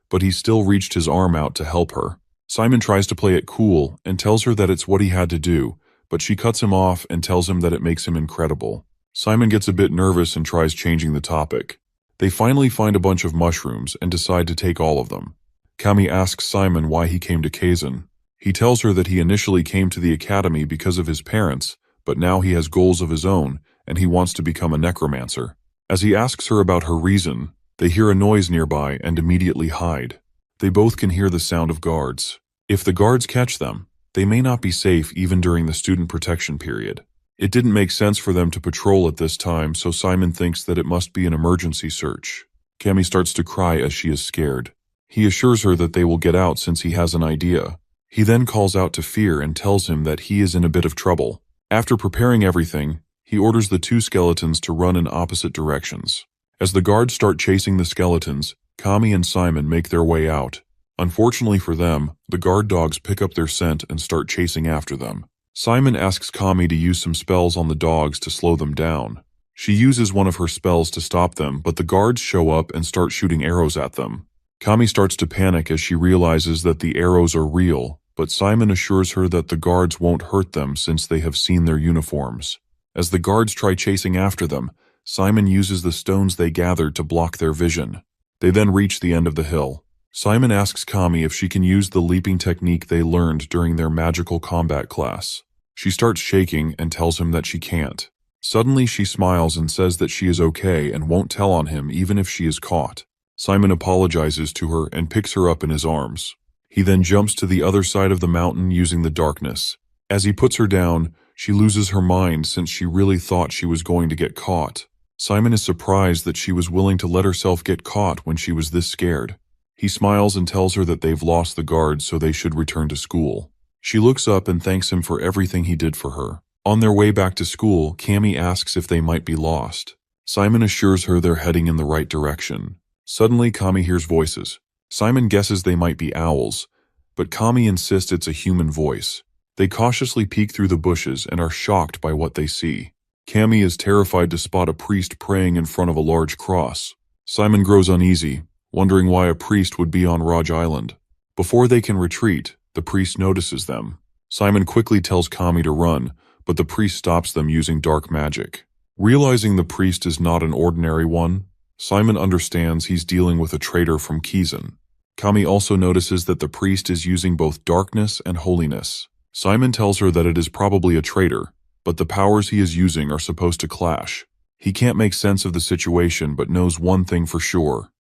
but he still reached his arm out to help her. Simon tries to play it cool and tells her that it's what he had to do, but she cuts him off and tells him that it makes him incredible. Simon gets a bit nervous and tries changing the topic. They finally find a bunch of mushrooms and decide to take all of them. Kami asks Simon why he came to Kaizen. He tells her that he initially came to the Academy because of his parents, but now he has goals of his own and he wants to become a necromancer. As he asks her about her reason, they hear a noise nearby and immediately hide. They both can hear the sound of guards. If the guards catch them, they may not be safe even during the student protection period. It didn't make sense for them to patrol at this time, so Simon thinks that it must be an emergency search. Cammy starts to cry as she is scared. He assures her that they will get out since he has an idea. He then calls out to Fear and tells him that he is in a bit of trouble. After preparing everything, he orders the two skeletons to run in opposite directions. As the guards start chasing the skeletons, Kami and Simon make their way out. Unfortunately for them, the guard dogs pick up their scent and start chasing after them. Simon asks Kami to use some spells on the dogs to slow them down. She uses one of her spells to stop them, but the guards show up and start shooting arrows at them. Kami starts to panic as she realizes that the arrows are real, but Simon assures her that the guards won't hurt them since they have seen their uniforms. As the guards try chasing after them, Simon uses the stones they gathered to block their vision. They then reach the end of the hill. Simon asks Kami if she can use the leaping technique they learned during their magical combat class. She starts shaking and tells him that she can't. Suddenly she smiles and says that she is okay and won't tell on him even if she is caught. Simon apologizes to her and picks her up in his arms. He then jumps to the other side of the mountain using the darkness. As he puts her down, she loses her mind since she really thought she was going to get caught. Simon is surprised that she was willing to let herself get caught when she was this scared. He smiles and tells her that they've lost the guards so they should return to school. She looks up and thanks him for everything he did for her. On their way back to school, Kami asks if they might be lost. Simon assures her they're heading in the right direction. Suddenly, Kami hears voices. Simon guesses they might be owls, but Kami insists it's a human voice. They cautiously peek through the bushes and are shocked by what they see. Kami is terrified to spot a priest praying in front of a large cross. Simon grows uneasy, wondering why a priest would be on Raj Island. Before they can retreat, the priest notices them. Simon quickly tells Kami to run, but the priest stops them using dark magic. Realizing the priest is not an ordinary one, Simon understands he's dealing with a traitor from Kizan. Kami also notices that the priest is using both darkness and holiness. Simon tells her that it is probably a traitor, but the powers he is using are supposed to clash. He can't make sense of the situation but knows one thing for sure.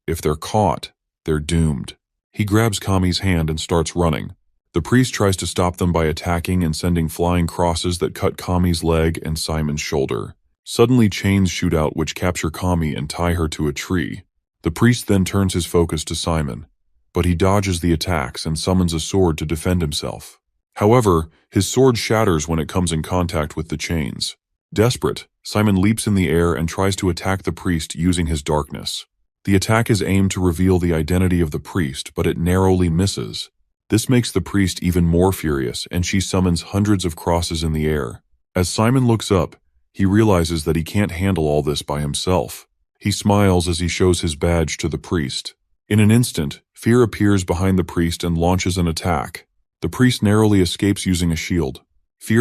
If they're caught, they're doomed. He grabs Kami's hand and starts running. The priest tries to stop them by attacking and sending flying crosses that cut Kami's leg and Simon's shoulder. Suddenly chains shoot out which capture Kami and tie her to a tree. The priest then turns his focus to Simon, but he dodges the attacks and summons a sword to defend himself. However, his sword shatters when it comes in contact with the chains. Desperate, Simon leaps in the air and tries to attack the priest using his darkness. The attack is aimed to reveal the identity of the priest, but it narrowly misses. This makes the priest even more furious, and she summons hundreds of crosses in the air. As Simon looks up, he realizes that he can't handle all this by himself. He smiles as he shows his badge to the priest. In an instant, fear appears behind the priest and launches an attack. The priest narrowly escapes using a shield,